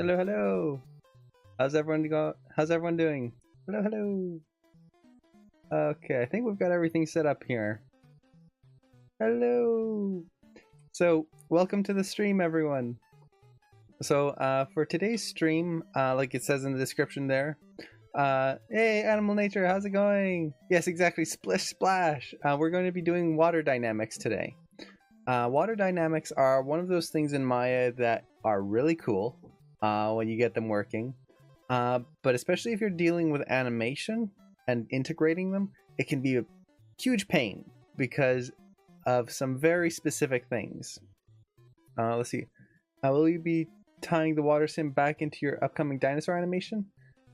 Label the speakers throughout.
Speaker 1: Hello, hello. How's everyone doing? Hello, hello. Okay, I think we've got everything set up here. Hello. So, welcome to the stream, everyone. So, for today's stream, like it says in the description there, hey, Animal Nature, how's it going? Yes, exactly. Splish splash. We're going to be doing water dynamics today. Water dynamics are one of those things in Maya that are really cool when you get them working. But especially if you're dealing with animation and integrating them, it can be a huge pain because of some very specific things. Let's see. Will you be tying the water sim back into your upcoming dinosaur animation?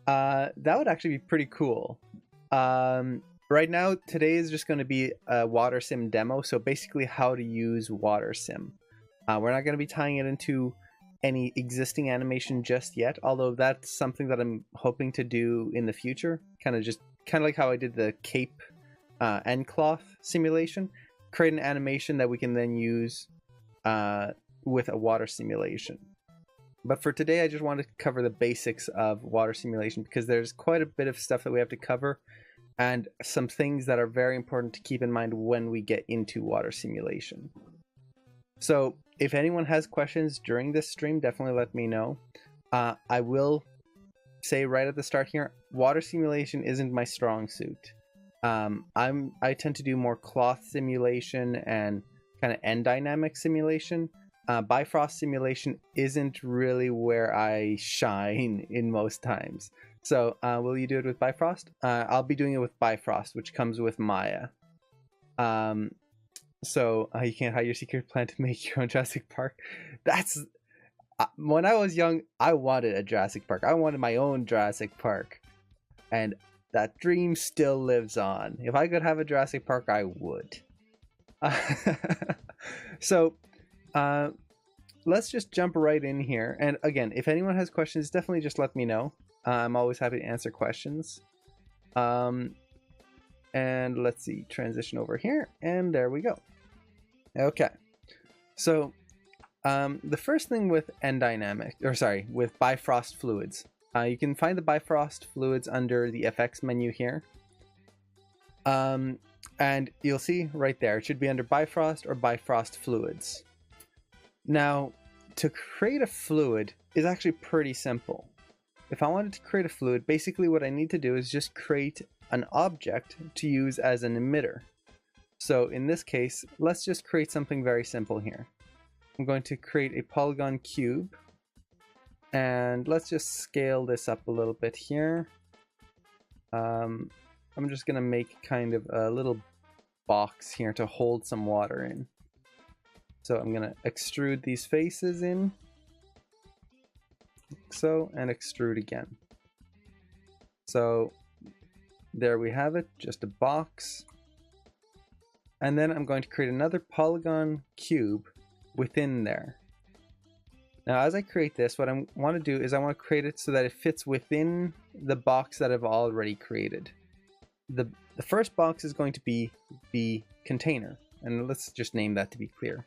Speaker 1: That would actually be pretty cool. Right now, today is just going to be a water sim demo, so basically how to use water sim. We're not going to be tying it into any existing animation just yet, although that's something that I'm hoping to do in the future. Kind of like how I did the cape and cloth simulation. Create an animation that we can then use with a water simulation. But for today, I just wanted to cover the basics of water simulation because there's quite a bit of stuff that we have to cover and some things that are very important to keep in mind when we get into water simulation. So if anyone has questions during this stream, definitely let me know. I will say right at the start here, water simulation isn't my strong suit. I tend to do more cloth simulation and kind of end dynamic simulation. Bifrost simulation isn't really where I shine in most times. So will you do it with Bifrost? I'll be doing it with Bifrost, which comes with Maya. So you can't hide your secret plan to make your own Jurassic Park. That's when I was young, I wanted a Jurassic Park. I wanted my own Jurassic Park, and that dream still lives on. If I could have a Jurassic Park, I would. So let's just jump right in here. And again, if anyone has questions, definitely just let me know. I'm always happy to answer questions. And let's see, transition over here, and there we go. Okay, so the first thing with with Bifrost fluids, you can find the Bifrost fluids under the FX menu here. And you'll see right there, it should be under Bifrost or Bifrost fluids. Now, to create a fluid is actually pretty simple. If I wanted to create a fluid, basically what I need to do is just create an object to use as an emitter. So in this case, let's just create something very simple here. I'm going to create a polygon cube, and let's just scale this up a little bit here. I'm just going to make kind of a little box here to hold some water in. So I'm going to extrude these faces in, like so, and extrude again. So there we have it, just a box. And then I'm going to create another polygon cube within there. Now, as I create this, what I want to do is I want to create it so that it fits within the box that I've already created. The first box is going to be the container, and let's just name that to be clear.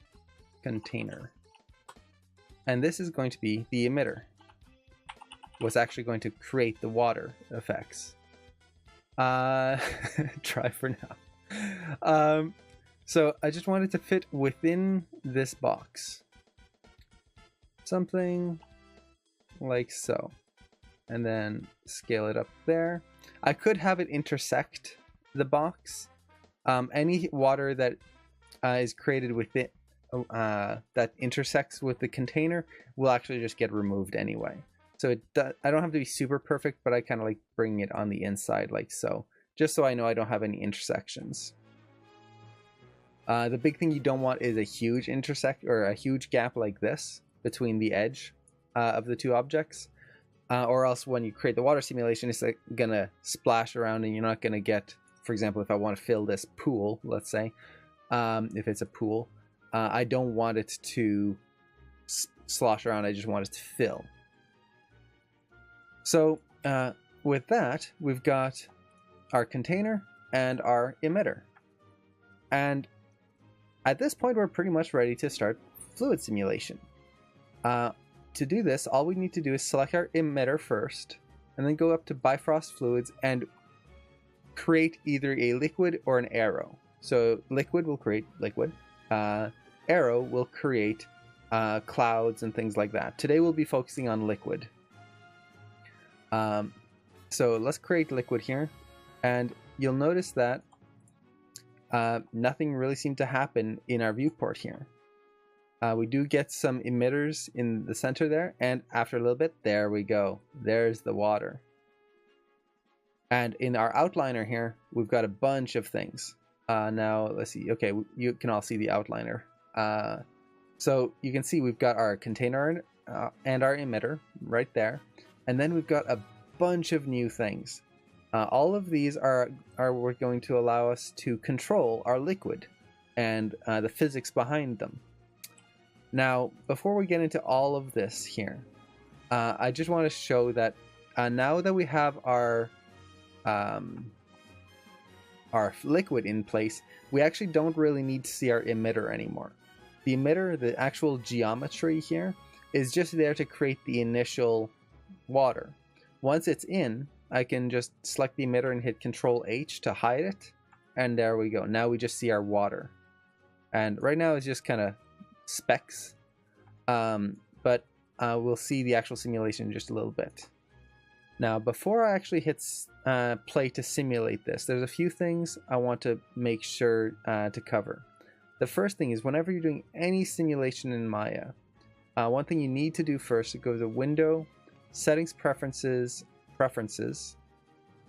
Speaker 1: Container. And this is going to be the emitter. What's actually going to create the water effects. Try for now. So I just wanted to fit within this box. Something like so. And then scale it up there. I could have it intersect the box. Any water that is created with it that intersects with the container will actually just get removed anyway. So I don't have to be super perfect, but I kind of like bringing it on the inside like so, just so I know I don't have any intersections. The big thing you don't want is a huge a huge gap like this between the edge of the two objects, or else when you create the water simulation, it's like gonna splash around and you're not gonna get, for example, if I want to fill this pool, let's say, if it's a pool, I don't want it to slosh around, I just want it to fill. So with that, we've got our container and our emitter. And at this point, we're pretty much ready to start fluid simulation. to do this, all we need to do is select our emitter first, and then go up to Bifrost Fluids and create either a liquid or an arrow. So liquid will create liquid. Arrow will create clouds and things like that. Today we'll be focusing on liquid. So let's create liquid here, and you'll notice that nothing really seemed to happen in our viewport here. We do get some emitters in the center there, and after a little bit, there we go. There's the water. And in our outliner here, we've got a bunch of things. Now, let's see. Okay, you can all see the outliner. So you can see we've got our container and our emitter right there. And then we've got a bunch of new things. All of these are going to allow us to control our liquid and the physics behind them. Now, before we get into all of this here, I just want to show that now that we have our liquid in place, we actually don't really need to see our emitter anymore. The emitter, the actual geometry here, is just there to create the initial water. Once it's in, I can just select the emitter and hit Control H to hide it, and there we go. Now we just see our water. And right now it's just kind of specks, but we'll see the actual simulation in just a little bit. Now, before I actually hit play to simulate this, there's a few things I want to make sure to cover. The first thing is, whenever you're doing any simulation in Maya, one thing you need to do first is go to Window, Settings, Preferences,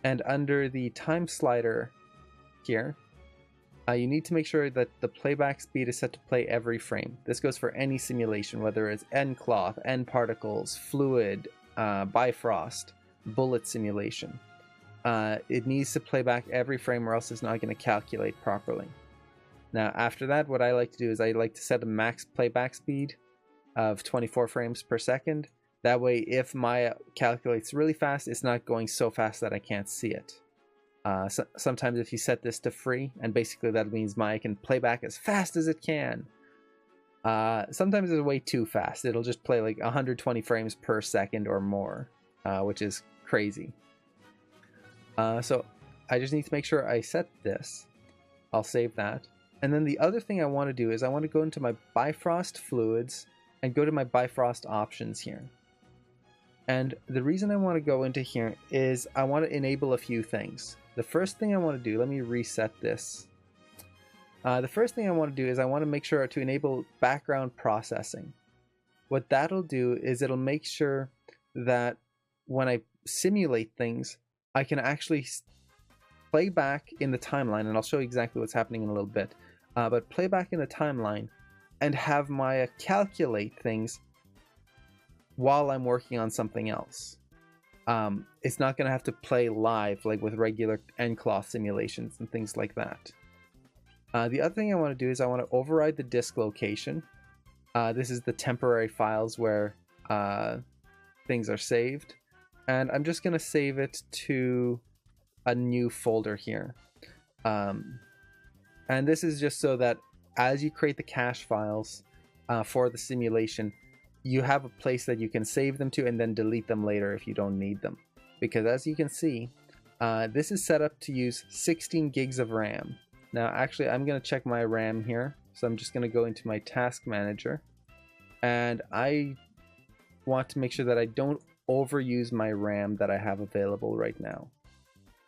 Speaker 1: and under the time slider here, you need to make sure that the playback speed is set to play every frame. This goes for any simulation, whether it's end cloth, end particles, fluid, Bifrost, bullet simulation. It needs to play back every frame, or else it's not going to calculate properly. Now, after that, what I like to do is I like to set a max playback speed of 24 frames per second. That way, if Maya calculates really fast, it's not going so fast that I can't see it. Sometimes if you set this to free, and basically that means Maya can play back as fast as it can. Sometimes it's way too fast. It'll just play like 120 frames per second or more, which is crazy. So I just need to make sure I set this. I'll save that. And then the other thing I want to do is I want to go into my Bifrost Fluids and go to my Bifrost options here. And the reason I want to go into here is I want to enable a few things. The first thing I want to do, let me reset this. The first thing I want to do is I want to make sure to enable background processing. What that'll do is it'll make sure that when I simulate things, I can actually play back in the timeline, and I'll show you exactly what's happening in a little bit, but play back in the timeline and have Maya calculate things while I'm working on something else. It's not going to have to play live like with regular end cloth simulations and things like that. The other thing I want to do is I want to override the disk location. This is the temporary files where things are saved, and I'm just going to save it to a new folder here. And this is just so that as you create the cache files for the simulation, you have a place that you can save them to and then delete them later if you don't need them. Because as you can see, this is set up to use 16 gigs of RAM. Now actually I'm going to check my RAM here. So I'm just going to go into my task manager, and I want to make sure that I don't overuse my RAM that I have available right now.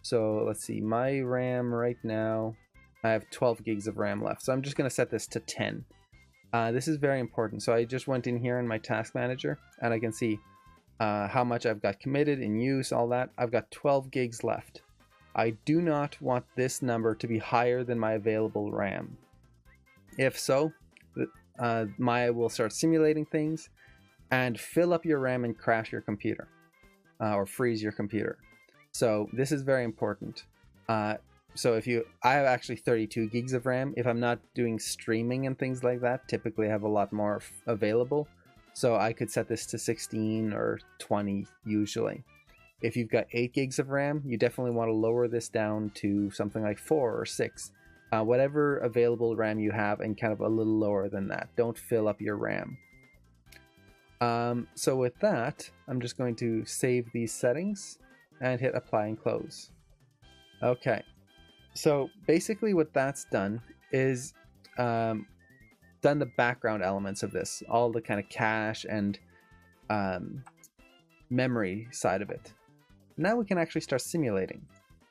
Speaker 1: So let's see, my RAM right now, I have 12 gigs of RAM left. So I'm just going to set this to 10. This is very important. So I just went in here in my task manager, and I can see how much I've got committed, in use, all that. I've got 12 gigs left. I do not want this number to be higher than my available RAM. If so, Maya will start simulating things and fill up your RAM and crash your computer or freeze your computer. So this is very important. So I have actually 32 gigs of RAM. If I'm not doing streaming and things like that, typically I have a lot more available. So I could set this to 16 or 20 usually. If you've got 8 gigs of RAM, you definitely want to lower this down to something like 4 or 6. Whatever available RAM you have, and kind of a little lower than that. Don't fill up your RAM. So with that, I'm just going to save these settings and hit apply and close. Okay, so basically what that's done is done the background elements of this, all the kind of cache and memory side of it. Now we can actually start simulating.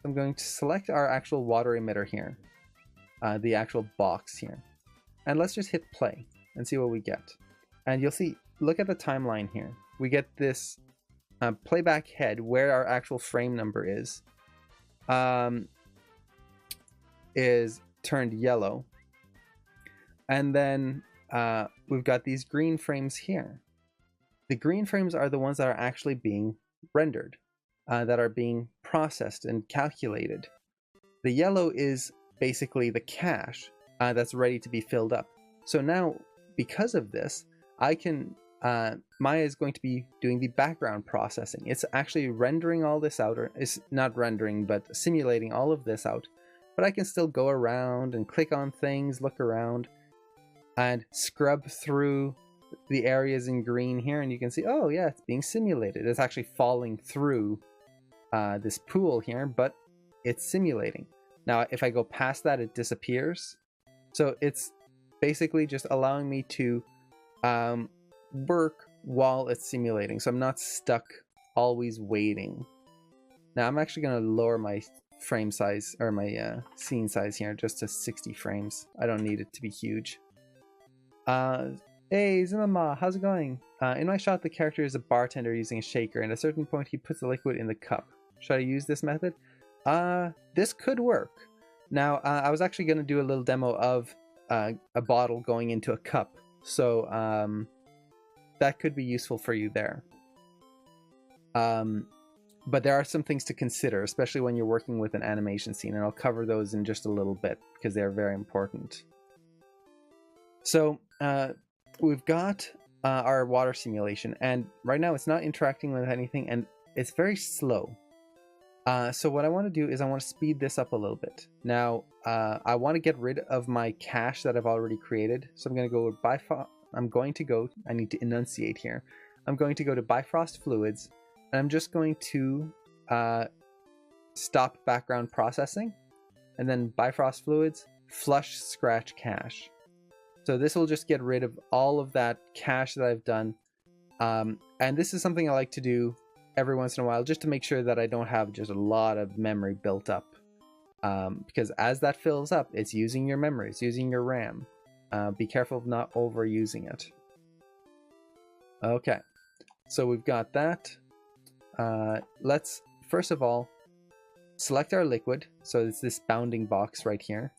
Speaker 1: I'm going to select our actual water emitter here, the actual box here, and let's just hit play and see what we get. And you'll see, look at the timeline here. We get this playback head where our actual frame number is turned yellow, and then we've got these green frames here. The green frames are the ones that are actually being rendered, that are being processed and calculated. The yellow is basically the cache that's ready to be filled up. So now, because of this, I can Maya is going to be doing the background processing. It's actually rendering all this out, or it's not rendering, but simulating all of this out. But I can still go around and click on things, look around, and scrub through the areas in green here, and you can see, oh yeah, it's being simulated. It's actually falling through this pool here, but it's simulating. Now, if I go past that, it disappears. So it's basically just allowing me to work while it's simulating, so I'm not stuck always waiting. Now I'm actually going to lower my frame size, or my scene size here, just to 60 frames. I don't need it to be huge. Hey Zimama, how's it going? In my shot, the character is a bartender using a shaker, and at a certain point he puts the liquid in the cup. Should I use this method? This could work. Now I was actually going to do a little demo of a bottle going into a cup, so that could be useful for you there. But there are some things to consider, especially when you're working with an animation scene, and I'll cover those in just a little bit because they're very important. So we've got our water simulation, and right now it's not interacting with anything, and it's very slow. So what I want to do is I want to speed this up a little bit. Now I want to get rid of my cache that I've already created, so I'm going to go with Bifrost. I need to enunciate here. I'm going to go to Bifrost Fluids, and I'm just going to stop background processing, and then Bifrost Fluids, flush scratch cache. So this will just get rid of all of that cache that I've done. And this is something I like to do every once in a while, just to make sure that I don't have just a lot of memory built up. Because as that fills up, it's using your memory, it's using your RAM. Be careful of not overusing it. Okay, so we've got that. Let's first of all select our liquid. So it's this bounding box right here.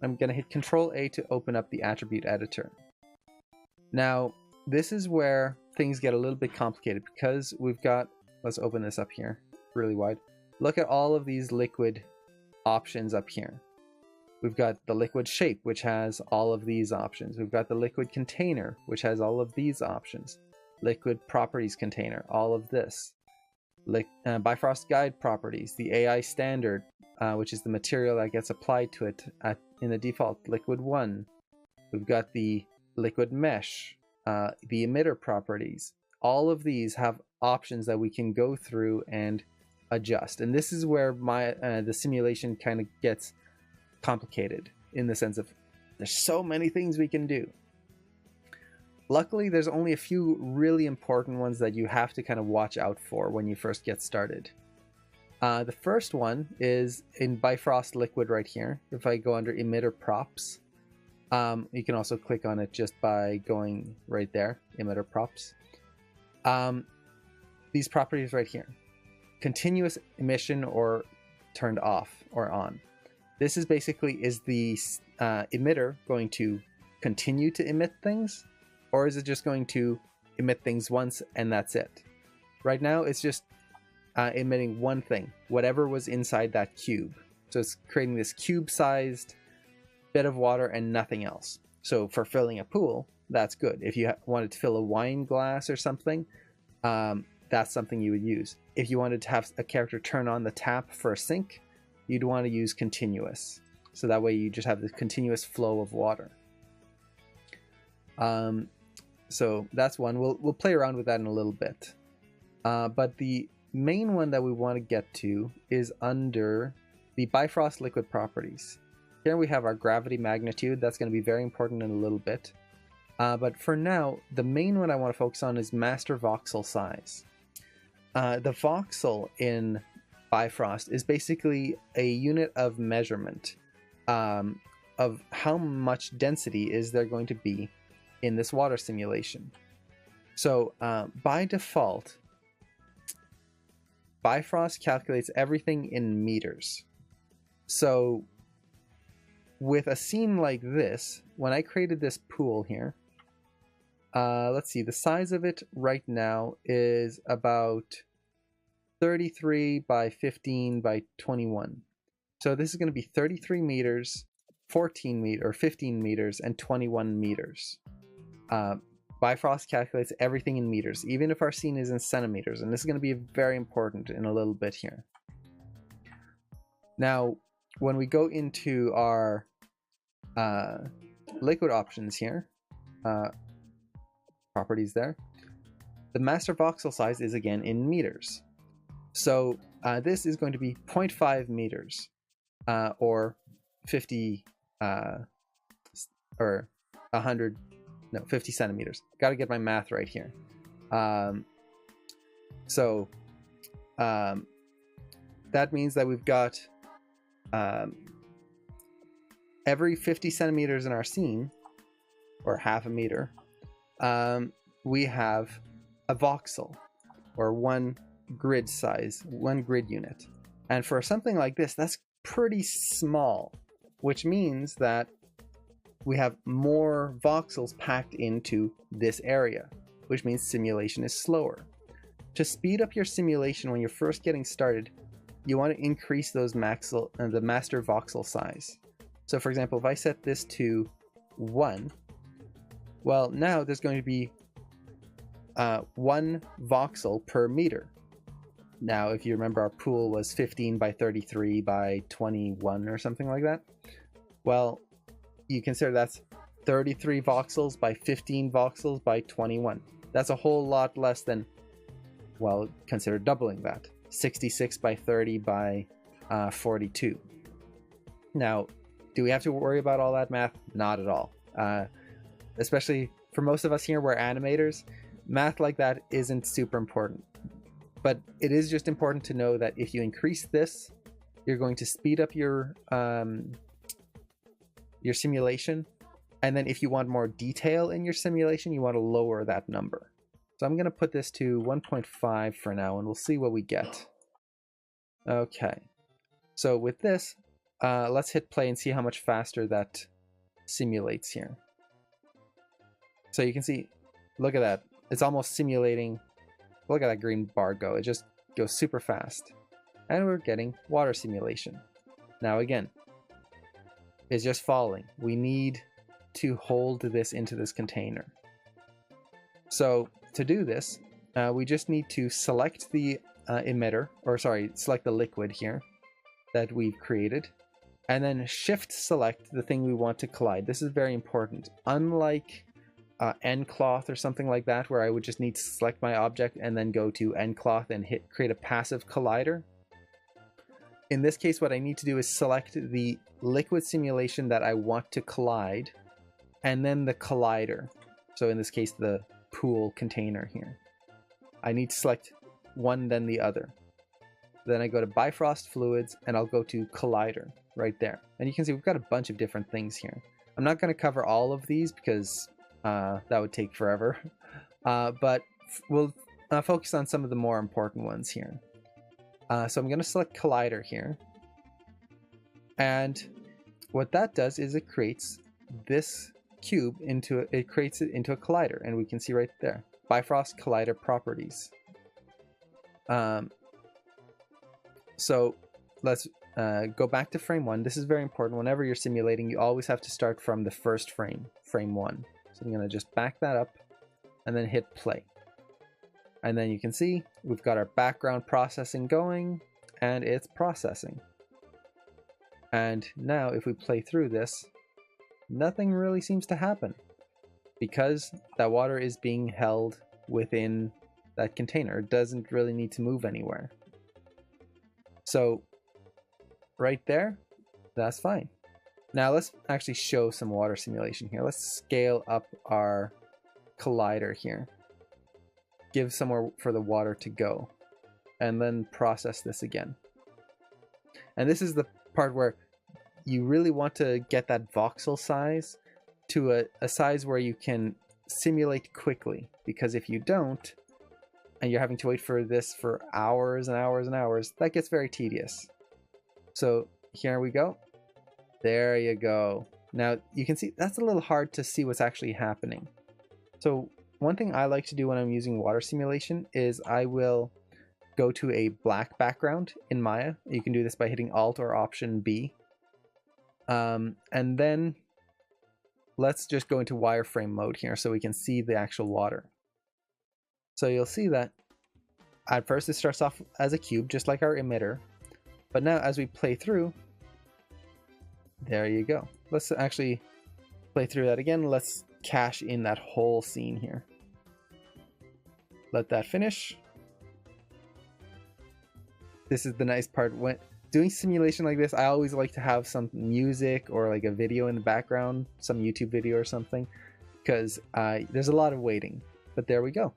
Speaker 1: I'm going to hit Control A to open up the attribute editor. Now, this is where things get a little bit complicated because we've got, let's open this up here really wide. Look at all of these liquid options up here. We've got the liquid shape, which has all of these options. We've got the liquid container, which has all of these options. Liquid properties container, all of this. Bifrost guide properties, the AI standard, which is the material that gets applied to it in the default liquid 1. We've got the liquid mesh, the emitter properties. All of these have options that we can go through and adjust. And this is where the simulation kind of gets complicated, in the sense of there's so many things we can do. Luckily, there's only a few really important ones that you have to kind of watch out for when you first get started. The first one is in Bifrost Liquid right here. If I go under emitter props, you can also click on it just by going right there, emitter props. These properties right here, continuous emission or turned off or on. This is basically, is the emitter going to continue to emit things, or is it just going to emit things once and that's it? Right now it's just emitting one thing, whatever was inside that cube. So it's creating this cube-sized bit of water and nothing else. So for filling a pool, that's good. If you wanted to fill a wine glass or something, that's something you would use. If you wanted to have a character turn on the tap for a sink, you'd want to use continuous. So that way you just have this continuous flow of water. So that's one. We'll play around with that in a little bit. But the main one that we want to get to is under the Bifrost liquid properties. Here we have our gravity magnitude. That's going to be very important in a little bit. But for now, the main one I want to focus on is master voxel size. The voxel in Bifrost is basically a unit of measurement of how much density is there going to be in this water simulation. So by default, Bifrost calculates everything in meters. So with a scene like this, when I created this pool here, let's see, the size of it right now is about 33 by 15 by 21. So this is going to be 33 meters, 15 meters, and 21 meters. Bifrost calculates everything in meters, even if our scene is in centimeters, and this is going to be very important in a little bit here. Now, when we go into our liquid options here, properties there, the master voxel size is again in meters. So this is going to be 0.5 meters, or 50, or 100, no, 50 centimeters. Got to get my math right here. That means that we've got every 50 centimeters in our scene, or half a meter, we have a voxel, or one grid size, one grid unit. And for something like this, that's pretty small, which means that we have more voxels packed into this area, which means simulation is slower. To speed up your simulation when you're first getting started, you want to increase those the master voxel size. So for example, if I set this to 1, well, now there's going to be 1 voxel per meter. Now, if you remember, our pool was 15 by 33 by 21 or something like that. Well, you consider that's 33 voxels by 15 voxels by 21. That's a whole lot less than, well, consider doubling that. 66 by 30 by 42. Now, do we have to worry about all that math? Not at all. Especially for most of us here, we're animators. Math like that isn't super important. But it is just important to know that if you increase this, you're going to speed up your simulation. And then if you want more detail in your simulation, you want to lower that number. So I'm going to put this to 1.5 for now, and we'll see what we get. Okay. So with this, let's hit play and see how much faster that simulates here. So you can see, look at that. It's almost simulating. Look at that green bar go. It just goes super fast. And we're getting water simulation. Now again, it's just falling. We need to hold this into this container. So to do this, we just need to select the emitter, or sorry, select the liquid here that we've created, and then shift select the thing we want to collide. This is very important. Unlike nCloth or something like that, where I would just need to select my object and then go to nCloth and create a passive collider. In this case, what I need to do is select the liquid simulation that I want to collide, and then the collider. So in this case, the pool container here. I need to select one, then the other. Then I go to Bifrost Fluids, and I'll go to Collider right there. And you can see we've got a bunch of different things here. I'm not going to cover all of these because that would take forever. But we'll focus on some of the more important ones here. So I'm going to select Collider here. And what that does is it creates this cube into a collider, and we can see right there, Bifrost Collider properties. So let's go back to frame 1. This is very important. Whenever you're simulating, you always have to start from the first frame, frame 1. So I'm going to just back that up and then hit play. And then you can see we've got our background processing going, and it's processing. And now if we play through this, nothing really seems to happen. because that water is being held within that container. It doesn't really need to move anywhere. So right there, that's fine. Now let's actually show some water simulation here. Let's scale up our collider here. Give somewhere for the water to go, and then process this again. And this is the part where you really want to get that voxel size to a size where you can simulate quickly, because if you don't, and you're having to wait for this for hours and hours and hours, that gets very tedious. So here we go. There you go. Now you can see that's a little hard to see what's actually happening. So one thing I like to do when I'm using water simulation is I will go to a black background in Maya. You can do this by hitting Alt or Option B. And then let's just go into wireframe mode here so we can see the actual water. So you'll see that at first it starts off as a cube, just like our emitter. But now as we play through, there you go. Let's actually play through that again. Let's cache in that whole scene here. Let that finish. This is the nice part. When doing simulation like this, I always like to have some music or like a video in the background, some YouTube video or something, because there's a lot of waiting. But there we go.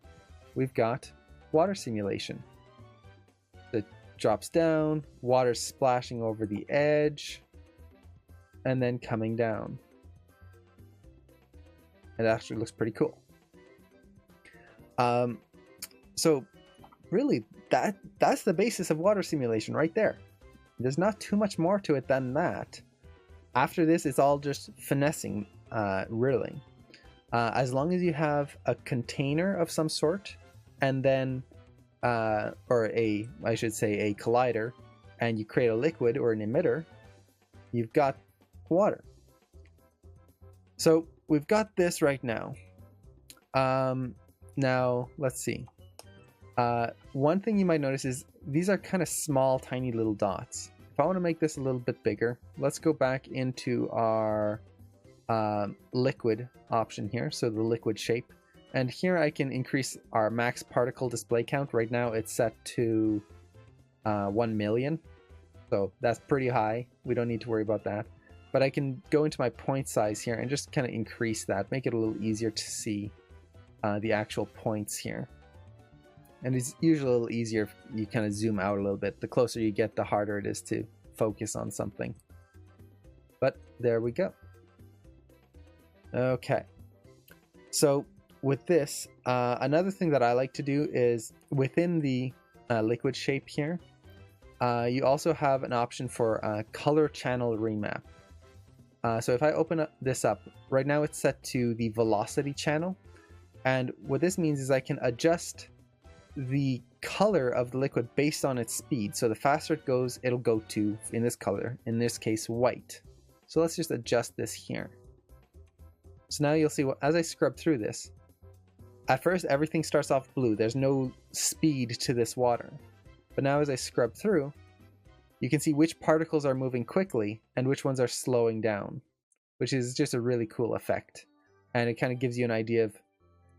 Speaker 1: We've got water simulation. It drops down, water's splashing over the edge, and then coming down. It actually looks pretty cool. So really, that's the basis of water simulation right there. There's not too much more to it than that. After this, it's all just finessing, really. As long as you have a container of some sort, and then, or I should say a collider, and you create a liquid or an emitter, you've got water. So we've got this right now. Now let's see. One thing you might notice is these are kind of small, tiny little dots. If I want to make this a little bit bigger, let's go back into our liquid option here, so the liquid shape. And here I can increase our max particle display count. Right now it's set to 1 million, so that's pretty high. We don't need to worry about that. But I can go into my point size here and just kind of increase that, make it a little easier to see the actual points here. And it's usually a little easier if you kind of zoom out a little bit. The closer you get, the harder it is to focus on something. But there we go. Okay. So with this, another thing that I like to do is within the liquid shape here, you also have an option for color channel remap. So if I open this up, right now it's set to the velocity channel. And what this means is I can adjust the color of the liquid based on its speed. So the faster it goes, it'll go to, in this color, in this case, white. So let's just adjust this here. So now you'll see, as I scrub through this, at first everything starts off blue. There's no speed to this water. But now as I scrub through, you can see which particles are moving quickly and which ones are slowing down, which is just a really cool effect. And it kind of gives you an idea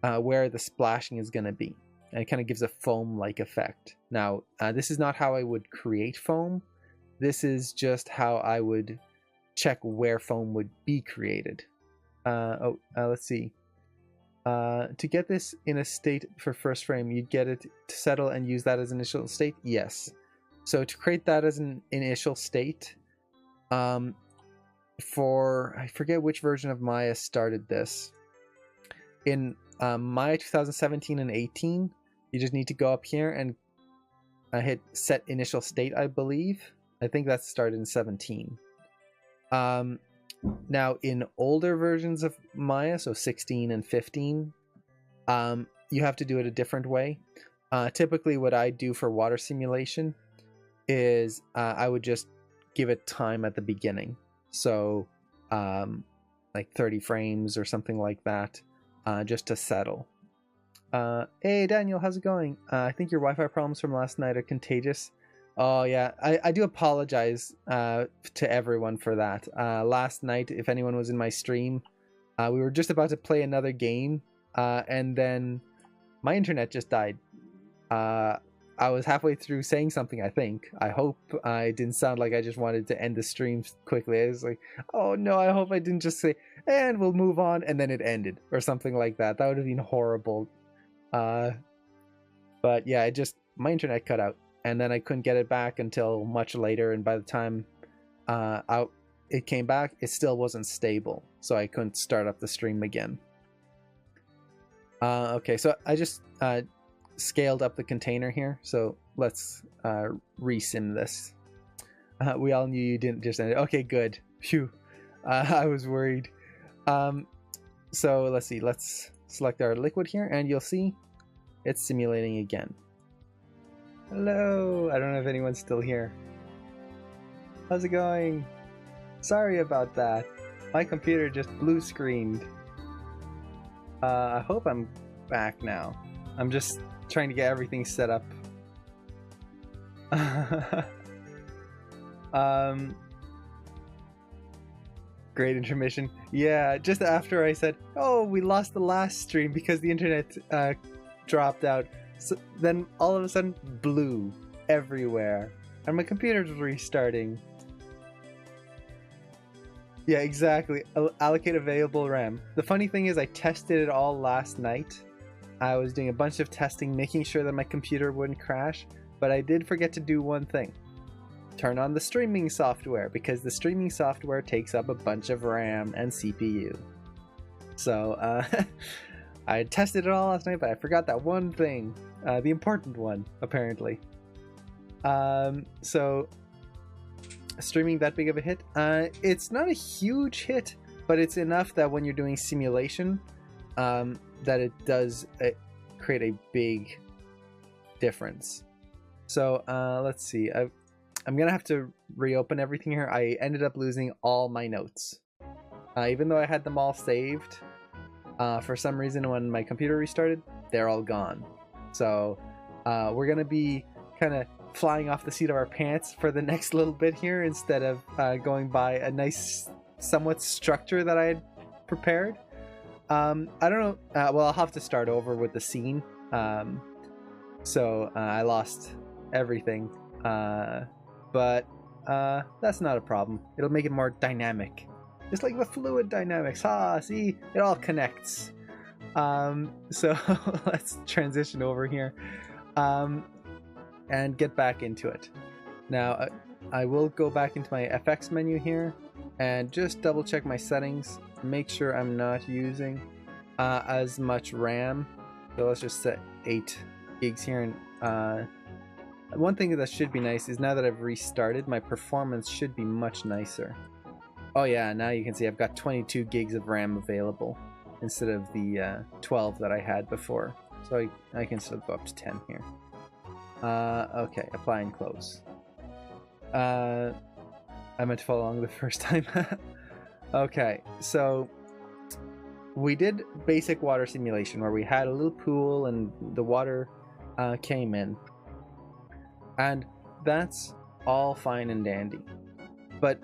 Speaker 1: of where the splashing is going to be. And it kind of gives a foam-like effect. Now, this is not how I would create foam. This is just how I would check where foam would be created. Let's see. To get this in a state for first frame, you'd get it to settle and use that as initial state? Yes. So to create that as an initial state, I forget which version of Maya started this. In Maya 2017 and 18, you just need to go up here and hit set initial state, I believe. I think that started in 17. Now in older versions of Maya, so 16 and 15, you have to do it a different way. Typically what I do for water simulation is I would just give it time at the beginning. So like 30 frames or something like that, just to settle. Hey Daniel, how's it going? I think your Wi-Fi problems from last night are contagious. Oh yeah, I do apologize to everyone for that. Last night, if anyone was in my stream, We were just about to play another game, and then my internet just died. I was halfway through saying something, I think. I hope I didn't sound like I just wanted to end the stream quickly. I was like, oh no, I hope I didn't just say, and we'll move on, and then it ended, or something like that. That would have been horrible. But yeah, my internet cut out, and then I couldn't get it back until much later, and by the time it came back, it still wasn't stable, so I couldn't start up the stream again. Okay, so I just scaled up the container here, so let's resim this. We all knew you didn't just end it. Okay, good. Phew. I was worried. So let's see, let's select our liquid here, and you'll see it's simulating again. Hello, I don't know if anyone's still here. How's it going? Sorry about that. My computer just blue screened. I hope I'm back now. I'm just trying to get everything set up. Great intermission. Yeah, just after I said, oh, we lost the last stream because the internet dropped out. So then all of a sudden, blue everywhere. And my computer's restarting. Yeah, exactly. Allocate available RAM. The funny thing is I tested it all last night. I was doing a bunch of testing, making sure that my computer wouldn't crash, but I did forget to do one thing. Turn on the streaming software, because the streaming software takes up a bunch of RAM and CPU. So, I tested it all last night, but I forgot that one thing. The important one, apparently. So, streaming that big of a hit? It's not a huge hit, but it's enough that when you're doing simulation, that it does create a big difference. So let's see. I'm gonna have to reopen everything here. I ended up losing all my notes, even though I had them all saved. For some reason, when my computer restarted, they're all gone. So we're gonna be kind of flying off the seat of our pants for the next little bit here, instead of going by a nice, somewhat structure that I had prepared. I don't know. Well, I'll have to start over with the scene. So I lost everything. But that's not a problem. It'll make it more dynamic. Just like the fluid dynamics. See? It all connects. So let's transition over here. And get back into it. Now, I will go back into my FX menu here and just double check my settings. Make sure I'm not using as much RAM. So let's just set 8 gigs here. And one thing that should be nice is now that I've restarted, my performance should be much nicer. Oh yeah, now you can see I've got 22 gigs of RAM available instead of the 12 that I had before. So I can still go up to 10 here. Okay, apply and close. I meant to follow along the first time. Okay, so we did basic water simulation where we had a little pool and the water came in. And that's all fine and dandy. But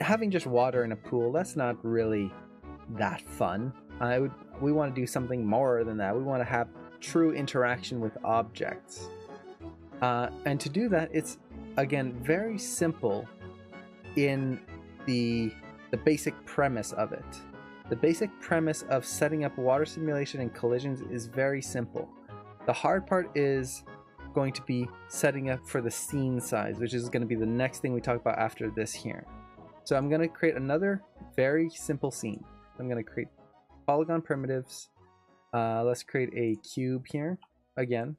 Speaker 1: having just water in a pool, that's not really that fun. We want to do something more than that. We want to have true interaction with objects. And to do that, it's, again, very simple in the basic premise of it. The basic premise of setting up water simulation and collisions is very simple. The hard part is going to be setting up for the scene size, which is going to be the next thing we talk about after this here. So I'm going to create another very simple scene. I'm going to create polygon primitives. Let's create a cube here again.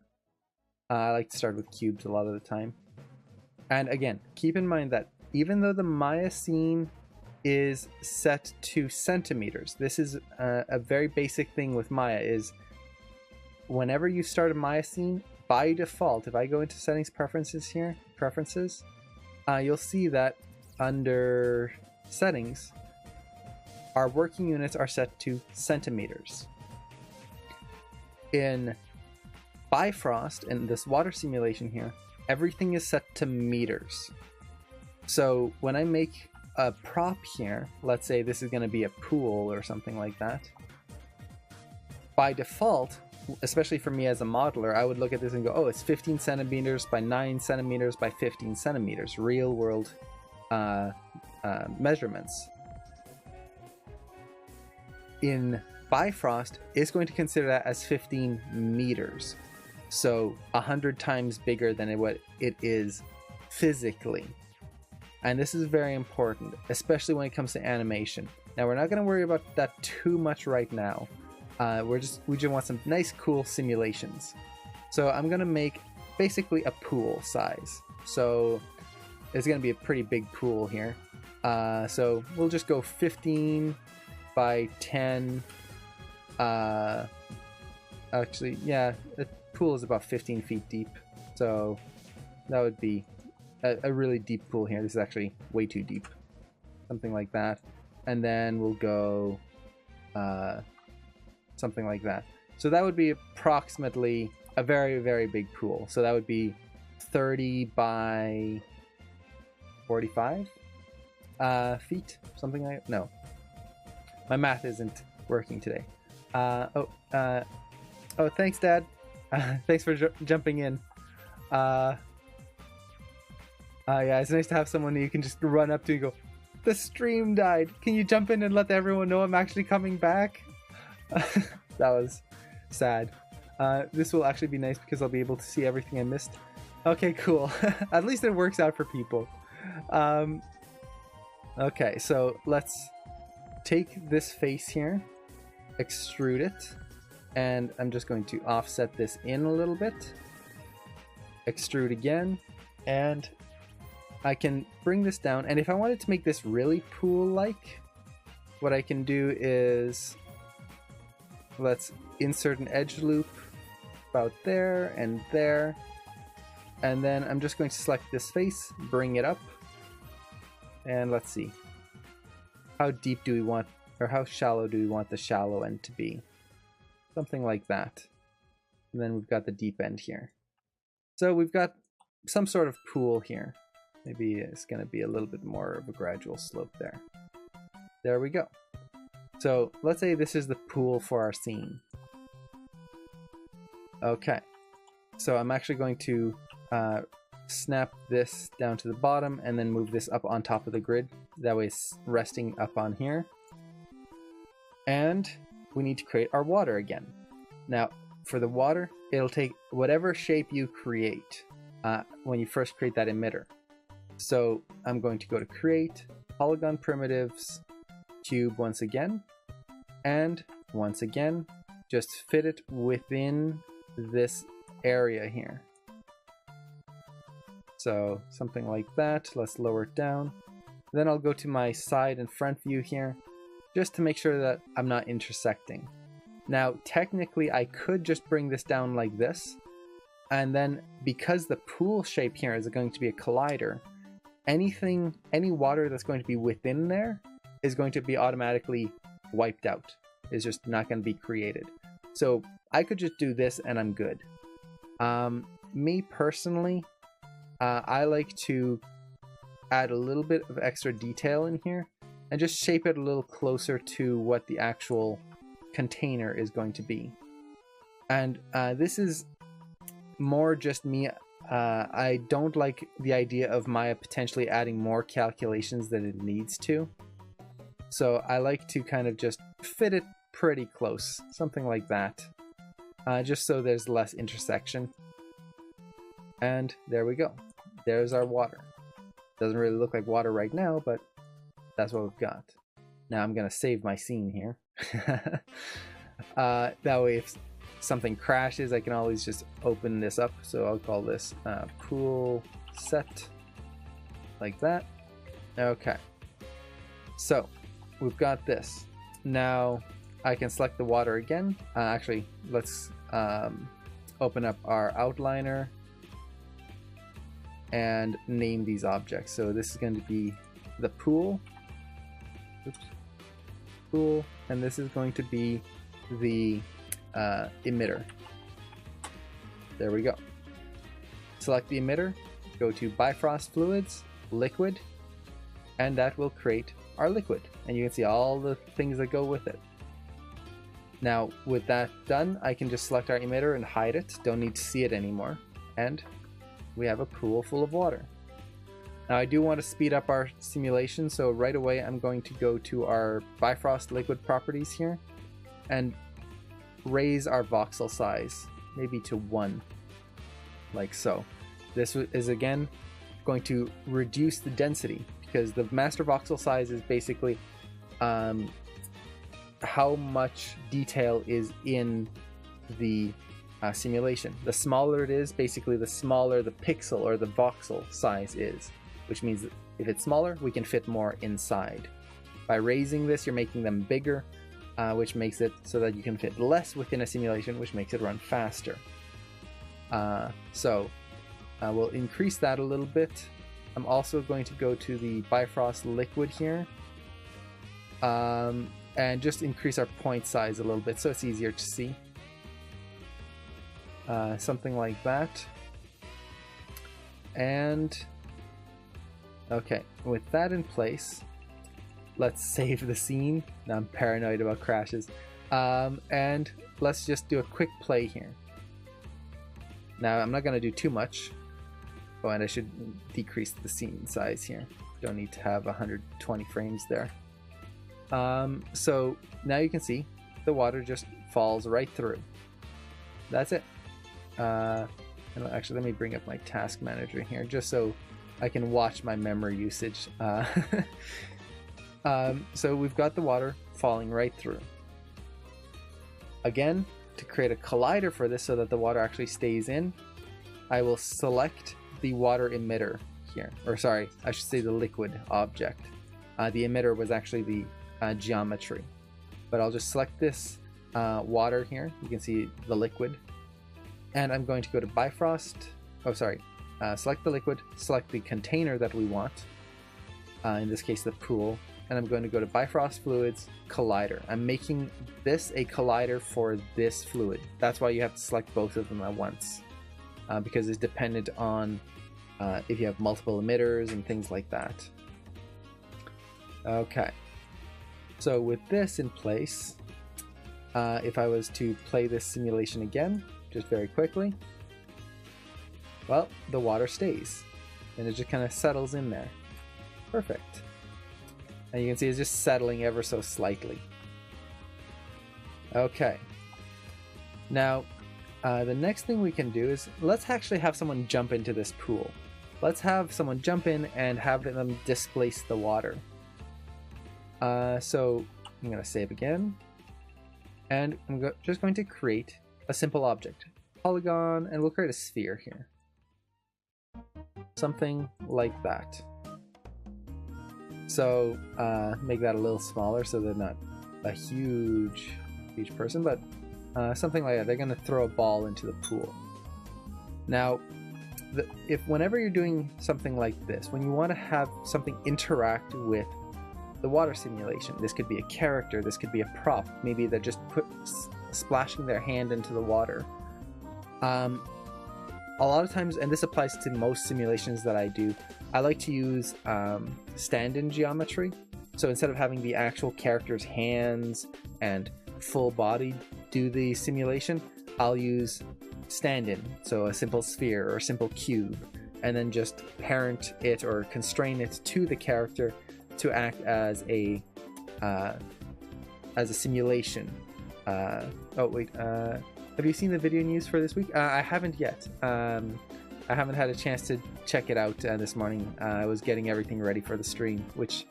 Speaker 1: I like to start with cubes a lot of the time. And again, keep in mind that even though the Maya scene is set to centimeters, this is a very basic thing with Maya, is whenever you start a Maya scene, by default, if I go into settings preferences here, you'll see that under settings, our working units are set to centimeters. In Bifrost, in this water simulation here, everything is set to meters. So when I make a prop here, let's say this is going to be a pool or something like that, by default, especially for me as a modeler, I would look at this and go, oh, it's 15 centimeters by 9 centimeters by 15 centimeters, real world measurements. In Bifrost, it's going to consider that as 15 meters, so 100 times bigger than what it is physically. And this is very important, especially when it comes to animation. Now, we're not going to worry about that too much right now. We just want some nice, cool simulations. So I'm going to make basically a pool size. So it's going to be a pretty big pool here. So we'll just go 15 by 10. Actually, yeah, the pool is about 15 feet deep. So that would be a really deep pool here. This is actually way too deep. Something like that. And then we'll go something like that. So that would be approximately a very, very big pool. So that would be 30 by 45 feet, something like that. No, my math isn't working today. Oh, thanks, Dad. Thanks for jumping in. Yeah, it's nice to have someone who you can just run up to and go, the stream died. Can you jump in and let everyone know I'm actually coming back? That was sad. This will actually be nice because I'll be able to see everything I missed. Okay, cool. At least it works out for people. Okay, so let's take this face here, extrude it, and I'm just going to offset this in a little bit. Extrude again, and I can bring this down. And if I wanted to make this really pool-like, what I can do is let's insert an edge loop about there and there. And then I'm just going to select this face, bring it up, and let's see. How deep do we want, or how shallow do we want the shallow end to be? Something like that. And then we've got the deep end here. So we've got some sort of pool here. Maybe it's going to be a little bit more of a gradual slope there. There we go. So let's say this is the pool for our scene. Okay. So I'm actually going to snap this down to the bottom and then move this up on top of the grid. That way it's resting up on here. And we need to create our water again. Now, for the water, it'll take whatever shape you create when you first create that emitter. So I'm going to go to Create, Polygon Primitives, Cube once again, and once again, just fit it within this area here. So something like that. Let's lower it down. Then I'll go to my side and front view here, just to make sure that I'm not intersecting. Now, technically, I could just bring this down like this, and then because the pool shape here is going to be a collider, any water that's going to be within there is going to be automatically wiped out. It's just not going to be created. So I could just do this and I'm good. Me personally, I like to add a little bit of extra detail in here and just shape it a little closer to what the actual container is going to be. And this is more just me. I don't like the idea of Maya potentially adding more calculations than it needs to. So I like to kind of just fit it pretty close, something like that, just so there's less intersection. And there we go. There's our water. Doesn't really look like water right now, but that's what we've got. Now I'm gonna save my scene here. That way if something crashes, I can always just open this up. So I'll call this pool set, like that. Okay, so we've got this. Now I can select the water again. Actually, let's open up our outliner and name these objects. So this is going to be the pool. Oops. Pool, and this is going to be the emitter. There we go. Select the emitter, go to Bifrost Fluids, Liquid, and that will create our liquid, and you can see all the things that go with it. Now with that done, I can just select our emitter and hide it, don't need to see it anymore, and we have a pool full of water. Now I do want to speed up our simulation, so right away I'm going to go to our Bifrost liquid properties here and raise our voxel size maybe to 1, like so. This is again going to reduce the density, because the master voxel size is basically how much detail is in the simulation. The smaller it is, basically the smaller the pixel or the voxel size is, which means that if it's smaller, we can fit more inside. By raising this, you're making them bigger, which makes it so that you can fit less within a simulation, which makes it run faster. So we'll increase that a little bit. I'm also going to go to the Bifrost liquid here, and just increase our point size a little bit so it's easier to see. Something like that. And okay, with that in place, let's save the scene. Now I'm paranoid about crashes. And let's just do a quick play here. Now I'm not going to do too much. Oh, and I should decrease the scene size here. Don't need to have 120 frames there. So now you can see the water just falls right through. That's it. Actually, let me bring up my task manager here just so I can watch my memory usage. So we've got the water falling right through. Again, to create a collider for this so that the water actually stays in, I will select the water emitter here. Or sorry, I should say the liquid object. The emitter was actually the geometry. But I'll just select this water here. You can see the liquid. And I'm going to go to Bifrost. Oh, sorry. Select the liquid, select the container that we want. In this case, the pool. And I'm going to go to Bifrost Fluids, Collider. I'm making this a collider for this fluid. That's why you have to select both of them at once. Because it's dependent on if you have multiple emitters and things like that. Okay. So with this in place, if I was to play this simulation again, just very quickly, well, the water stays. And it just kind of settles in there. Perfect. And you can see it's just settling ever so slightly. Okay. Now, the next thing we can do is let's actually have someone jump into this pool. Let's have someone jump in and have them displace the water. So I'm going to save again. And I'm just going to create a simple object. Polygon, and we'll create a sphere here. Something like that. So make that a little smaller so they're not a huge person, but something like that. They're going to throw a ball into the pool. Now, whenever you're doing something like this, when you want to have something interact with the water simulation, this could be a character, this could be a prop, maybe they're just splashing their hand into the water. A lot of times, and this applies to most simulations that I do, I like to use stand-in geometry. So instead of having the actual character's hands and full body do the simulation, I'll use stand-in, so a simple sphere or a simple cube, and then just parent it or constrain it to the character to act as a simulation. Oh wait, have you seen the video news for this week? I haven't yet. I haven't had a chance to check it out this morning. I was getting everything ready for the stream, which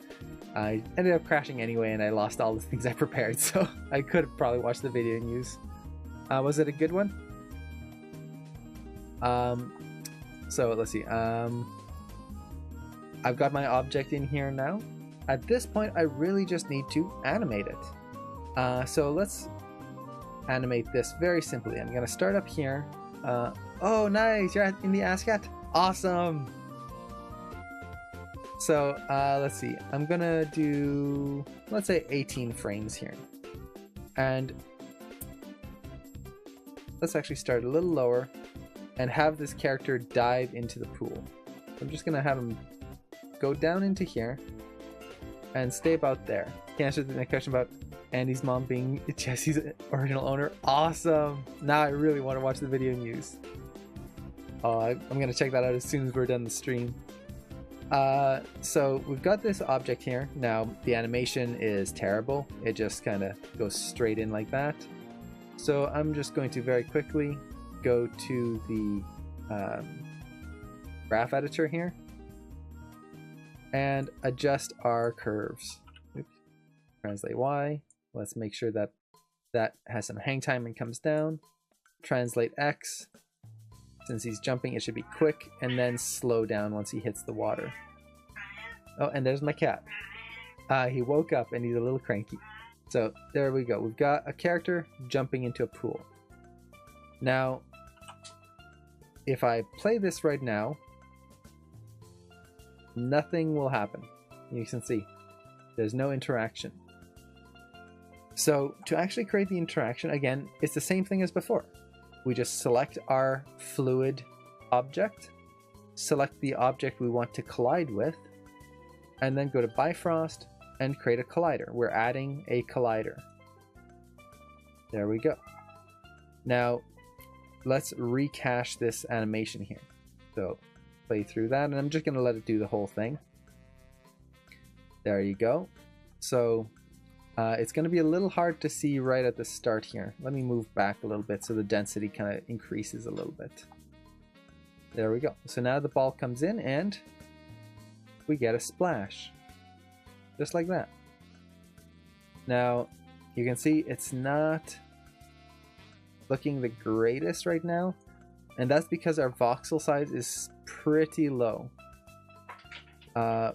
Speaker 1: I ended up crashing anyway, and I lost all the things I prepared, so I could have probably watched the video news. Was it a good one? So let's see. I've got my object in here now. At this point, I really just need to animate it. So let's animate this very simply. I'm going to start up here. Oh, nice! You're in the ASCAT? Awesome! So, let's see. I'm going to do, let's say 18 frames here. And let's actually start a little lower and have this character dive into the pool. I'm just going to have him go down into here, and stay about there. Can answer the next question about Andy's mom being Jesse's original owner. Awesome! Now I really want to watch the video news. Oh, I'm gonna check that out as soon as we're done the stream. So we've got this object here. Now the animation is terrible. It just kind of goes straight in like that. So I'm just going to very quickly go to the graph editor here and adjust our curves. Oops. Translate Y. Let's make sure that that has some hang time and comes down. Translate X. Since he's jumping, it should be quick and then slow down once he hits the water. Oh, and there's my cat. He woke up and he's a little cranky. So there we go. We've got a character jumping into a pool. Now, if I play this right now, nothing will happen. You can see there's no interaction. So to actually create the interaction, again, it's the same thing as before. We just select our fluid object, select the object we want to collide with, and then go to Bifrost and create a collider. We're adding a collider. There we go. Now, let's recache this animation here. So, play through that, and I'm just going to let it do the whole thing. There you go. So, it's going to be a little hard to see right at the start here. Let me move back a little bit so the density kind of increases a little bit. There we go. So now the ball comes in and we get a splash. Just like that. Now, you can see it's not looking the greatest right now. And that's because our voxel size is pretty low.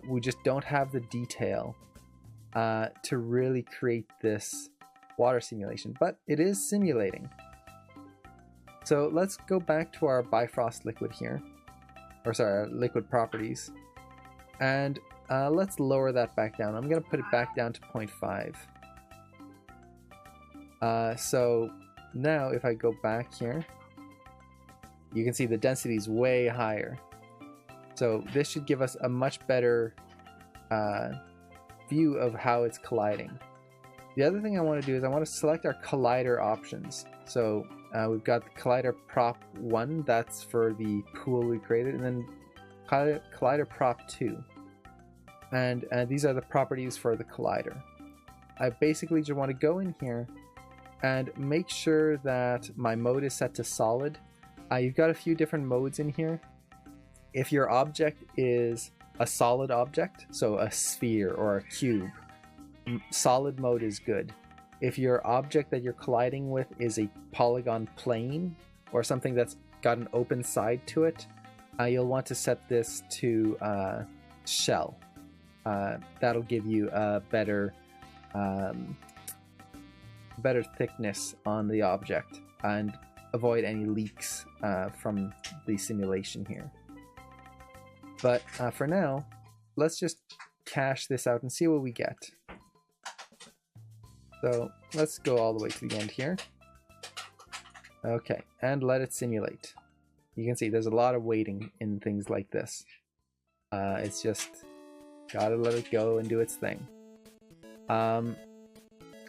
Speaker 1: We just don't have the detail to really create this water simulation, but it is simulating. So let's go back to our Bifrost liquid here, or sorry, our liquid properties, and let's lower that back down. I'm going to put it back down to 0.5. So now if I go back here, you can see the density is way higher. So this should give us a much better view of how it's colliding. The other thing I want to do is I want to select our collider options. So we've got the collider prop 1, that's for the pool we created, and then collider prop 2. And these are the properties for the collider. I basically just want to go in here and make sure that my mode is set to solid. You've got a few different modes in here. If your object is a solid object, so a sphere or a cube, solid mode is good. If your object that you're colliding with is a polygon plane or something that's got an open side to it, you'll want to set this to shell. That'll give you a better thickness on the object and avoid any leaks from the simulation here. But for now, let's just cache this out and see what we get. So let's go all the way to the end here. Okay, and let it simulate. You can see there's a lot of waiting in things like this. It's just gotta let it go and do its thing.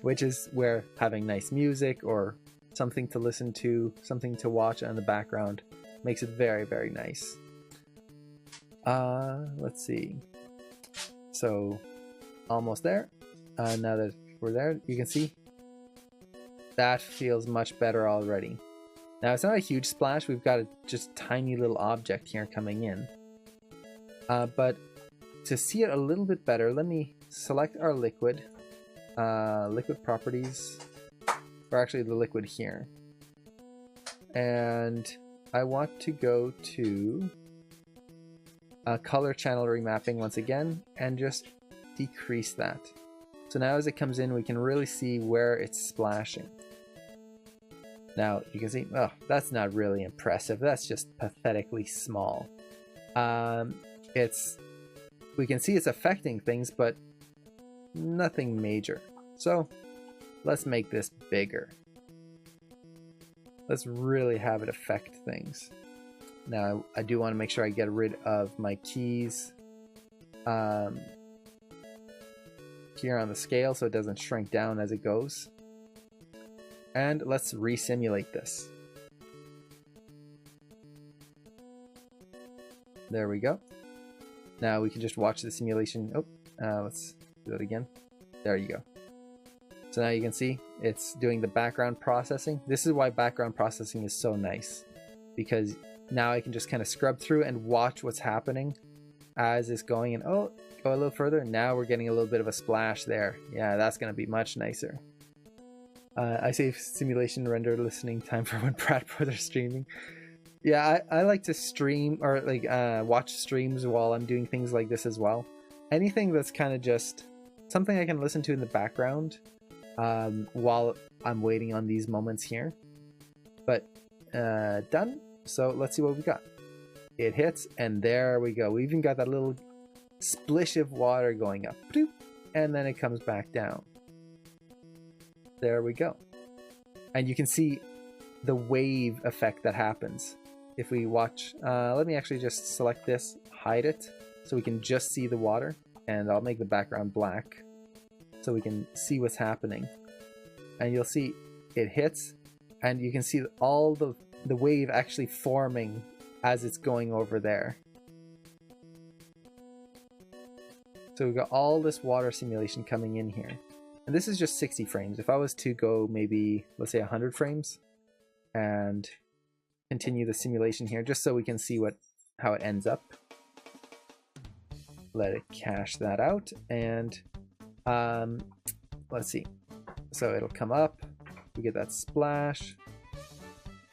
Speaker 1: Which is where having nice music or something to listen to, something to watch in the background makes it very, very nice. Let's see. So almost there. Now that we're there, you can see that feels much better already. Now it's not a huge splash, we've got a just tiny little object here coming in. But to see it a little bit better, let me select our liquid, liquid properties, or actually the liquid here. And I want to go to color channel remapping once again and just decrease that. So now as it comes in, we can really see where it's splashing. Now you can see, oh, that's not really impressive. That's just pathetically small. We can see it's affecting things, but nothing major. So let's make this bigger. Let's really have it affect things. Now I do want to make sure I get rid of my keys. here on the scale so it doesn't shrink down as it goes. And let's re-simulate this. There we go. Now we can just watch the simulation. Oh, let's do it again. There you go. So now you can see it's doing the background processing. This is why background processing is so nice, because now I can just kind of scrub through and watch what's happening as it's going. And oh, go a little further. Now we're getting a little bit of a splash there. Yeah, that's going to be much nicer. I save simulation render listening time for when Brad Brothers streaming. Yeah, I like to stream or like watch streams while I'm doing things like this as well. Anything that's kind of just something I can listen to in the background while I'm waiting on these moments here. But done. So let's see what we got. It hits, and there we go. We even got that little splish of water going up, and then it comes back down. There we go. And you can see the wave effect that happens. If we watch, let me actually just select this, hide it, so we can just see the water, and I'll make the background black so we can see what's happening. And you'll see it hits, and you can see all the wave actually forming as it's going over there. So we've got all this water simulation coming in here. And this is just 60 frames. If I was to go maybe, let's say 100 frames and continue the simulation here, just so we can see how it ends up. Let it cache that out, and let's see. So it'll come up, we get that splash,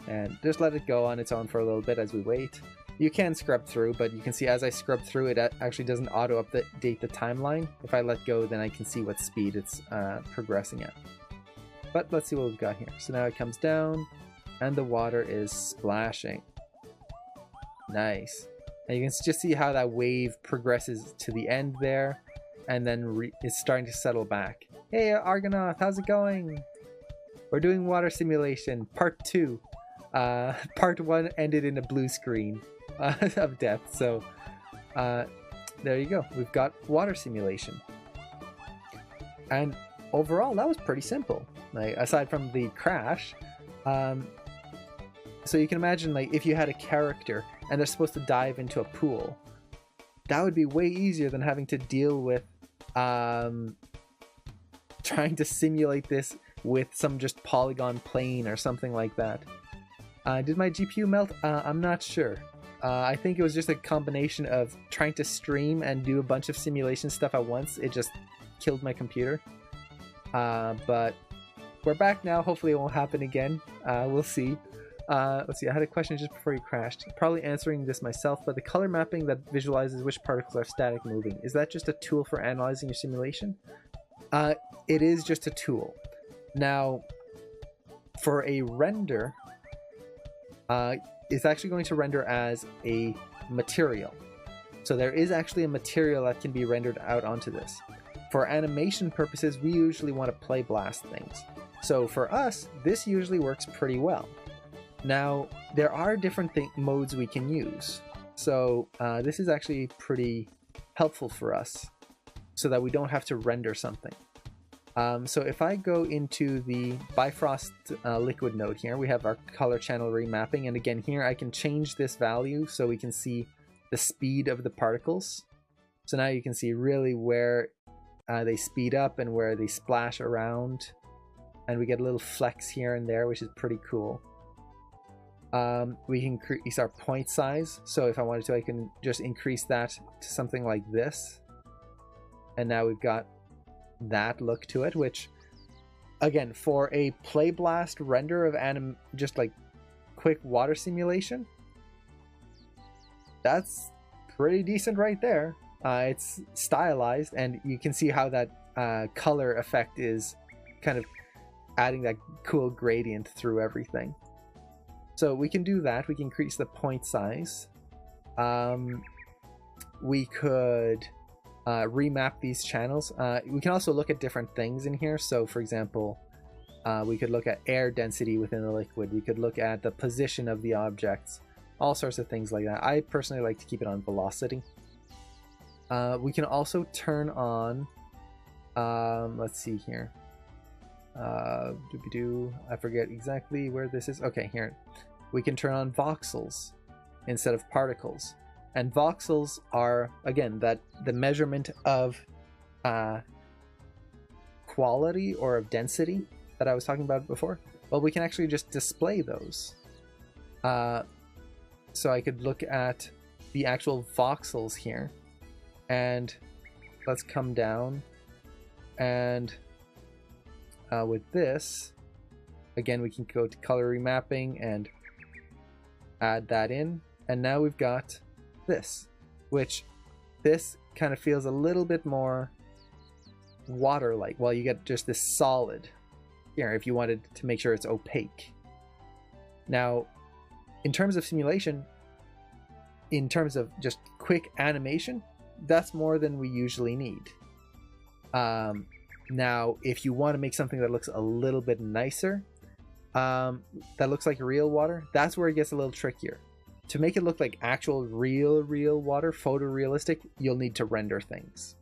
Speaker 1: and just let it go on its own for a little bit as we wait. You can scrub through, but you can see as I scrub through, it actually doesn't auto-update the timeline. If I let go, then I can see what speed it's progressing at. But let's see what we've got here. So now it comes down, and the water is splashing. Nice. And you can just see how that wave progresses to the end there, and then it's starting to settle back. Hey Argonaut, how's it going? We're doing water simulation, part 2. Part 1 ended in a blue screen of death, so there you go. We've got water simulation. And overall, that was pretty simple. Like, aside from the crash, so you can imagine, like, if you had a character and they're supposed to dive into a pool, that would be way easier than having to deal with trying to simulate this with some just polygon plane or something like that. Did my GPU melt? I'm not sure. I think it was just a combination of trying to stream and do a bunch of simulation stuff at once. It just killed my computer. But we're back now. Hopefully it won't happen again. We'll see. Let's see, I had a question just before you crashed. Probably answering this myself, but the color mapping that visualizes which particles are static moving, is that just a tool for analyzing your simulation? It is just a tool. Now, for a render, it's actually going to render as a material. So there is actually a material that can be rendered out onto this. For animation purposes, we usually want to play blast things. So for us, this usually works pretty well. Now, there are different modes we can use. So this is actually pretty helpful for us so that we don't have to render something. So if I go into the Bifrost liquid node here, we have our color channel remapping. And again, here I can change this value so we can see the speed of the particles. So now you can see really where they speed up and where they splash around. And we get a little flex here and there, which is pretty cool. We can increase our point size. So if I wanted to, I can just increase that to something like this. And now we've got that look to it, which, again, for a play blast render of just like quick water simulation, that's pretty decent right there. It's stylized, and you can see how that color effect is kind of adding that cool gradient through everything. So we can do that. We can increase the point size. We could remap these channels. We can also look at different things in here. So for example, we could look at air density within the liquid. We could look at the position of the objects, all sorts of things like that. I personally like to keep it on velocity. We can also turn on Let's see here. I forget exactly where this is. Okay, here. We can turn on voxels instead of particles. And voxels are, again, the measurement of quality or of density that I was talking about before. Well, we can actually just display those. So I could look at the actual voxels here, and let's come down, and with this, again, we can go to color remapping and add that in, and now we've got this, which this kind of feels a little bit more water-like. Well, you get just this solid here if you wanted to make sure it's opaque. Now, in terms of simulation, in terms of just quick animation, that's more than we usually need. Now, if you want to make something that looks a little bit nicer, that looks like real water, that's where it gets a little trickier. To make it look like actual real water, photorealistic, you'll need to render things.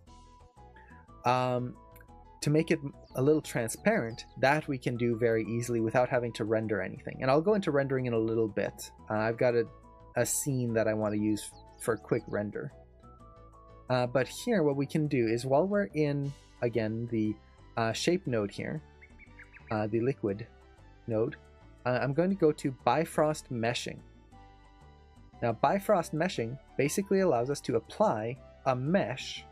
Speaker 1: To make it a little transparent, that we can do very easily without having to render anything. And I'll go into rendering in a little bit. I've got a scene that I want to use for a quick render. But here, what we can do is, while we're in, again, the shape node here, the liquid node, I'm going to go to Bifrost meshing. Now, Bifrost meshing basically allows us to apply a mesh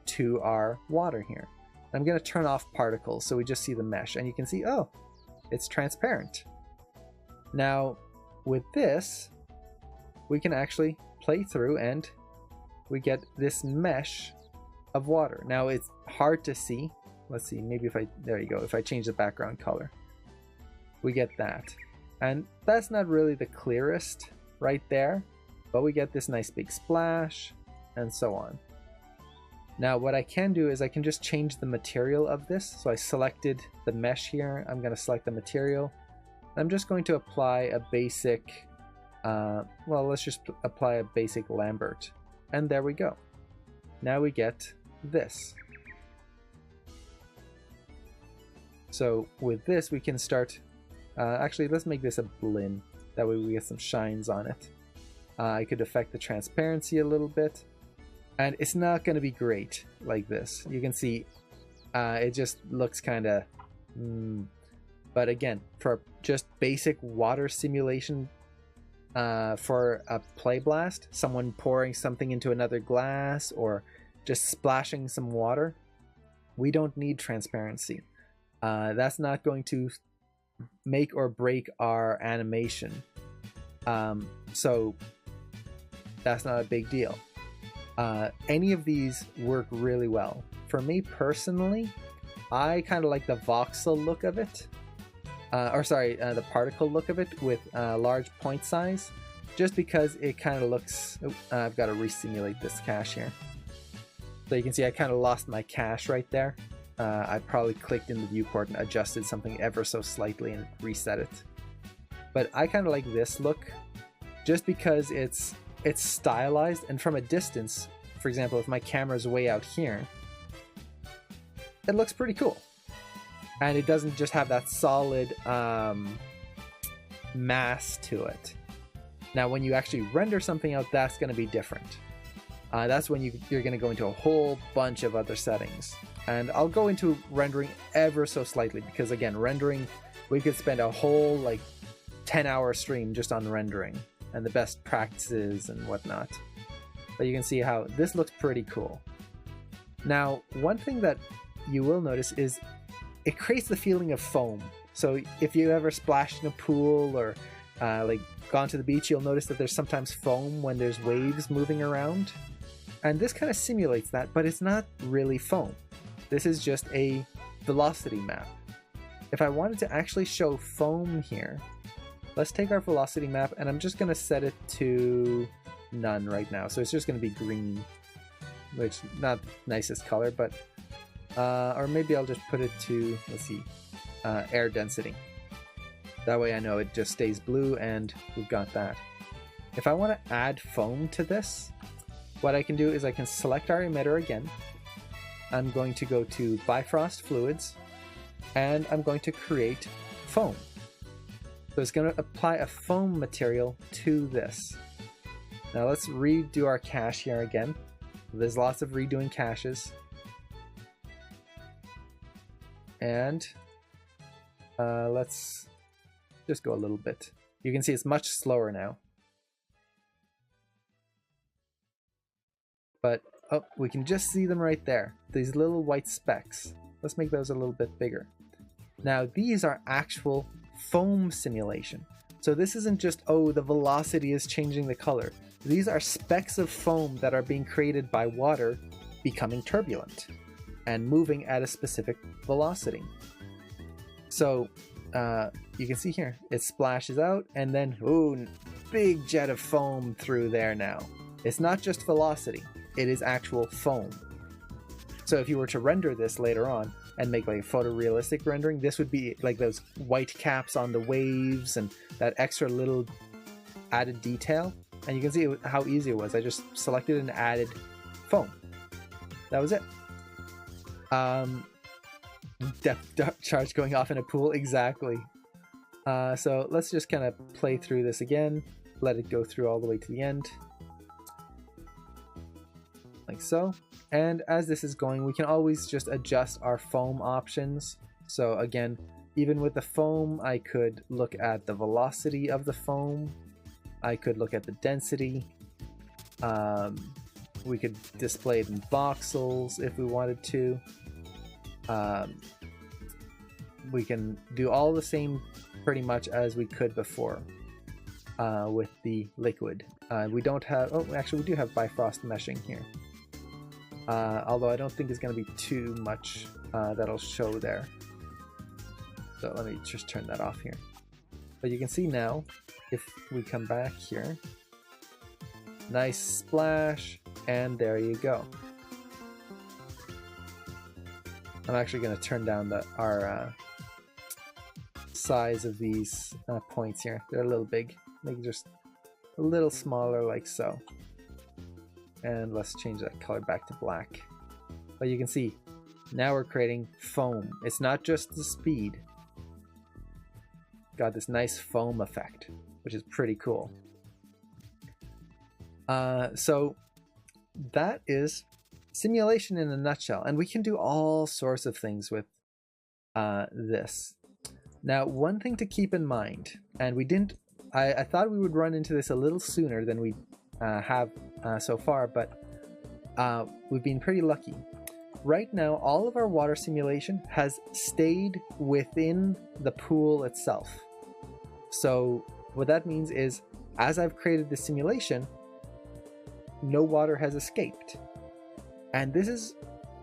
Speaker 1: to our water here. I'm going to turn off particles so we just see the mesh, and you can see, oh, it's transparent. Now, with this, we can actually play through and we get this mesh of water. Now, it's hard to see. Let's see, maybe if there you go, if I change the background color, we get that. And that's not really the clearest right there, but we get this nice big splash and so on. Now, what I can do is I can just change the material of this. So I selected the mesh here. I'm going to select the material. I'm just going to apply a basic, well, let's just apply a basic Lambert. And there we go. Now we get this. So with this, we can start, actually, let's make this a blinn. That way we get some shines on it. I could affect the transparency a little bit. And it's not going to be great like this. You can see it just looks kind of... But again, for just basic water simulation, for a play blast, someone pouring something into another glass or just splashing some water, we don't need transparency. That's not going to make or break our animation. So that's not a big deal. Any of these work really well. For me personally, I kind of like the voxel look of it. The particle look of it with large point size, just because it kind of looks... I've got to re-simulate this cache here. So you can see I kind of lost my cache right there. I probably clicked in the viewport and adjusted something ever so slightly and reset it. But I kind of like this look, just because it's stylized, and from a distance, for example, if my camera's way out here, it looks pretty cool. And it doesn't just have that solid mass to it. Now, when you actually render something out, that's going to be different. That's when you're going to go into a whole bunch of other settings. And I'll go into rendering ever so slightly, because again, rendering, we could spend a whole 10-hour stream just on rendering and the best practices and whatnot. But you can see how this looks pretty cool. Now, one thing that you will notice is it creates the feeling of foam. So if you ever splashed in a pool or gone to the beach, you'll notice that there's sometimes foam when there's waves moving around. And this kind of simulates that, but it's not really foam. This is just a velocity map. If I wanted to actually show foam here, let's take our velocity map, and I'm just going to set it to none right now. So it's just going to be green, which not nicest color, but or maybe I'll just put it to, let's see, air density. That way I know it just stays blue, and we've got that. If I want to add foam to this, what I can do is I can select our emitter again, I'm going to go to Bifrost Fluids, and I'm going to create foam. So it's going to apply a foam material to this. Now let's redo our cache here again. There's lots of redoing caches. And let's just go a little bit. You can see it's much slower now. But, oh, we can just see them right there. These little white specks. Let's make those a little bit bigger. Now, these are actual foam simulation. So this isn't just, oh, the velocity is changing the color. These are specks of foam that are being created by water becoming turbulent and moving at a specific velocity. So you can see here, it splashes out and then, ooh, big jet of foam through there now. It's not just velocity, it is actual foam. So if you were to render this later on and make like a photorealistic rendering, this would be like those white caps on the waves and that extra little added detail. And you can see how easy it was. I just selected and added foam. That was it. Depth charge going off in a pool, exactly. So let's just kind of play through this again, let it go through all the way to the end, like so. And as this is going, we can always just adjust our foam options. So again, even with the foam, I could look at the velocity of the foam, I could look at the density, we could display it in voxels if we wanted to. We can do all the same pretty much as we could before with the liquid. We don't have, oh, actually we do have Bifrost meshing here. Although I don't think there's going to be too much that'll show there. So let me just turn that off here. But you can see now, if we come back here, nice splash, and there you go. I'm actually going to turn down our size of these points here. They're a little big. Make it just a little smaller, like so. And let's change that color back to black. But you can see, now we're creating foam. It's not just the speed. Got this nice foam effect, which is pretty cool. So that is simulation in a nutshell, and we can do all sorts of things with this. Now, one thing to keep in mind, and we didn't, I thought we would run into this a little sooner than we have so far, but we've been pretty lucky. Right now, all of our water simulation has stayed within the pool itself. So what that means is, as I've created the simulation, no water has escaped. And this is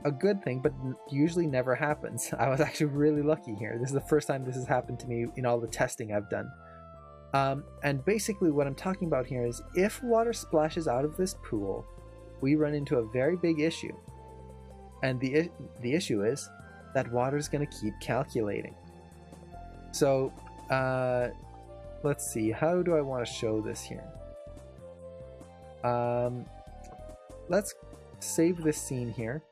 Speaker 1: a good thing, but usually never happens. I was actually really lucky here. This is the first time this has happened to me in all the testing I've done. And basically what I'm talking about here is, if water splashes out of this pool, we run into a very big issue. And the issue is that water is going to keep calculating. So let's see, how do I want to show this here? Let's save this scene here.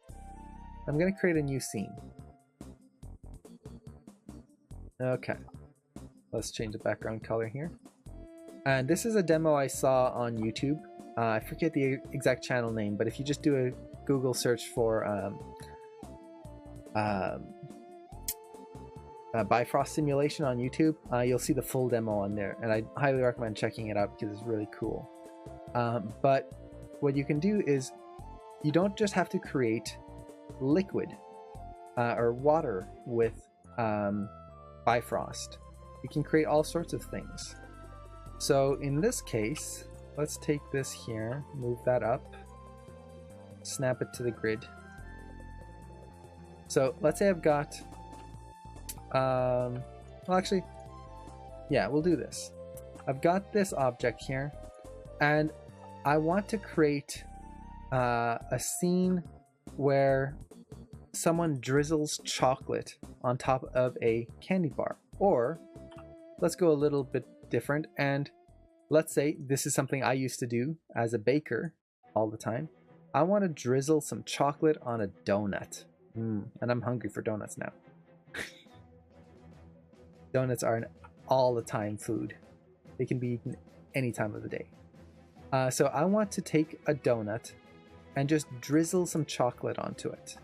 Speaker 1: I'm going to create a new scene. Okay. Let's change the background color here. And this is a demo I saw on YouTube. I forget the exact channel name, but if you just do a Google search for Bifrost simulation on YouTube, you'll see the full demo on there, and I highly recommend checking it out because it's really cool. But what you can do is, you don't just have to create liquid or water with Bifrost. You can create all sorts of things. So in this case, let's take this here, move that up, snap it to the grid. So let's say I've got, well actually, yeah, we'll do this. I've got this object here, and I want to create a scene where someone drizzles chocolate on top of a candy bar. Or let's go a little bit different, and let's say this is something I used to do as a baker all the time. I want to drizzle some chocolate on a donut. And I'm hungry for donuts now. Donuts are an all-the-time food. They can be eaten any time of the day. So I want to take a donut and just drizzle some chocolate onto it.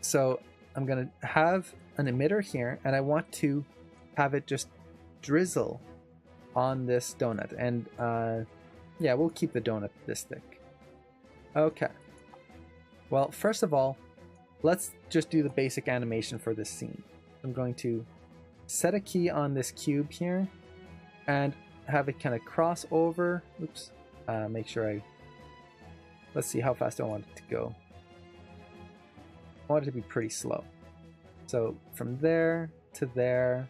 Speaker 1: So I'm going to have an emitter here, and I want to have it just drizzle on this donut. And yeah, we'll keep the donut this thick. Okay. Well, first of all, let's just do the basic animation for this scene. I'm going to set a key on this cube here and have it kind of cross over. Oops. Make sure let's see how fast I want it to go. I want it to be pretty slow. So from there to there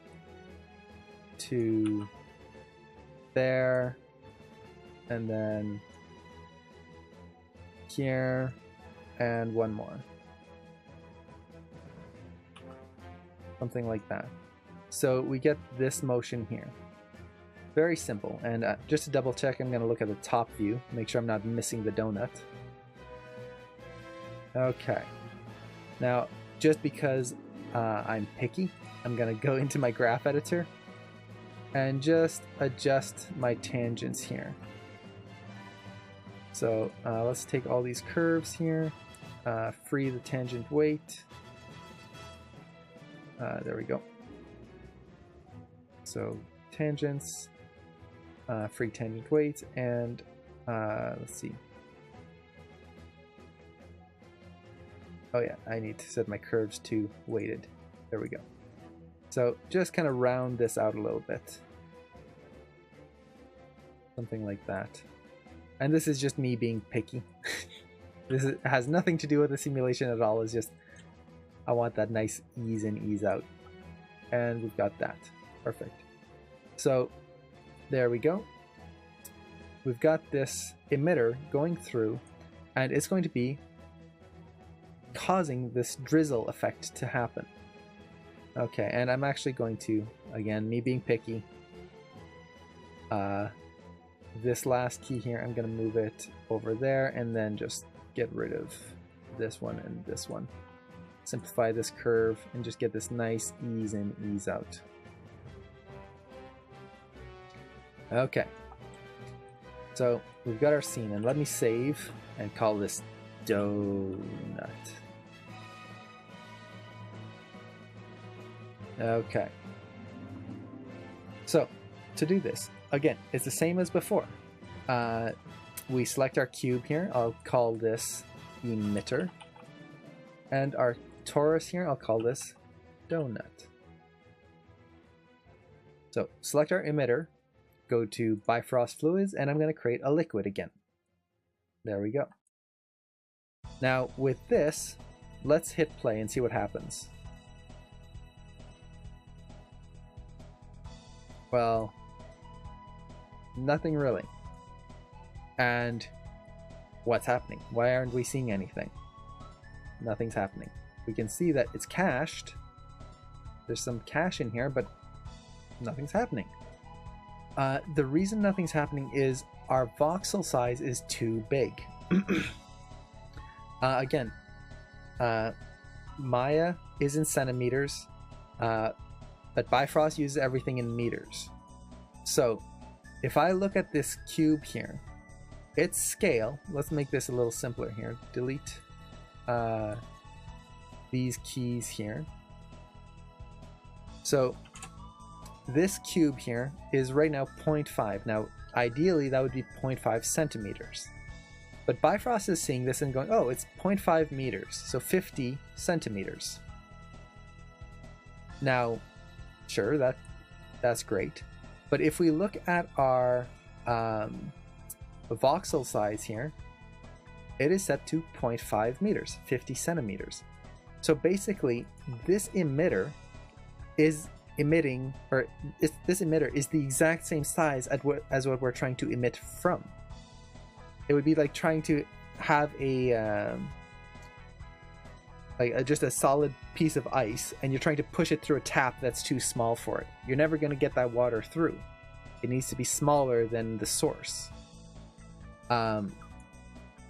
Speaker 1: to there, and then here, and one more. Something like that. So we get this motion here. Very simple. And just to double check, I'm going to look at the top view, make sure I'm not missing the donut. Okay. Now, just because I'm picky, I'm going to go into my graph editor and just adjust my tangents here. So let's take all these curves here, free the tangent weight. There we go. So tangents, free tangent weight, and let's see. Oh yeah, I need to set my curves to weighted. There we go. So just kind of round this out a little bit. Something like that. And this is just me being picky. Has nothing to do with the simulation at all. It's just, I want that nice ease in, ease out. And we've got that. Perfect. So there we go. We've got this emitter going through, and it's going to be causing this drizzle effect to happen. Okay, and I'm actually going to, again, me being picky, this last key here, I'm going to move it over there and then just get rid of this one and this one. Simplify this curve and just get this nice ease in, ease out. Okay, so we've got our scene, and let me save and call this donut. Okay, so to do this, again, it's the same as before. We select our cube here. I'll call this emitter. And our torus here, I'll call this donut. So select our emitter, go to Bifrost fluids, and I'm going to create a liquid again. There we go. Now with this, let's hit play and see what happens. Well, nothing really. And what's happening? Why aren't we seeing anything? Nothing's happening. We can see that it's cached. There's some cache in here, but nothing's happening. The reason nothing's happening is our voxel size is too big. Again, Maya is in centimeters, but Bifrost uses everything in meters. So if I look at this cube here, its scale, let's make this a little simpler here. Delete these keys here. So this cube here is right now 0.5. Now, ideally, that would be 0.5 centimeters. But Bifrost is seeing this and going, oh, it's 0.5 meters, so 50 centimeters. Now, sure, that's great. But if we look at our voxel size here, it is set to 0.5 meters, 50 centimeters. So basically, this emitter is emitting, or this emitter is the exact same size as what we're trying to emit from. It would be like trying to have just a solid piece of ice, and you're trying to push it through a tap that's too small for it. You're never going to get that water through. It needs to be smaller than the source.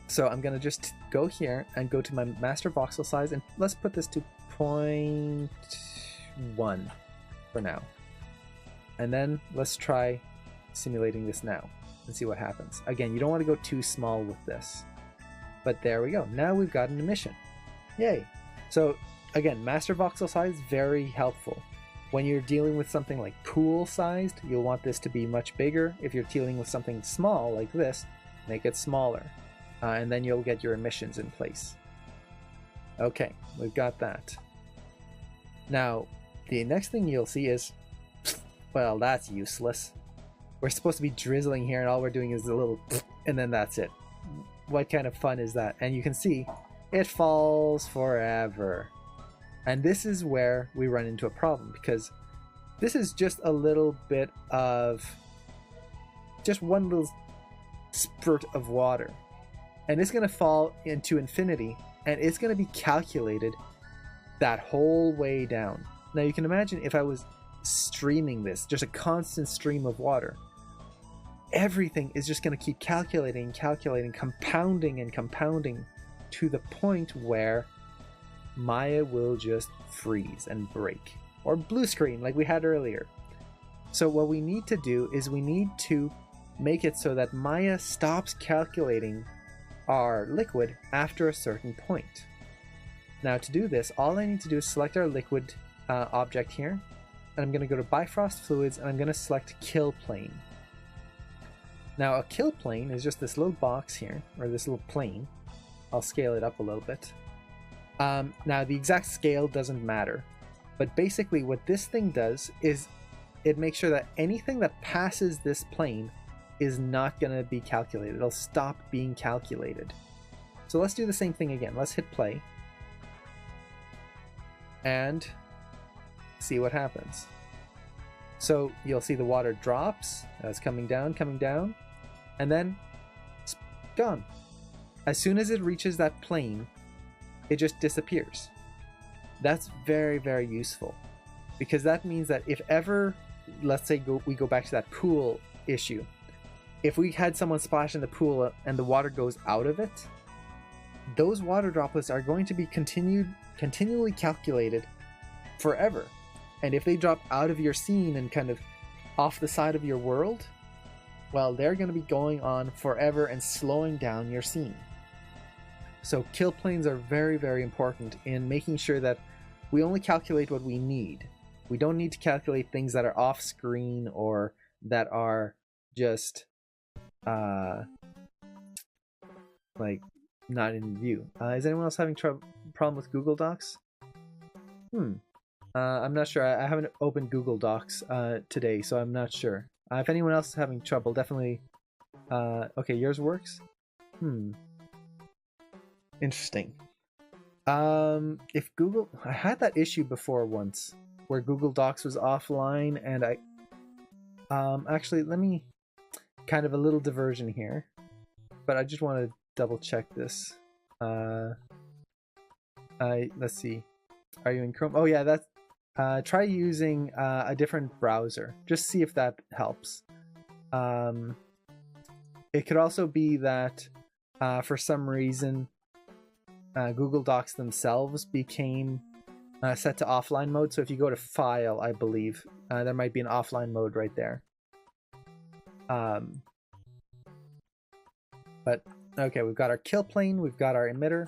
Speaker 1: So I'm going to just go here and go to my master voxel size, and let's put this to 0.1 for now. And then let's try simulating this now and see what happens. Again, you don't want to go too small with this. But there we go. Now we've got an emission. Yay! So again, master voxel size, very helpful. When you're dealing with something like pool sized, you'll want this to be much bigger. If you're dealing with something small like this, make it smaller. And then you'll get your emissions in place. Okay, we've got that. Now, the next thing you'll see is, well, that's useless. We're supposed to be drizzling here, and all we're doing is a little, and then that's it. What kind of fun is that? And you can see, it falls forever. And this is where we run into a problem, because this is just a little bit of, just one little spurt of water. And it's going to fall into infinity, and it's going to be calculated that whole way down. Now you can imagine if I was streaming this, just a constant stream of water, everything is just going to keep calculating, compounding and compounding to the point where Maya will just freeze and break, or blue screen like we had earlier. So what we need to do is we need to make it so that Maya stops calculating our liquid after a certain point. Now to do this, all I need to do is select our liquid object here, and I'm going to go to Bifrost Fluids, and I'm going to select Kill Plane. Now a kill plane is just this little box here, or this little plane. I'll scale it up a little bit. Now the exact scale doesn't matter, but basically what this thing does is it makes sure that anything that passes this plane is not going to be calculated. It'll stop being calculated. So let's do the same thing again. Let's hit play and see what happens. So you'll see the water drops, it's coming down, and then it's gone. As soon as it reaches that plane, it just disappears. That's very, very useful, because that means that if ever, let's say we go back to that pool issue, if we had someone splash in the pool and the water goes out of it, those water droplets are going to be continually calculated forever. And if they drop out of your scene and kind of off the side of your world, well, they're going to be going on forever and slowing down your scene. So kill planes are very, very important in making sure that we only calculate what we need. We don't need to calculate things that are off screen or that are just like not in view. Is anyone else having problem with Google Docs? I'm not sure. I haven't opened Google Docs today, so I'm not sure. If anyone else is having trouble, definitely. Okay, yours works. Interesting. If Google, I had that issue before once, where Google Docs was offline, and I actually, let me, kind of a little diversion here, but I just want to double check this. Let's see. Are you in Chrome? Oh yeah, that's. Try using a different browser. Just see if that helps. It could also be that for some reason Google Docs themselves became set to offline mode. So if you go to File, I believe, there might be an offline mode right there. But okay, we've got our kill plane, we've got our emitter.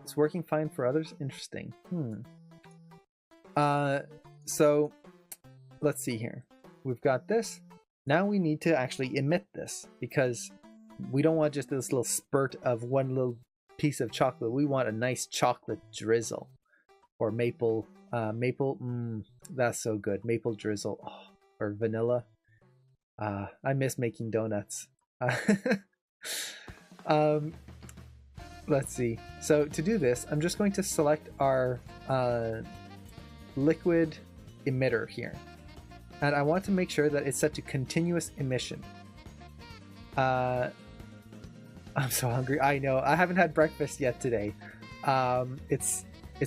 Speaker 1: It's working fine for others. Interesting. So let's see here. We've got this. Now we need to actually emit this, because we don't want just this little spurt of one little piece of chocolate. We want a nice chocolate drizzle, or maple. That's so good. Maple drizzle, or vanilla. I miss making donuts. Let's see. So to do this, I'm just going to select our liquid emitter here, and I want to make sure that it's set to continuous emission. I'm so hungry. I know I haven't had breakfast yet today. It's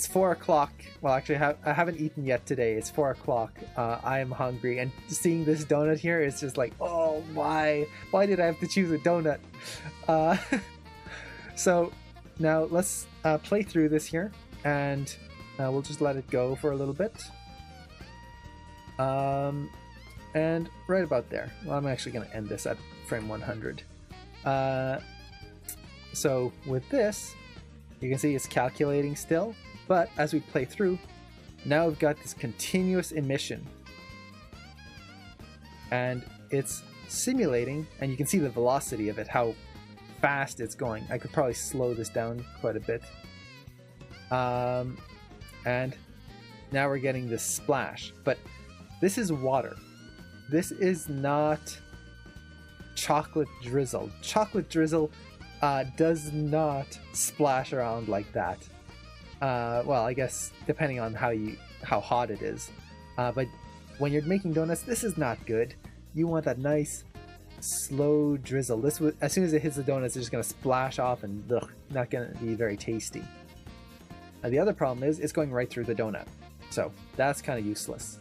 Speaker 1: 4 o'clock. Well, actually, I haven't eaten yet today. It's 4 o'clock. I am hungry, and seeing this donut here is just like, oh Oh, why? Why did I have to choose a donut? So now let's play through this here, and we'll just let it go for a little bit. And right about there. Well, I'm actually going to end this at frame 100. So with this, you can see it's calculating still, but as we play through, now we've got this continuous emission. And it's simulating, and you can see the velocity of it, how fast it's going. I could probably slow this down quite a bit. And now we're getting this splash, but this is water. This is not chocolate drizzle. Chocolate drizzle does not splash around like that. Well, I guess depending on how hot it is. But when you're making donuts, this is not good. You want that nice, slow drizzle. This would, as soon as it hits the donuts, it's just going to splash off and not going to be very tasty. The other problem is it's going right through the donut, so that's kind of useless.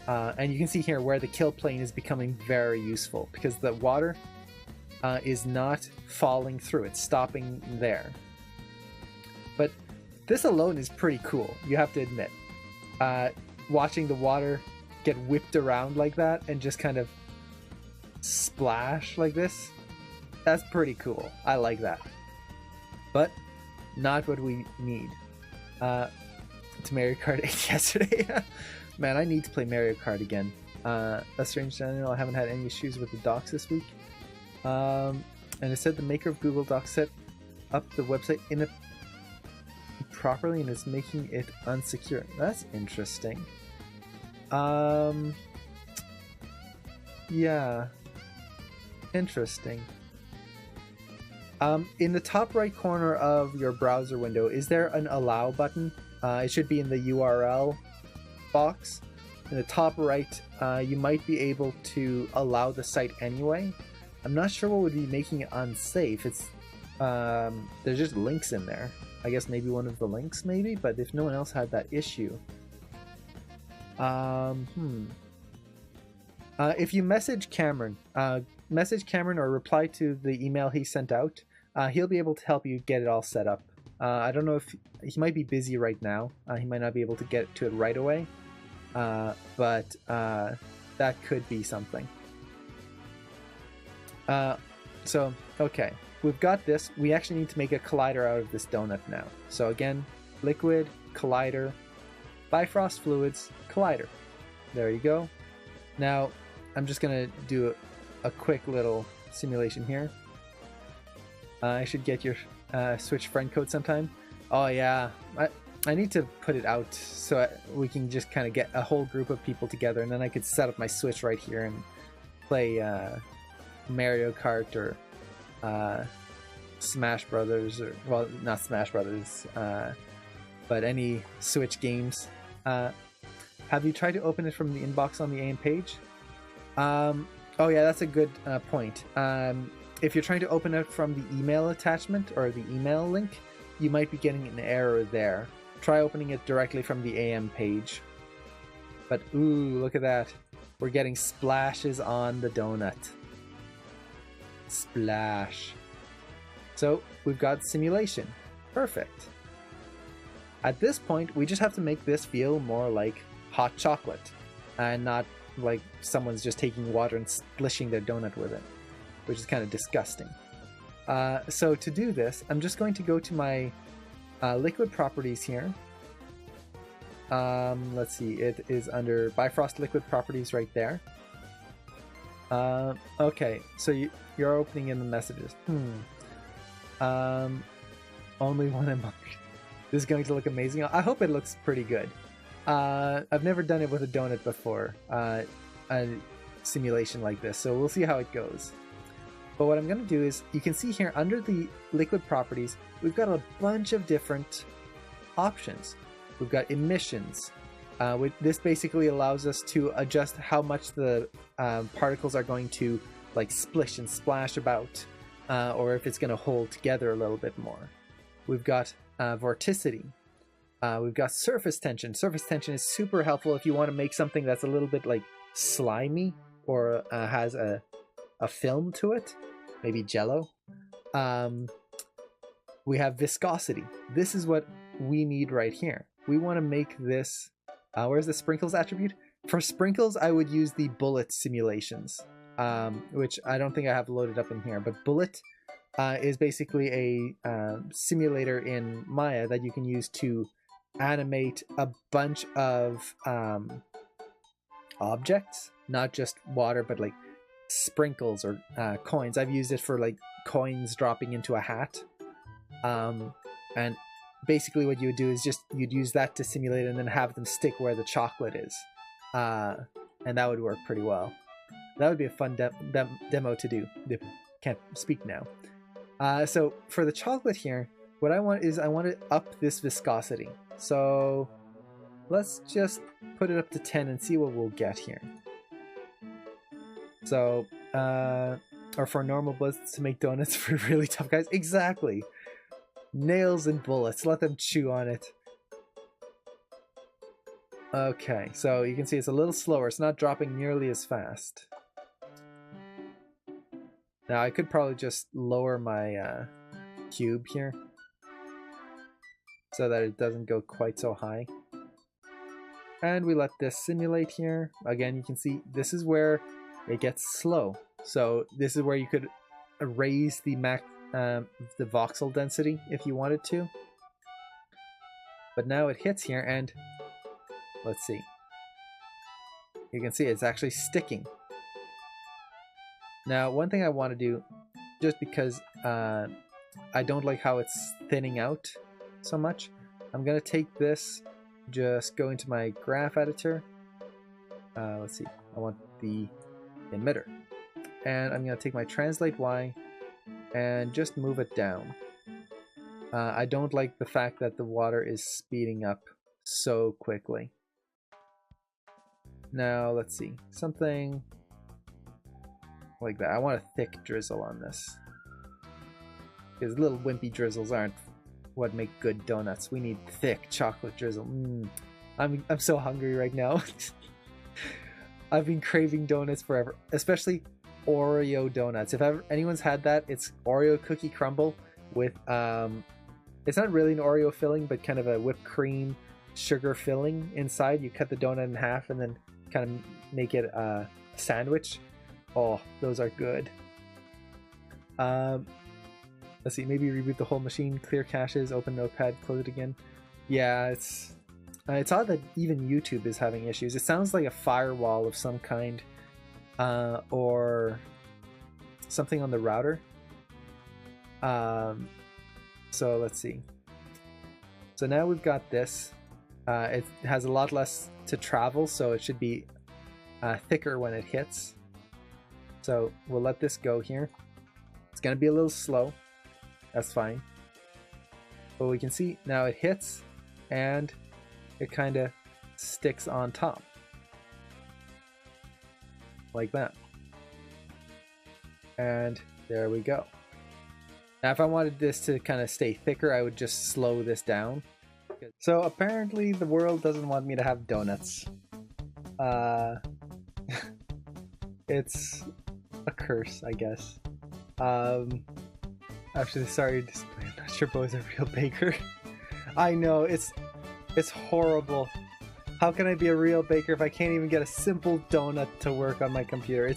Speaker 1: And you can see here where the kill plane is becoming very useful because the water is not falling through. It's stopping there. But this alone is pretty cool, you have to admit. Watching the water get whipped around like that and just kind of splash like this, that's pretty cool. I like that. But not what we need. To Mario Kart 8 yesterday. Man, I need to play Mario Kart again. A strange channel. I haven't had any issues with the docs this week. And it said the maker of Google Docs set up the website properly and is making it unsecure. That's interesting. Yeah. Interesting. In the top right corner of your browser window, is there an allow button? It should be in the URL box. In the top right, you might be able to allow the site anyway. I'm not sure what would be making it unsafe. It's there's just links in there. I guess maybe one of the links, maybe, but if no one else had that issue. If you message Cameron or reply to the email he sent out, he'll be able to help you get it all set up. I don't know if he might be busy right now. He might not be able to get to it right away, but that could be something. So, okay, we've got this. We actually need to make a collider out of this donut now. So again, liquid, collider, Bifrost fluids, collider. There you go. Now, I'm just going to do a quick little simulation here. I should get your Switch friend code sometime. Oh yeah, I need to put it out so we can just kind of get a whole group of people together, and then I could set up my Switch right here and play Mario Kart or Smash Brothers, or well, not Smash Brothers, but any Switch games. Have you tried to open it from the inbox on the AM page? Oh yeah, that's a good point. If you're trying to open it from the email attachment or the email link, you might be getting an error there. Try opening it directly from the AM page. But ooh, look at that. We're getting splashes on the donut. Splash. So we've got simulation. Perfect. At this point, we just have to make this feel more like hot chocolate and not like someone's just taking water and splishing their donut with it, which is kind of disgusting. So to do this, I'm just going to go to my liquid properties here. Let's see, it is under Bifrost liquid properties right there. Okay, so you're opening in the messages. Only one emoji. This is going to look amazing. I hope it looks pretty good. I've never done it with a donut before, a simulation like this, so we'll see how it goes. But what I'm going to do is, you can see here under the liquid properties, we've got a bunch of different options. We've got emissions. This basically allows us to adjust how much the particles are going to like splish and splash about, or if it's going to hold together a little bit more. We've got vorticity. We've got surface tension. Surface tension is super helpful if you want to make something that's a little bit like slimy or has a film to it, maybe jello. We have viscosity. This is what we need right here. We want to make this, where's the sprinkles attribute? For sprinkles, I would use the bullet simulations, which I don't think I have loaded up in here, but bullet is basically a simulator in Maya that you can use to animate a bunch of objects, not just water, but like sprinkles or coins. I've used it for like coins dropping into a hat, and basically what you would do is just you'd use that to simulate and then have them stick where the chocolate is, and that would work pretty well. That would be a fun demo to do. Can't speak now. So for the chocolate here, what I want is I want to up this viscosity. So let's just put it up to 10 and see what we'll get here. So, or for normal bullets to make donuts for really tough guys. Exactly. Nails and bullets. Let them chew on it. Okay, so you can see it's a little slower. It's not dropping nearly as fast. Now I could probably just lower my cube here so that it doesn't go quite so high. And we let this simulate here. Again, you can see this is where it gets slow. So this is where you could raise the the voxel density if you wanted to. But now it hits here and let's see. You can see it's actually sticking. Now, one thing I want to do, just because I don't like how it's thinning out so much, I'm going to take this, just go into my graph editor. Let's see, I want the emitter. And I'm going to take my translate Y and just move it down. I don't like the fact that the water is speeding up so quickly. Now, let's see, something like that. I want a thick drizzle on this, because little wimpy drizzles aren't what make good donuts. We need thick chocolate drizzle. I'm so hungry right now. I've been craving donuts forever, especially Oreo donuts. If ever anyone's had that, it's Oreo cookie crumble with it's not really an Oreo filling, but kind of a whipped cream sugar filling inside. You cut the donut in half and then kind of make it a sandwich. Oh, those are good. Let's see, maybe reboot the whole machine, clear caches, open notepad, close it again. Yeah, it's odd that even YouTube is having issues. It sounds like a firewall of some kind, or something on the router. So let's see. So now we've got this. It has a lot less to travel, so it should be thicker when it hits. So we'll let this go here. It's going to be a little slow. That's fine. But we can see now it hits and it kind of sticks on top. Like that. And there we go. Now if I wanted this to kind of stay thicker, I would just slow this down. So apparently the world doesn't want me to have donuts. It's a curse, I guess. Actually, sorry, I'm not sure Bo's a real baker. I know, it's horrible. How can I be a real baker if I can't even get a simple donut to work on my computer?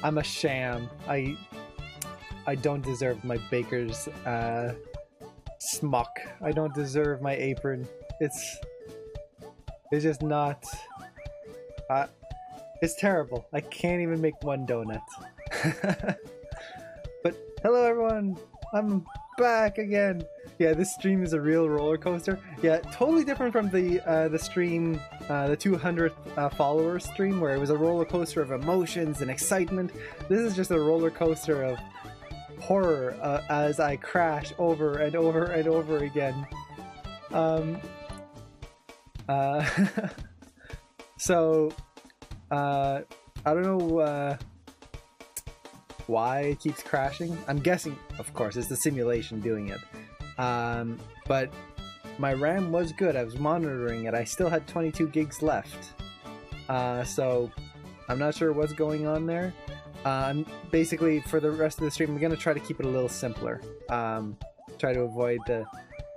Speaker 1: I'm a sham. I don't deserve my baker's smock. I don't deserve my apron. It's just not. It's terrible. I can't even make one donut. But hello everyone, I'm back again. Yeah, this stream is a real roller coaster. Yeah, totally different from the stream, the 200th follower stream, where it was a roller coaster of emotions and excitement. This is just a roller coaster of horror as I crash over and over and over again. So I don't know why it keeps crashing. I'm guessing, of course, it's the simulation doing it. But my RAM was good. I was monitoring it. I still had 22 gigs left. So I'm not sure what's going on there. I'm basically, for the rest of the stream, I'm going to try to keep it a little simpler. Try to avoid the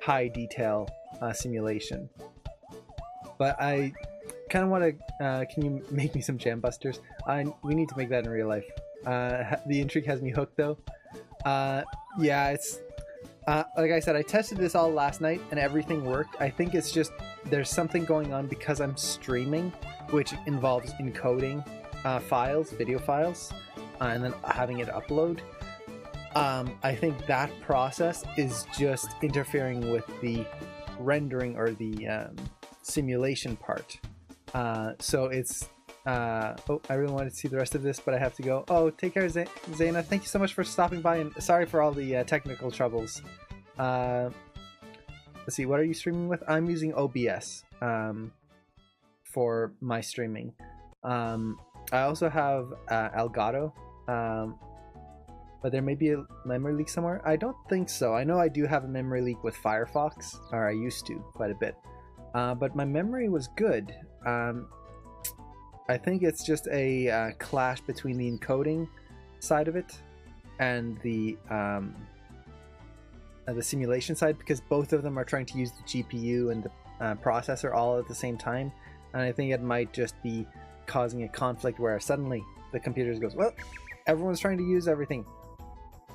Speaker 1: high detail simulation. But I kind of want to, can you make me some jam busters? We need to make that in real life. The intrigue has me hooked though. Yeah, it's, like I said, I tested this all last night and everything worked. I think it's just, there's something going on because I'm streaming, which involves encoding files, video files, and then having it upload. I think that process is just interfering with the rendering or the simulation part. So it's oh, I really wanted to see the rest of this, but I have to go. Oh, take care, Zaina. Thank you so much for stopping by, and sorry for all the technical troubles. Let's see, what are you streaming with? I'm using OBS for my streaming. I also have Elgato, but there may be a memory leak somewhere. I don't think so. I know I do have a memory leak with Firefox, or I used to quite a bit, but my memory was good. I think it's just a clash between the encoding side of it and the simulation side, because both of them are trying to use the GPU and the processor all at the same time, and I think it might just be causing a conflict where suddenly the computer goes, well, everyone's trying to use everything,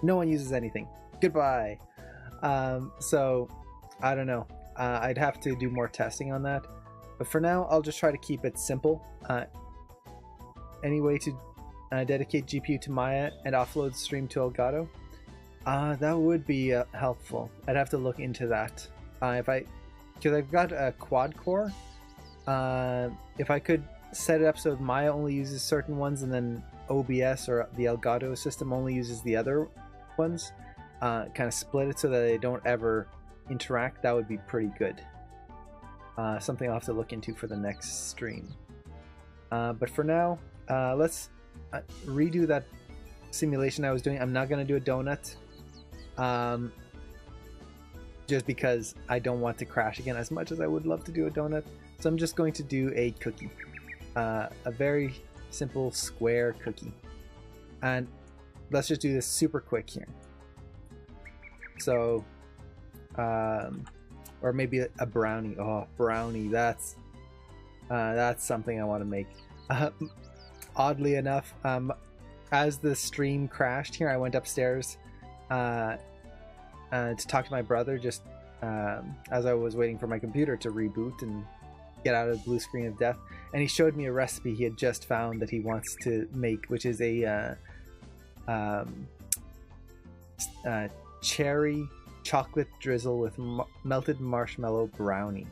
Speaker 1: no one uses anything, goodbye. So I don't know, I'd have to do more testing on that, but for now I'll just try to keep it simple. Any way to dedicate GPU to Maya and offload stream to Elgato? That would be helpful. I'd have to look into that. Because I've got a quad core. If I could set it up so Maya only uses certain ones and then OBS or the Elgato system only uses the other ones, kind of split it so that they don't ever interact, that would be pretty good. Something I'll have to look into for the next stream. But for now, let's redo that simulation I was doing. I'm not going to do a donut, just because I don't want to crash again as much as I would love to do a donut. So I'm just going to do a cookie, a very simple square cookie, and let's just do this super quick here. So or maybe a brownie. Oh, brownie, that's something I want to make. Oddly enough, as the stream crashed here, I went upstairs to talk to my brother, just as I was waiting for my computer to reboot and get out of the blue screen of death, and he showed me a recipe he had just found that he wants to make, which is a cherry chocolate drizzle with melted marshmallow brownie.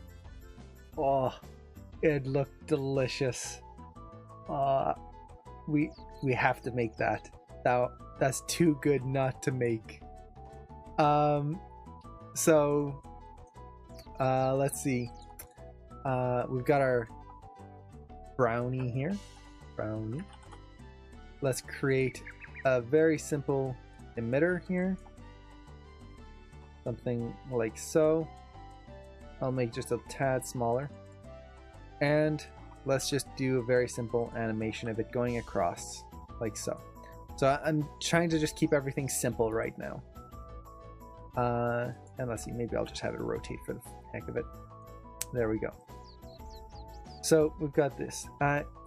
Speaker 1: Oh, it looked delicious. We have to make that. That's too good not to make. So let's see. We've got our brownie here. Brownie. Let's create a very simple emitter here. Something like so. I'll make just a tad smaller. And let's just do a very simple animation of it going across, like so. So I'm trying to just keep everything simple right now. And let's see, maybe I'll just have it rotate for the heck of it. There we go. So we've got this.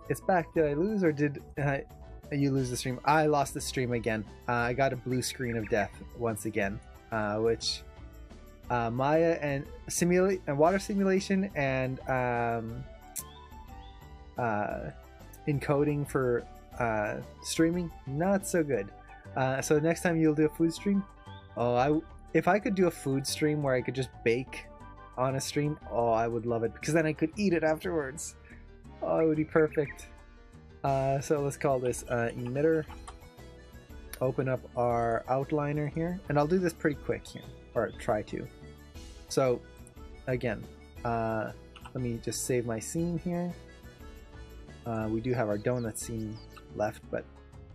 Speaker 1: It's back. Did I lose, or did you lose the stream? I lost the stream again. I got a blue screen of death once again, which Maya and water simulation and encoding for streaming, not so good. So next time you'll do a food stream, if I could do a food stream where I could just bake on a stream, oh, I would love it, because then I could eat it afterwards. Oh, it would be perfect. So let's call this emitter. Open up our outliner here, and I'll do this pretty quick here, or try to. So again, let me just save my scene here. We do have our donut scene left, but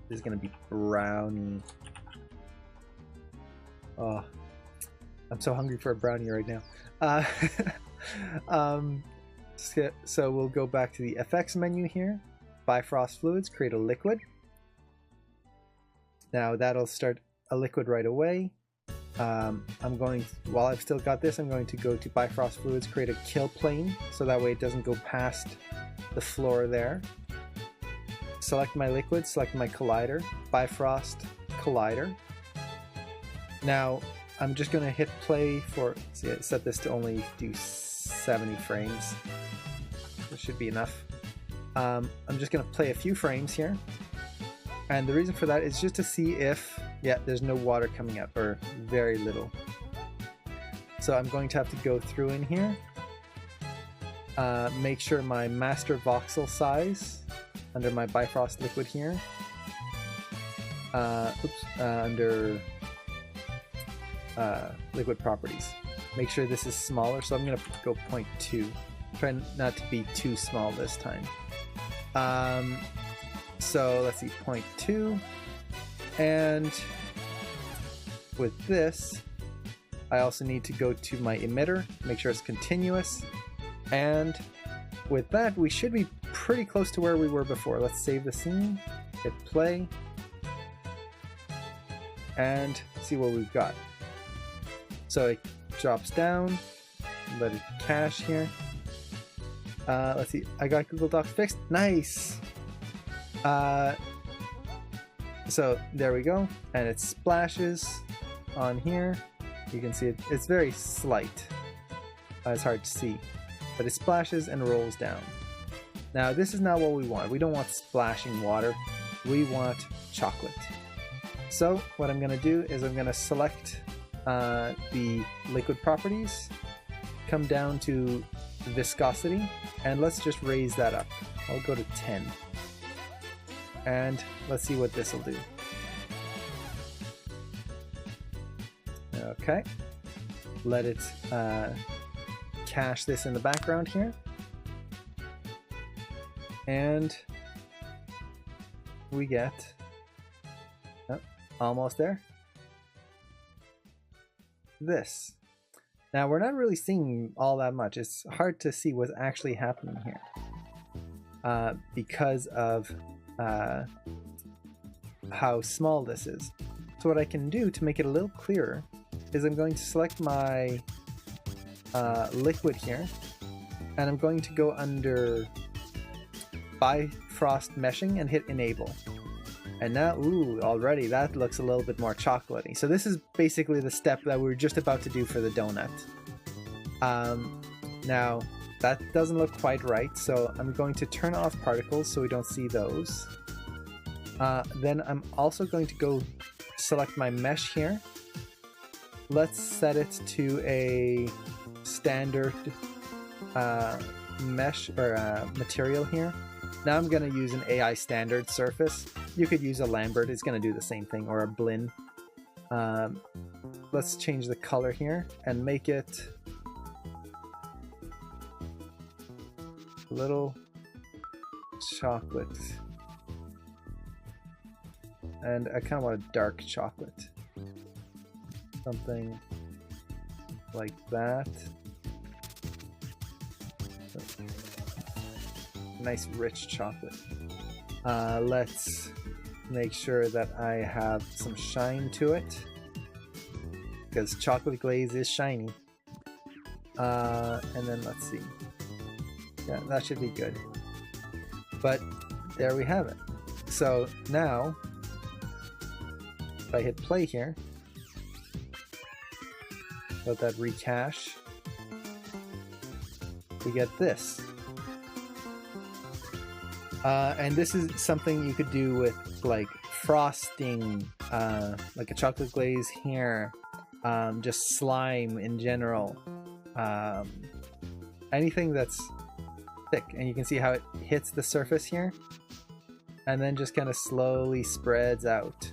Speaker 1: this is going to be brownie. Oh, I'm so hungry for a brownie right now. So we'll go back to the effects menu here. Bifrost fluids, create a liquid. Now that'll start a liquid right away. While I've still got this, I'm going to go to Bifrost fluids, create a kill plane, so that way it doesn't go past the floor there. Select my liquid, select my collider, Bifrost collider. Now I'm just going to hit play for, set this to only do 70 frames. This should be enough. I'm just going to play a few frames here. And the reason for that is just to see if, yeah, there's no water coming out, or very little. So I'm going to have to go through in here. Make sure my master voxel size under my Bifrost liquid here. Under liquid properties. Make sure this is smaller, so I'm going to go 0.2. Try not to be too small this time. So let's see, 0.2. And with this, I also need to go to my emitter, make sure it's continuous. And with that, we should be pretty close to where we were before. Let's save the scene, hit play, and see what we've got. So it drops down, let it cache here. Let's see, I got Google Docs fixed. Nice! So there we go, and it splashes on here. You can see it's very slight. It's hard to see, but it splashes and rolls down. Now this is not what we want. We don't want splashing water. We want chocolate. So what I'm going to do is I'm going to select the liquid properties, come down to viscosity, and let's just raise that up. I'll go to 10. And let's see what this will do. Okay. Let it cache this in the background here. And we get, oh, almost there, this. Now we're not really seeing all that much. It's hard to see what's actually happening here because of how small this is. So what I can do to make it a little clearer is I'm going to select my liquid here, and I'm going to go under Bifrost meshing and hit enable. And now, ooh, already that looks a little bit more chocolatey. So this is basically the step that we were just about to do for the donut. Now that doesn't look quite right, so I'm going to turn off particles so we don't see those. Then I'm also going to go select my mesh here. Let's set it to a standard mesh or material here. Now I'm going to use an AI standard surface. You could use a Lambert, it's going to do the same thing, or a Blinn. Let's change the color here and make it a little chocolate. And I kind of want a dark chocolate. Something like that. Nice rich chocolate. Let's make sure that I have some shine to it, because chocolate glaze is shiny. And then let's see. Yeah, that should be good. But there we have it. So now, if I hit play here, let that recache, we get this. And this is something you could do with like frosting, like a chocolate glaze here, just slime in general, anything that's thick. And you can see how it hits the surface here and then just kind of slowly spreads out.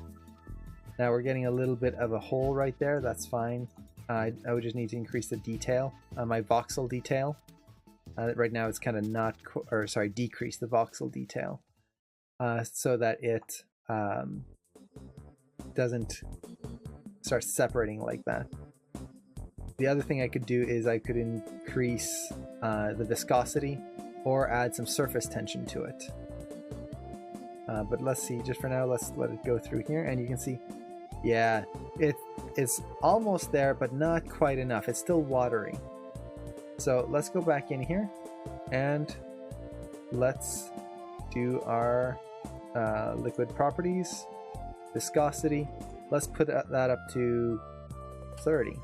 Speaker 1: Now we're getting a little bit of a hole right there. That's fine. I would just need to increase the detail, my voxel detail. Right now it's kind of not, or sorry, decrease the voxel detail so that it doesn't start separating like that. The other thing I could do is I could increase the viscosity or add some surface tension to it. But let's see, just for now, let's let it go through here, and you can see, yeah, it's almost there, but not quite enough. It's still watery. So let's go back in here, and let's do our liquid properties, viscosity. Let's put that up to 30.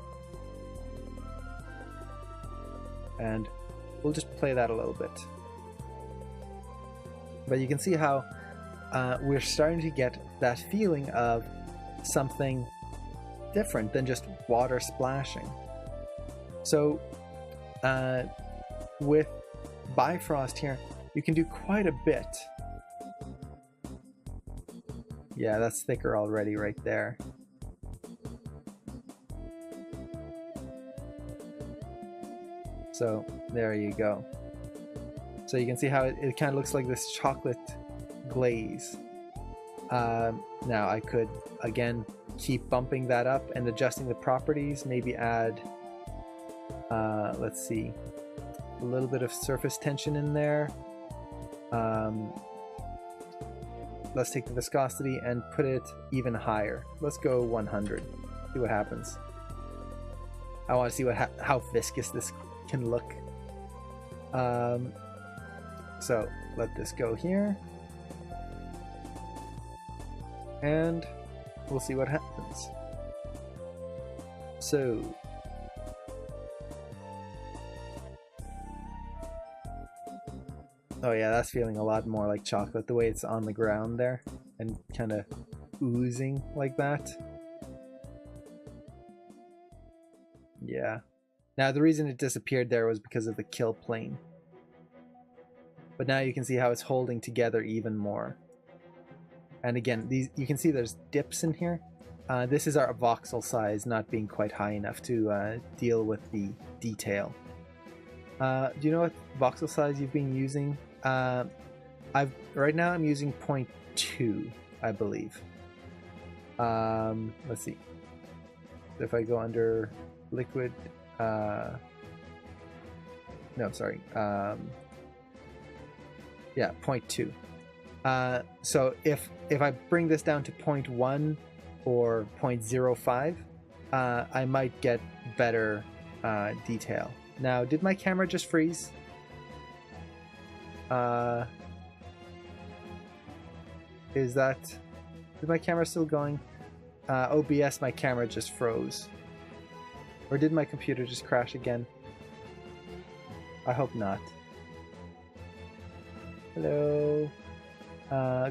Speaker 1: And we'll just play that a little bit. But you can see how we're starting to get that feeling of something different than just water splashing. So with Bifrost here, you can do quite a bit. Yeah, that's thicker already right there. So there you go. So you can see how it kind of looks like this chocolate glaze. Now I could again keep bumping that up and adjusting the properties, maybe add let's see, a little bit of surface tension in there. Let's take the viscosity and put it even higher. Let's go 100. See what happens. I want to see how viscous this can look. So let this go here, and we'll see what happens. So oh yeah, that's feeling a lot more like chocolate, the way it's on the ground there and kind of oozing like that. Yeah. Now the reason it disappeared there was because of the kill plane. But now you can see how it's holding together even more. And again, you can see there's dips in here. This is our voxel size not being quite high enough to deal with the detail. Do you know what voxel size you've been using? Right now I'm using 0.2, I believe. Let's see. So if I go under liquid, no, sorry. Yeah, 0.2. So if I bring this down to 0.1 or 0.05, I might get better detail. Now, did my camera just freeze? Is my camera still going? OBS, my camera just froze. Or did my computer just crash again? I hope not. Hello.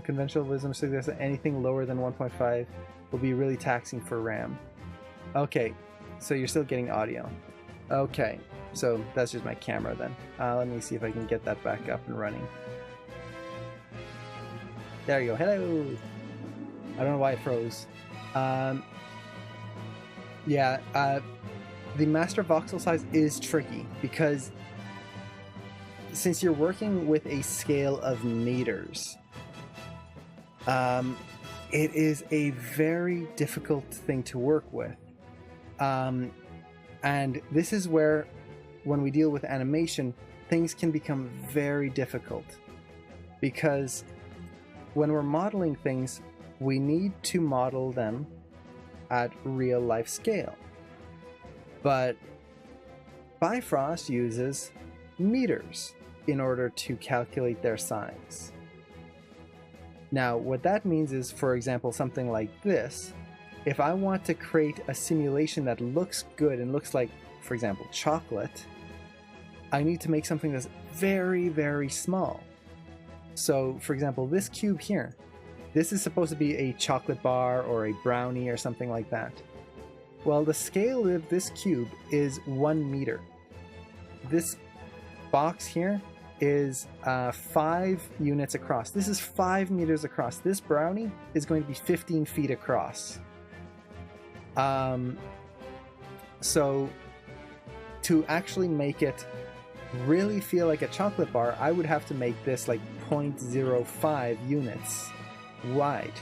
Speaker 1: Conventional wisdom suggests that anything lower than 1.5 will be really taxing for RAM. Okay, so you're still getting audio. Okay, so that's just my camera then. Let me see if I can get that back up and running. There you go. Hello. I don't know why it froze. Yeah, the master voxel size is tricky because since you're working with a scale of meters, it is a very difficult thing to work with. And this is where, when we deal with animation, things can become very difficult. Because when we're modeling things, we need to model them at real life scale. But Bifrost uses meters in order to calculate their size. Now, what that means is, for example, something like this. If I want to create a simulation that looks good and looks like, for example, chocolate, I need to make something that's very, very small. So, for example, this cube here, this is supposed to be a chocolate bar or a brownie or something like that. Well, the scale of this cube is 1 meter. This box here is 5 units across. This is 5 meters across. This brownie is going to be 15 feet across. So to actually make it really feel like a chocolate bar, I would have to make this like 0.05 units wide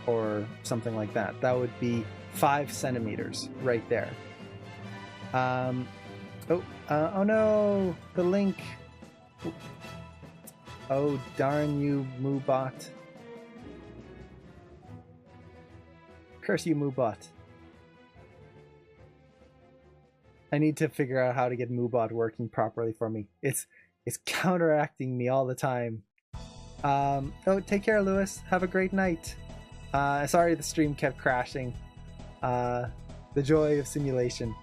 Speaker 1: or something like that. That would be 5 centimeters right there. Oh no, the link. Oh darn you, Moobot. Curse you, Moobot. I need to figure out how to get Moobot working properly for me. It's counteracting me all the time. Oh, take care, Lewis. Have a great night. Sorry the stream kept crashing. The joy of simulation.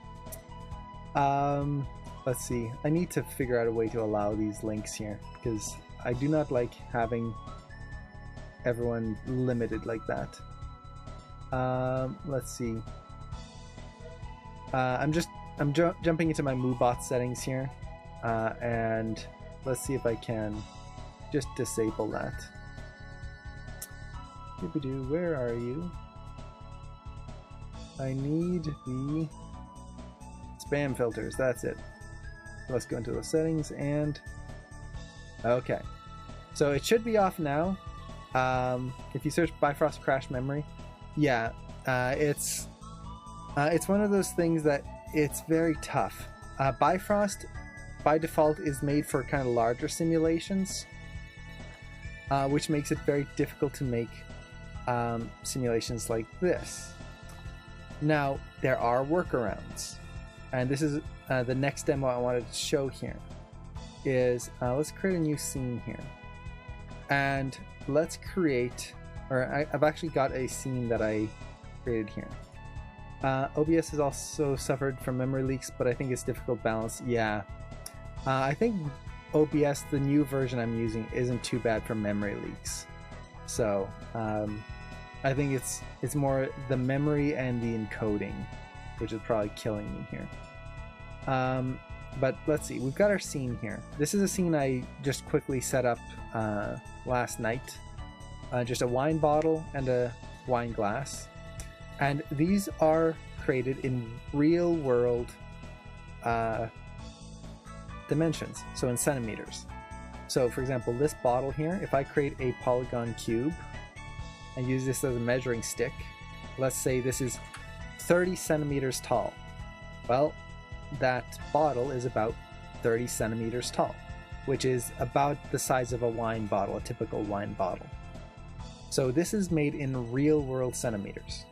Speaker 1: Let's see. I need to figure out a way to allow these links here, because I do not like having everyone limited like that. Let's see. I'm jumping into my Moobot settings here, and let's see if I can just disable that. Doobie-doo, where are you? I need the spam filters. That's it. Let's go into those settings and okay. So it should be off now. If you search Bifrost crash memory, yeah, it's one of those things that it's very tough. Bifrost by default is made for kind of larger simulations, which makes it very difficult to make simulations like this. Now there are workarounds, and this is the next demo I wanted to show here. Is let's create a new scene here, and let's create, or I've actually got a scene that I created here. OBS has also suffered from memory leaks, but I think it's difficult balance. Yeah, I think OBS, the new version I'm using, isn't too bad for memory leaks. So I think it's more the memory and the encoding, which is probably killing me here. But let's see, we've got our scene here. This is a scene I just quickly set up last night. Just a wine bottle and a wine glass. And these are created in real world dimensions, so in centimeters. So for example, this bottle here, if I create a polygon cube and use this as a measuring stick, let's say this is 30 centimeters tall. Well, that bottle is about 30 centimeters tall, which is about the size of a wine bottle, a typical wine bottle. So this is made in real world centimeters.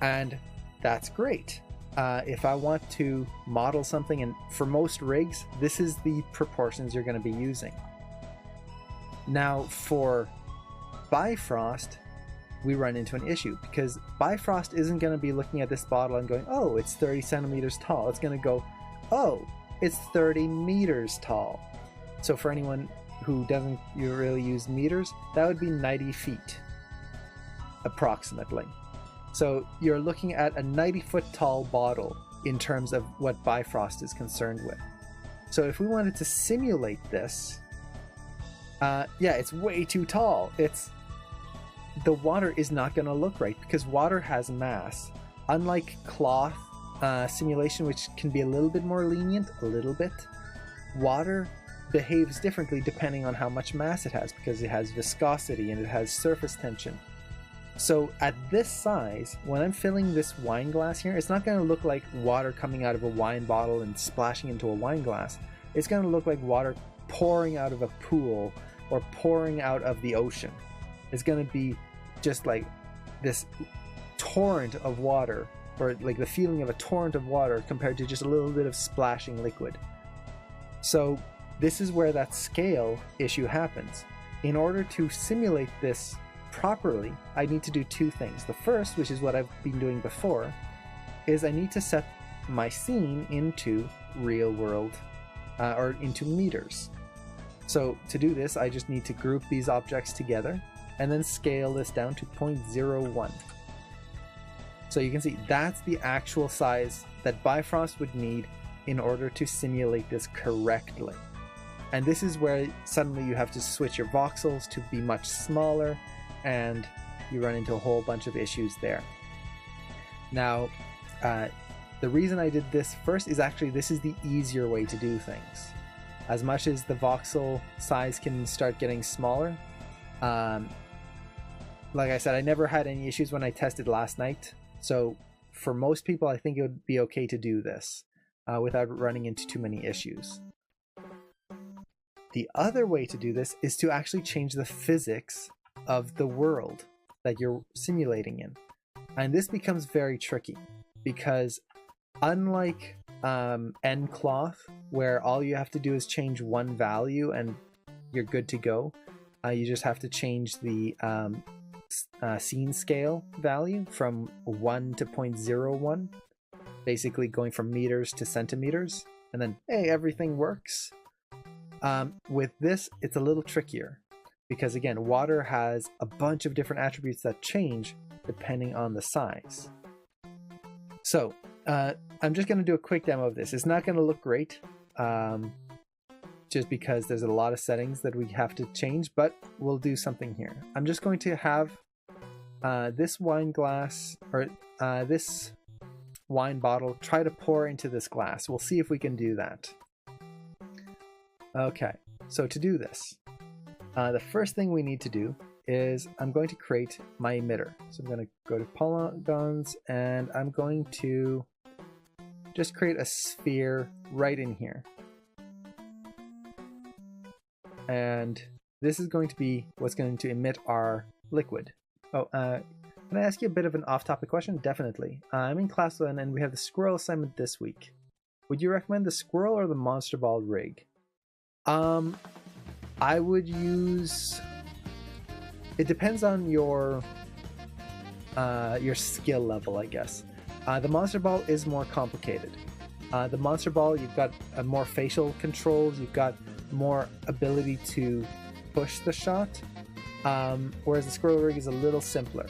Speaker 1: And that's great. If I want to model something, and for most rigs, this is the proportions you're going to be using. Now for Bifrost, we run into an issue, because Bifrost isn't going to be looking at this bottle and going, oh, it's 30 centimeters tall. It's going to go, oh, it's 30 meters tall. So for anyone who doesn't really use meters, that would be 90 feet, approximately. So you're looking at a 90-foot tall bottle in terms of what Bifrost is concerned with. So if we wanted to simulate this, yeah, it's way too tall. The water is not going to look right, because water has mass. Unlike cloth simulation, which can be a little bit more lenient, water behaves differently depending on how much mass it has, because it has viscosity and it has surface tension. So at this size, when I'm filling this wine glass here, it's not going to look like water coming out of a wine bottle and splashing into a wine glass. It's going to look like water pouring out of a pool or pouring out of the ocean. It's going to be just like this torrent of water, or like the feeling of a torrent of water compared to just a little bit of splashing liquid. So this is where that scale issue happens. In order to simulate this properly, I need to do two things. The first, which is what I've been doing before, is I need to set my scene into real world, or into meters. So to do this, I just need to group these objects together and then scale this down to 0.01. So you can see that's the actual size that Bifrost would need in order to simulate this correctly. And this is where suddenly you have to switch your voxels to be much smaller, and you run into a whole bunch of issues there. Now, the reason I did this first is actually this is the easier way to do things. As much as the voxel size can start getting smaller, like I said, I never had any issues when I tested last night. So for most people, I think it would be okay to do this without running into too many issues. The other way to do this is to actually change the physics of the world. that you're simulating in. And this becomes very tricky because unlike end cloth, where all you have to do is change one value and you're good to go, you just have to change the scene scale value from 1 to 0.01, basically going from meters to centimeters, and then hey, everything works. With this, it's a little trickier because again, water has a bunch of different attributes that change depending on the size. So I'm just going to do a quick demo of this. It's not going to look great just because there's a lot of settings that we have to change, but we'll do something here. I'm just going to have this wine glass, or this wine bottle, try to pour into this glass. We'll see if we can do that. Okay, so to do this, the first thing we need to do is I'm going to create my emitter. So I'm going to go to polygons and I'm going to just create a sphere right in here. And this is going to be what's going to emit our liquid. Oh, can I ask you a bit of an off-topic question? Definitely. I'm in class 1 and we have the squirrel assignment this week. Would you recommend the squirrel or the monster ball rig? I would use... It depends on your skill level, I guess. The monster ball is more complicated. The monster ball, you've got more facial controls, you've got more ability to push the shot, whereas the squirrel rig is a little simpler.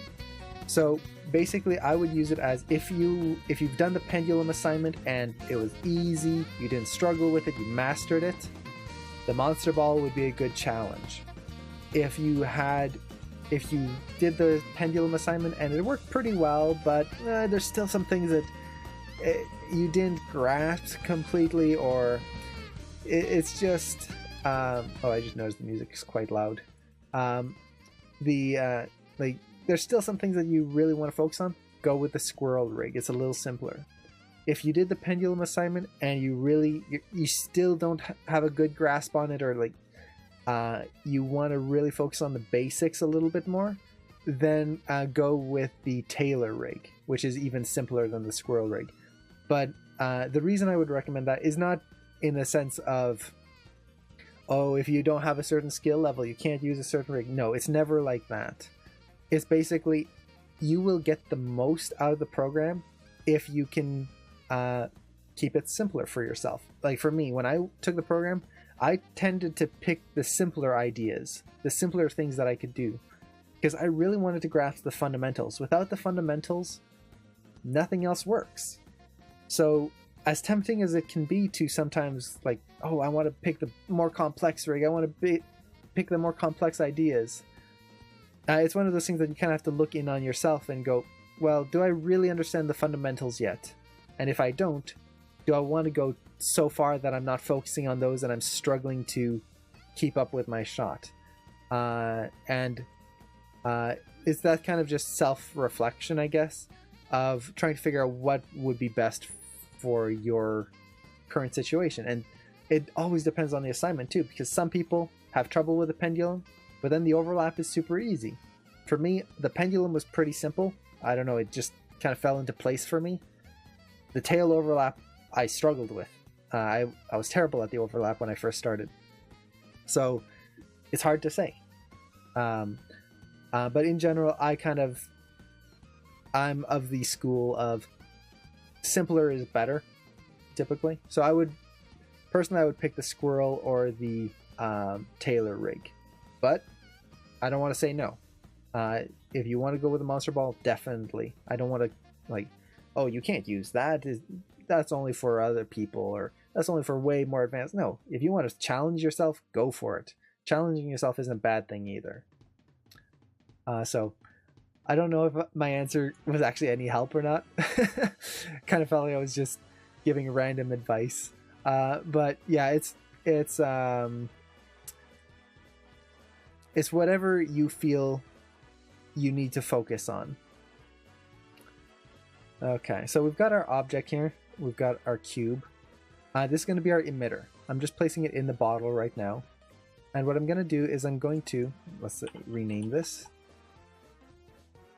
Speaker 1: So basically, I would use it as if you've done the pendulum assignment and it was easy, you didn't struggle with it, you mastered it, the monster ball would be a good challenge. If you did the pendulum assignment and it worked pretty well, but there's still some things that you didn't grasp completely, or it's just oh, I just noticed the music is quite loud. Like there's still some things that you really want to focus on, go with the squirrel rig. It's a little simpler. If you did the pendulum assignment and you still don't have a good grasp on it, or like you want to really focus on the basics a little bit more, then go with the Taylor rig, which is even simpler than the squirrel rig. But the reason I would recommend that is not in the sense of, oh, if you don't have a certain skill level, you can't use a certain rig. No, it's never like that. It's basically, you will get the most out of the program if you can keep it simpler for yourself. Like for me, when I took the program, I tended to pick the simpler ideas, the simpler things that I could do, because I really wanted to grasp the fundamentals. Without the fundamentals, nothing else works. So as tempting as it can be to sometimes like, oh, I want to pick the more complex rig, I want to pick the more complex ideas, it's one of those things that you kind of have to look in on yourself and go, well, do I really understand the fundamentals yet? And if I don't, do I want to go so far that I'm not focusing on those and I'm struggling to keep up with my shot? And it's that kind of just self-reflection, I guess, of trying to figure out what would be best for your current situation. And it always depends on the assignment too, because some people have trouble with the pendulum, but then the overlap is super easy. For me, the pendulum was pretty simple. I don't know, it just kind of fell into place for me. The tail overlap, I struggled with. I was terrible at the overlap when I first started. So it's hard to say. But in general, I'm of the school of simpler is better, typically. So I would pick the squirrel or the Taylor rig. But I don't want to say no. If you want to go with the monster ball, definitely. I don't want to like, oh, you can't use that. That's only for other people, or that's only for way more advanced. No, if you want to challenge yourself, go for it. Challenging yourself isn't a bad thing either. So I don't know if my answer was actually any help or not. Kind of felt like I was just giving random advice. But yeah, it's whatever you feel you need to focus on. Okay, so we've got our object here. We've got our cube. This is going to be our emitter. I'm just placing it in the bottle right now. And what I'm going to do is I'm going to, let's rename this.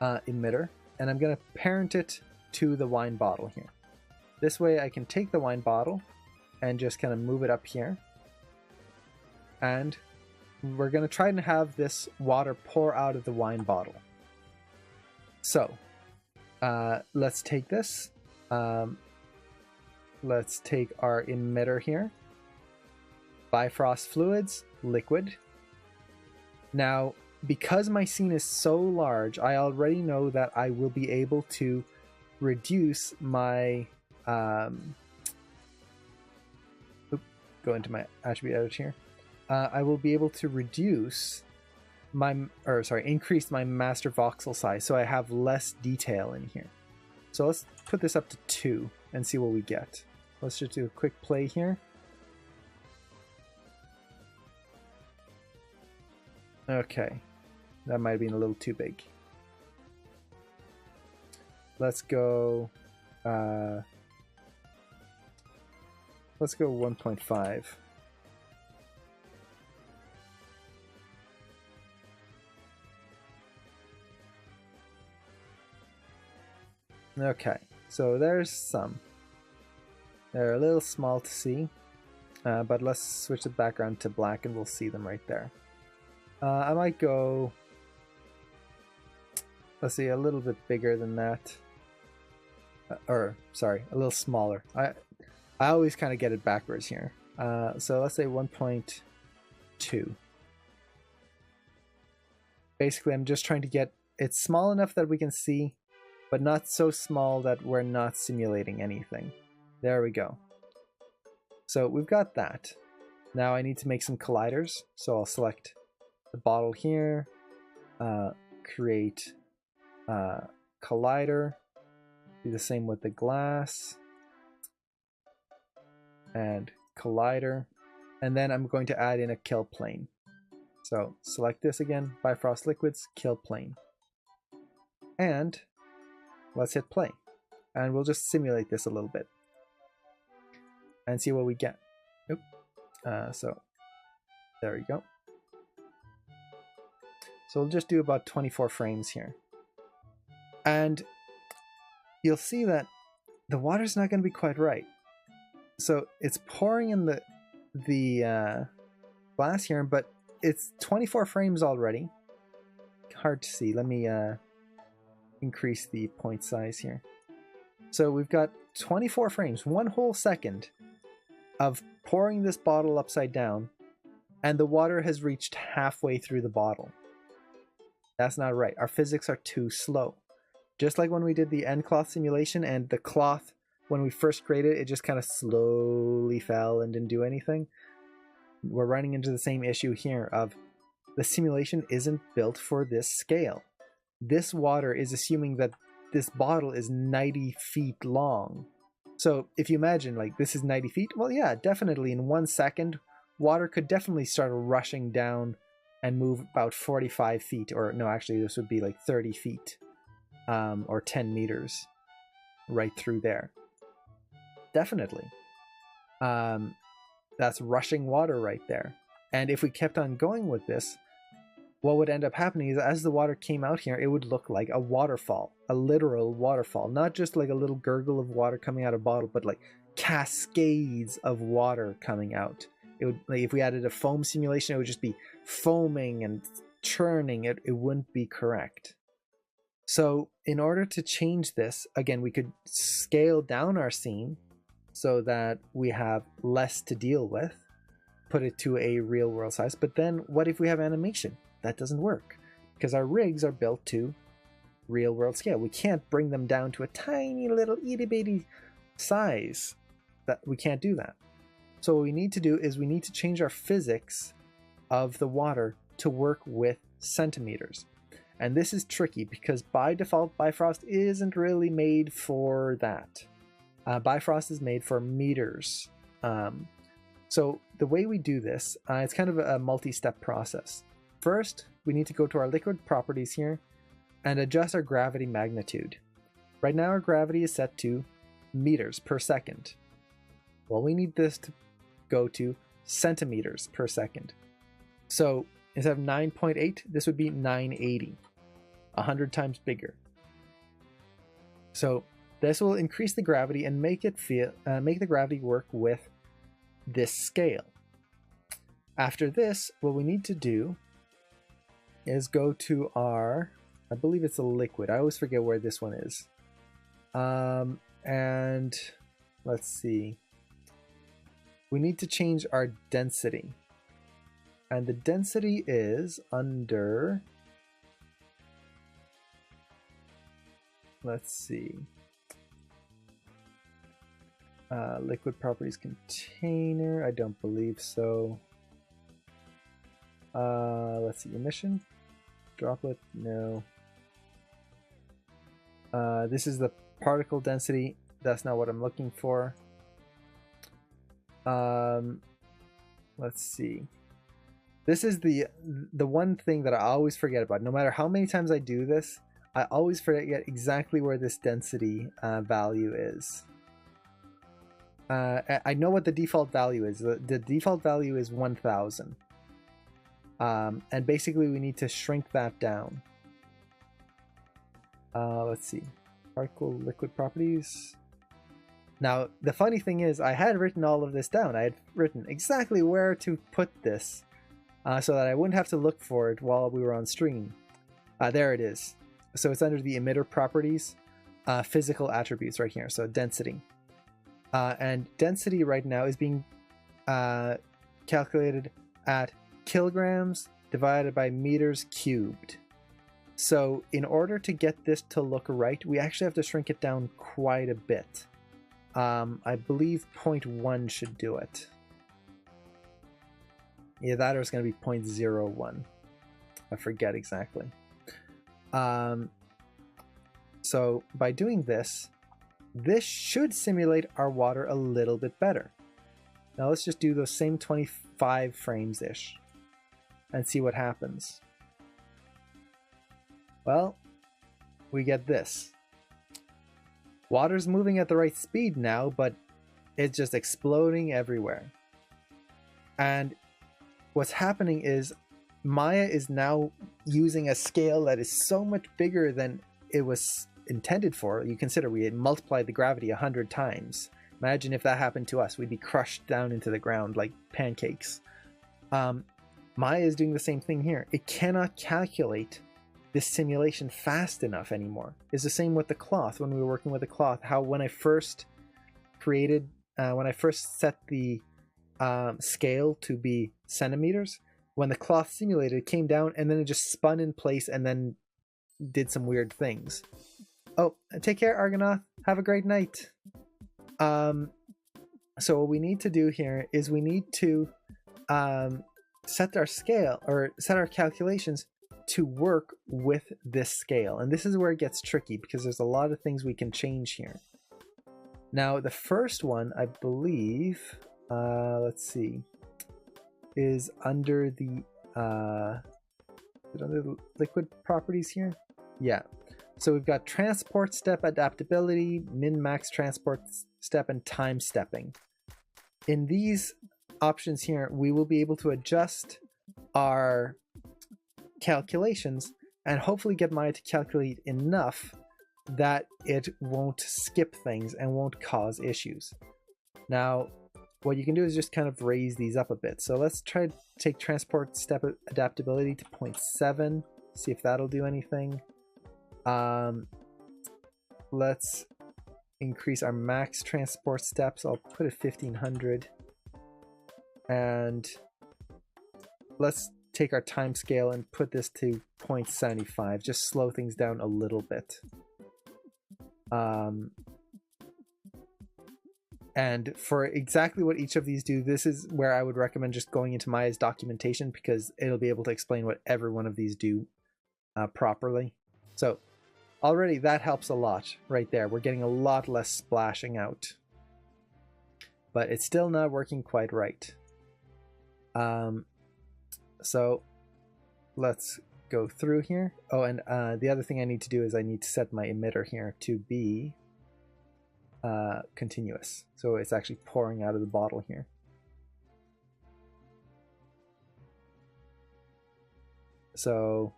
Speaker 1: emitter, and I'm going to parent it to the wine bottle here. This way I can take the wine bottle and just kind of move it up here. And we're going to try and have this water pour out of the wine bottle. So let's take this. Let's take our emitter here. Bifrost fluids, liquid. Now, because my scene is so large, I already know that I will be able to reduce my go into my attribute editor here. I will be able to reduce my, increase my master voxel size so I have less detail in here. So let's put this up to 2 and see what we get. Let's just do a quick play here. Okay, that might have been a little too big. Let's go 1.5. Okay, so there's some. They're a little small to see, but let's switch the background to black and we'll see them right there. I might go, let's see, a little bit bigger than that. A little smaller. I always kind of get it backwards here. So let's say 1.2. Basically, I'm just trying to get it small enough that we can see, but not so small that we're not simulating anything. There we go. So we've got that. Now I need to make some colliders. So I'll select the bottle here, create collider, do the same with the glass, and collider, and then I'm going to add in a kill plane. So select this again, Bifrost liquids, kill plane, and let's hit play, and we'll just simulate this a little bit and see what we get. Oop. So there we go. So we'll just do about 24 frames here. And you'll see that the water's not going to be quite right. So it's pouring in the glass here, but it's 24 frames already. Hard to see. Let me increase the point size here. So we've got 24 frames, 1 whole second of pouring this bottle upside down, and the water has reached halfway through the bottle. That's not right. Our physics are too slow. Just like when we did the end cloth simulation, and the cloth, when we first created it, it just kind of slowly fell and didn't do anything. We're running into the same issue here of the simulation isn't built for this scale. This water is assuming that this bottle is 90 feet long. So if you imagine like this is 90 feet, well, yeah, definitely in 1 second, water could definitely start rushing down and move about 45 feet, or no, actually this would be like 30 feet or 10 meters right through there. Definitely. That's rushing water right there. And if we kept on going with this, what would end up happening is as the water came out here, it would look like a waterfall, a literal waterfall, not just like a little gurgle of water coming out of a bottle, but like cascades of water coming out. It would, like, if we added a foam simulation, it would just be foaming and churning. It wouldn't be correct. So in order to change this, again, we could scale down our scene so that we have less to deal with, put it to a real world size. But then what if we have animation? That doesn't work because our rigs are built to real world scale. We can't bring them down to a tiny little itty bitty size. That we can't do that. So what we need to do is we need to change our physics of the water to work with centimeters. And this is tricky because by default, Bifrost isn't really made for that. Bifrost is made for meters. So the way we do this, it's kind of a multi-step process. First, we need to go to our liquid properties here and adjust our gravity magnitude. Right now our gravity is set to meters per second. Well, we need this to go to centimeters per second. So instead of 9.8, this would be 980. 100 times bigger. So this will increase the gravity and make the gravity work with this scale. After this, what we need to do is go to our, I believe it's a liquid. I always forget where this one is. And let's see. We need to change our density. And the density is under, let's see. Liquid properties container. I don't believe so. Let's see. Emission. Droplet. No. This is the particle density. That's not what I'm looking for. Let's see. This is the one thing that I always forget about. No matter how many times I do this, I always forget exactly where this density value is. I know what the default value is. The default value is 1000. And basically we need to shrink that down. Let's see. Particle liquid properties. Now, the funny thing is, I had written all of this down. I had written exactly where to put this so that I wouldn't have to look for it while we were on stream. There it is. So it's under the emitter properties, physical attributes right here. So density. And density right now is being calculated at kilograms divided by meters cubed. So in order to get this to look right, we actually have to shrink it down quite a bit. I believe 0.1 should do it. Yeah, that or it's going to be 0.01. I forget exactly. So by doing this, this should simulate our water a little bit better. Now let's just do those same 25 frames-ish and see what happens. Well, we get this. Water's moving at the right speed now, but it's just exploding everywhere. And what's happening is Maya is now using a scale that is so much bigger than it was intended for. You consider we had multiplied the gravity 100 times. Imagine if that happened to us. We'd be crushed down into the ground like pancakes. Maya is doing the same thing here. It cannot calculate this simulation fast enough anymore. It's the same with the cloth. When we were working with the cloth, how when I first created, when I first set the scale to be centimeters, when the cloth simulated, it came down and then it just spun in place and then did some weird things. Oh, take care, Argonath. Have a great night. So what we need to do here is we need to set our scale or set our calculations to work with this scale. And this is where it gets tricky because there's a lot of things we can change here. Now, the first one, I believe, let's see, is under the liquid properties here? Yeah. So we've got transport step adaptability, min-max transport step, and time stepping. In these options here, we will be able to adjust our calculations and hopefully get Maya to calculate enough that it won't skip things and won't cause issues. Now, what you can do is just kind of raise these up a bit. So let's try to take transport step adaptability to 0.7, see if that'll do anything. Let's increase our max transport steps. I'll put it 1500. And let's take our time scale and put this to 0.75. Just slow things down a little bit. And for exactly what each of these do, this is where I would recommend just going into Maya's documentation because it'll be able to explain what every one of these do properly. So already that helps a lot right there. We're getting a lot less splashing out. But it's still not working quite right. So let's go through here. Oh, and the other thing I need to do is I need to set my emitter here to be continuous. So it's actually pouring out of the bottle here. So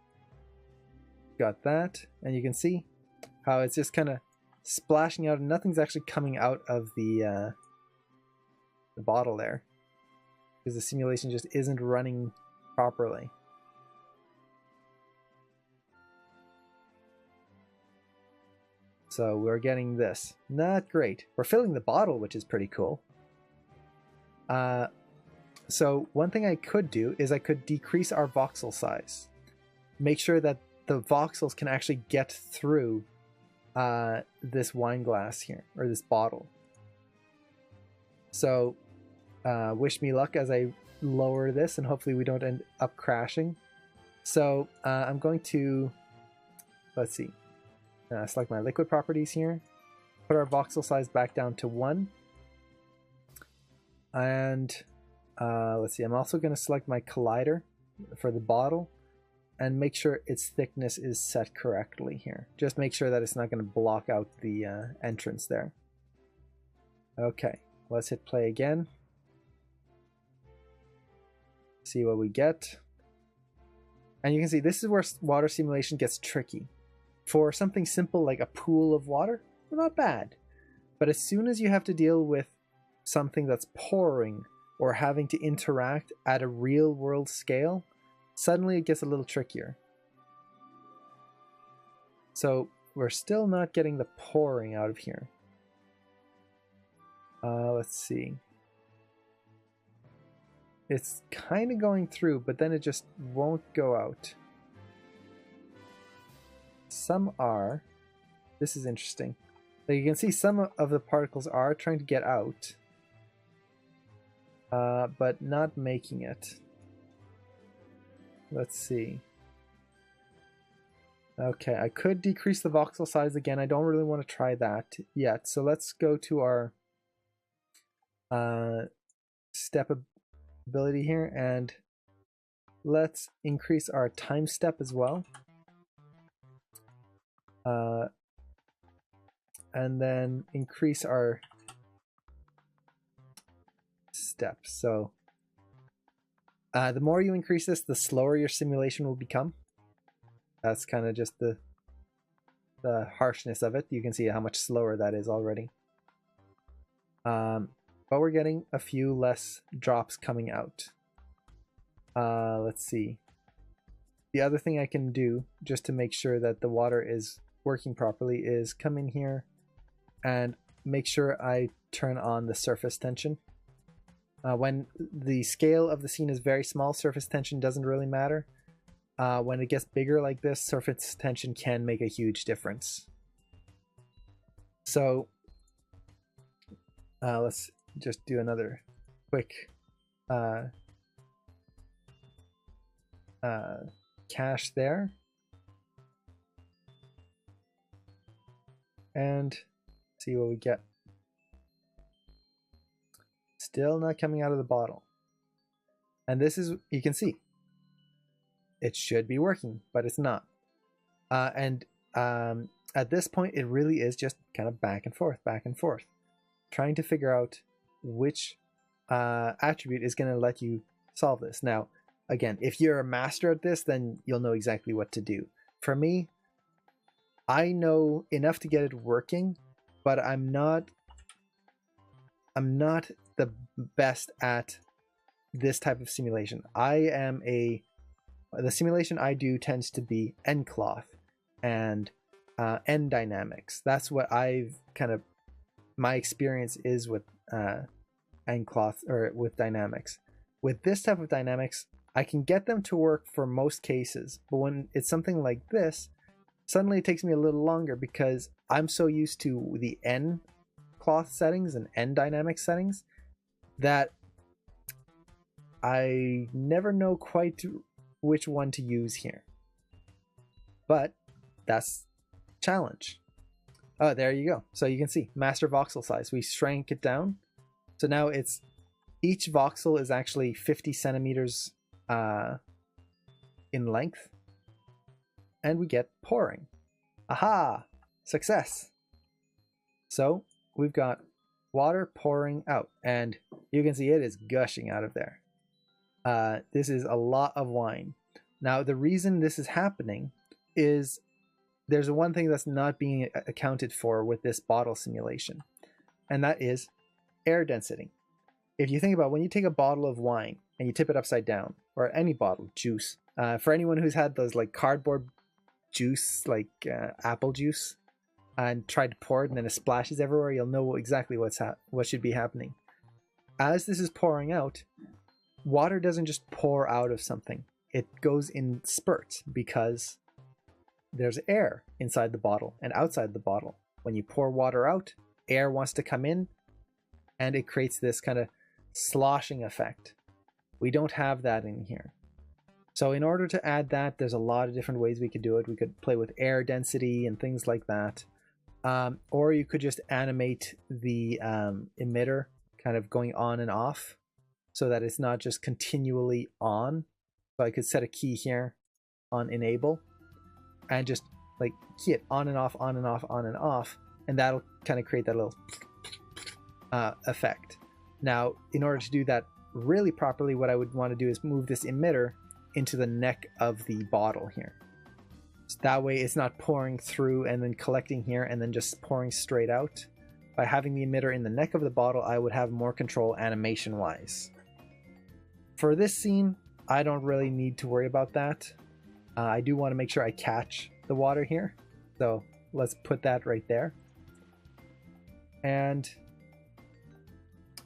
Speaker 1: got that, and you can see how it's just kind of splashing out and nothing's actually coming out of the bottle there because the simulation just isn't running properly. So we're getting this. Not great. We're filling the bottle, which is pretty cool. So one thing I could do is I could decrease our voxel size. Make sure that the voxels can actually get through this wine glass here, or this bottle. So wish me luck as I lower this, and hopefully we don't end up crashing. So I'm going to, let's see, select my liquid properties here, put our voxel size back down to 1, and let's see, I'm also going to select my collider for the bottle and make sure its thickness is set correctly here. Just make sure that it's not going to block out the entrance there. Okay, let's hit play again. See what we get. And you can see this is where water simulation gets tricky. For something simple like a pool of water, not bad. But as soon as you have to deal with something that's pouring or having to interact at a real world scale, suddenly it gets a little trickier. So we're still not getting the pouring out of here. Let's see. It's kind of going through, but then it just won't go out. Some are. This is interesting. So you can see some of the particles are trying to get out, but not making it. Let's see. Okay, I could decrease the voxel size again. I don't really want to try that yet. So let's go to our step ability here, and let's increase our time step as well. And then increase our steps. So the more you increase this, the slower your simulation will become. That's kind of just the harshness of it. You can see how much slower that is already. But we're getting a few less drops coming out. Let's see. The other thing I can do just to make sure that the water is working properly is come in here and make sure I turn on the surface tension. When the scale of the scene is very small, surface tension doesn't really matter. When it gets bigger like this, surface tension can make a huge difference. So let's just do another quick cache there. And see what we get. Still not coming out of the bottle. And this is, you can see, it should be working, but it's not. At this point, it really is just kind of back and forth, trying to figure out which attribute is going to let you solve this. Now, again, if you're a master at this, then you'll know exactly what to do. For me, I know enough to get it working, but I'm not the best at this type of simulation. The simulation I do tends to be end cloth and end dynamics. That's what my experience is with end cloth or with dynamics. With this type of dynamics, I can get them to work for most cases, but when it's something like this, suddenly it takes me a little longer because I'm so used to the end cloth settings and end dynamic settings that I never know quite which one to use here. But that's challenge. Oh, there you go. So you can see master voxel size. We shrank it down. So now it's each voxel is actually 50 centimeters in length. And we get pouring. Aha! Success! So we've got water pouring out, and you can see it is gushing out of there. This is a lot of wine. Now the reason this is happening is there's one thing that's not being accounted for with this bottle simulation, and that is air density. If you think about when you take a bottle of wine and you tip it upside down, or any bottle, juice, for anyone who's had those like cardboard juice, like apple juice, and tried to pour it and then it splashes everywhere, you'll know exactly what should be happening. As this is pouring out, water doesn't just pour out of something. It goes in spurts because there's air inside the bottle and outside the bottle. When you pour water out, air wants to come in and it creates this kind of sloshing effect. We don't have that in here. So in order to add that, there's a lot of different ways we could do it. We could play with air density and things like that. Or you could just animate the emitter kind of going on and off so that it's not just continually on. So I could set a key here on enable and just like key it on and off, on and off, on and off, and that'll kind of create that little effect. Now, in order to do that really properly, what I would want to do is move this emitter into the neck of the bottle here. So that way it's not pouring through and then collecting here and then just pouring straight out. By having the emitter in the neck of the bottle, I would have more control animation-wise. For this scene, I don't really need to worry about that. I do want to make sure I catch the water here. So let's put that right there. And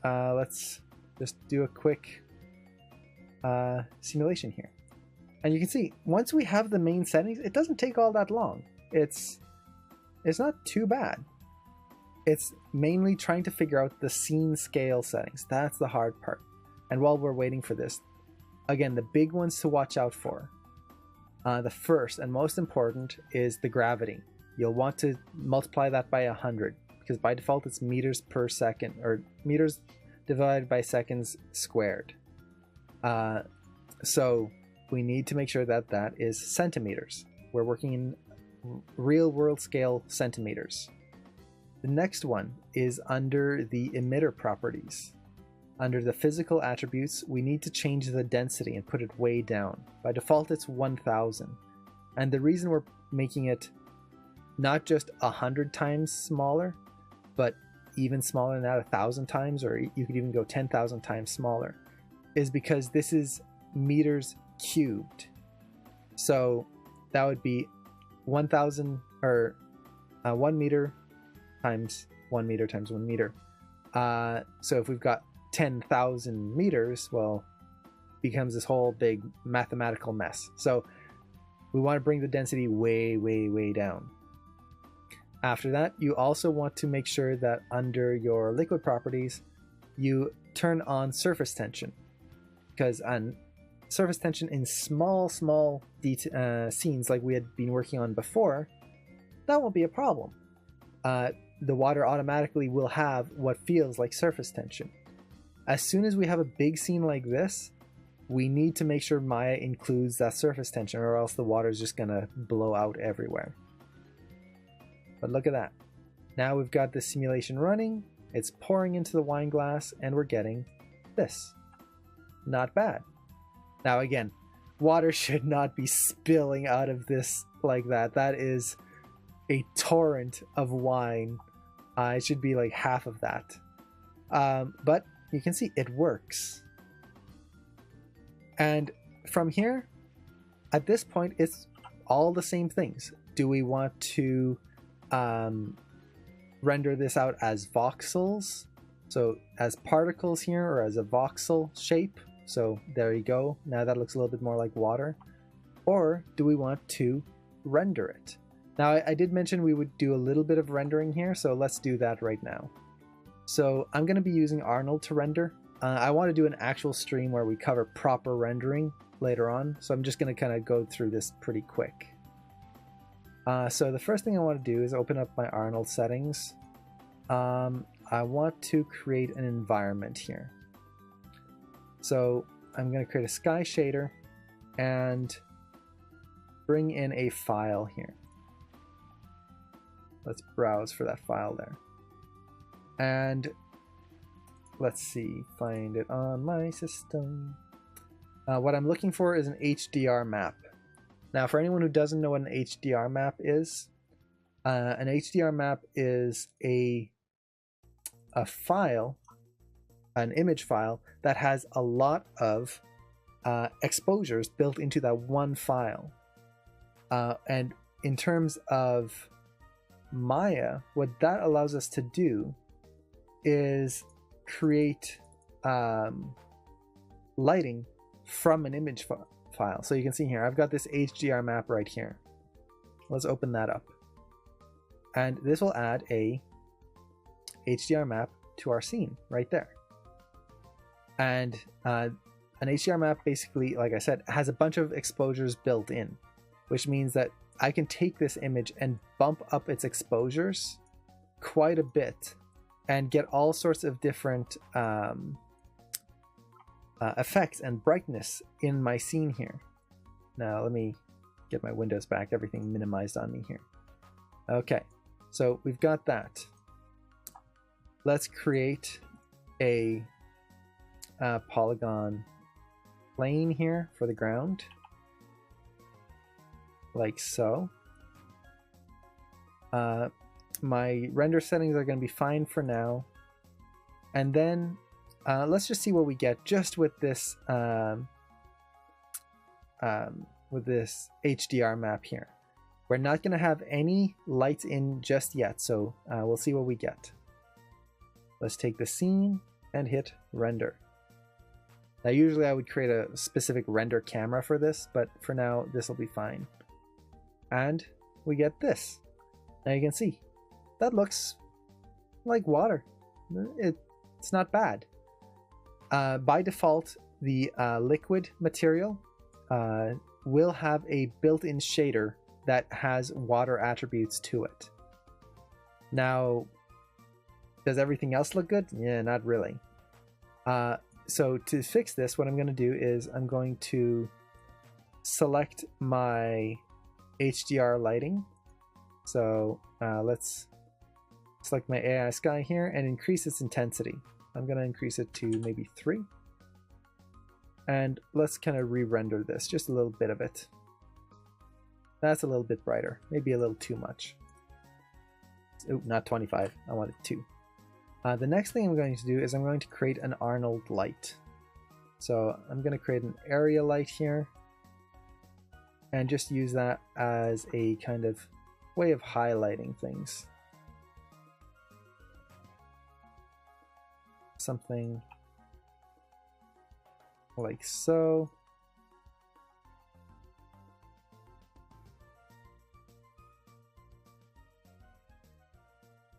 Speaker 1: let's just do a quick simulation here. And you can see, once we have the main settings, it doesn't take all that long. It's not too bad. It's mainly trying to figure out the scene scale settings. That's the hard part. And while we're waiting for this, again, the big ones to watch out for. The first and most important is the gravity. You'll want to multiply that by 100 because by default it's meters per second, or meters divided by seconds squared. So we need to make sure that that is centimeters. We're working in real world scale centimeters. The next one is under the emitter properties. Under the physical attributes, we need to change the density and put it way down. By default, it's 1000. And the reason we're making it not just 100 times smaller, but even smaller than that, 1,000 times, or you could even go 10,000 times smaller, is because this is meters cubed. So that would be 1,000, or 1 meter times 1 meter times 1 meter. So if we've got 10,000 meters, well, becomes this whole big mathematical mess. So we want to bring the density way, way, way down. After that, you also want to make sure that under your liquid properties, you turn on surface tension, because on surface tension in small scenes like we had been working on before, that won't be a problem. The water automatically will have what feels like surface tension. As soon as we have a big scene like this, we need to make sure Maya includes that surface tension, or else the water is just gonna blow out everywhere. But look at that. Now we've got the simulation running, it's pouring into the wine glass, and we're getting this. Not bad. Now again, water should not be spilling out of this like that. That is a torrent of wine. It should be like half of that. But you can see it works. And from here, at this point, it's all the same things. Do we want to render this out as voxels? So as particles here, or as a voxel shape? So there you go. Now that looks a little bit more like water. Or do we want to render it? Now I did mention we would do a little bit of rendering here, so let's do that right now. So I'm going to be using Arnold to render. I want to do an actual stream where we cover proper rendering later on, so I'm just going to kind of go through this pretty quick. So the first thing I want to do is open up my Arnold settings. I want to create an environment here. So I'm going to create a sky shader and bring in a file here. Let's browse for that file there. And let's see, find it on my system. What I'm looking for is an HDR map. Now, for anyone who doesn't know what an HDR map is, An HDR map is a file, an image file that has a lot of exposures built into that one file. And in terms of Maya, what that allows us to do is create lighting from an image file. So you can see here, I've got this HDR map right here. Let's open that up. And this will add a HDR map to our scene right there. And an HDR map basically, like I said, has a bunch of exposures built in, which means that I can take this image and bump up its exposures quite a bit and get all sorts of different effects and brightness in my scene here. Now let me get my windows back, everything minimized on me here. Okay, so we've got that. Let's create a polygon plane here for the ground, like so. My render settings are going to be fine for now, and then let's just see what we get just with this HDR map here. We're not going to have any lights in just yet, so we'll see what we get. Let's take the scene and hit render. Now usually I would create a specific render camera for this, but for now this will be fine. And we get this. Now you can see that looks like water. It's not bad. By default, the liquid material will have a built-in shader that has water attributes to it. Now, does everything else look good? Yeah, not really. So to fix this, what I'm going to do is I'm going to select my HDR lighting. So let's select my AI sky here and increase its intensity. I'm going to increase it to maybe 3. And let's kind of re-render this, just a little bit of it. That's a little bit brighter, maybe a little too much. Oh, not 25, I wanted 2. The next thing I'm going to do is I'm going to create an Arnold light. So I'm going to create an area light here and just use that as a kind of way of highlighting things. Something like so.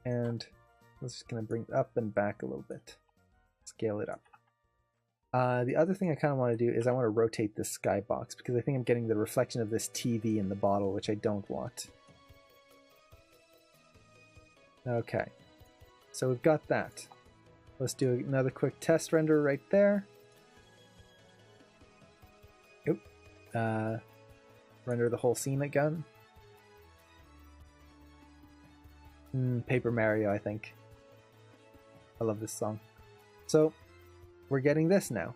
Speaker 1: And I'm just going to bring it up and back a little bit. Scale it up. The other thing I kind of want to do is I want to rotate this skybox because I think I'm getting the reflection of this TV in the bottle, which I don't want. Okay, so we've got that. Let's do another quick test render right there. Oop. Render the whole scene again. Paper Mario, I think. I love this song. So we're getting this now.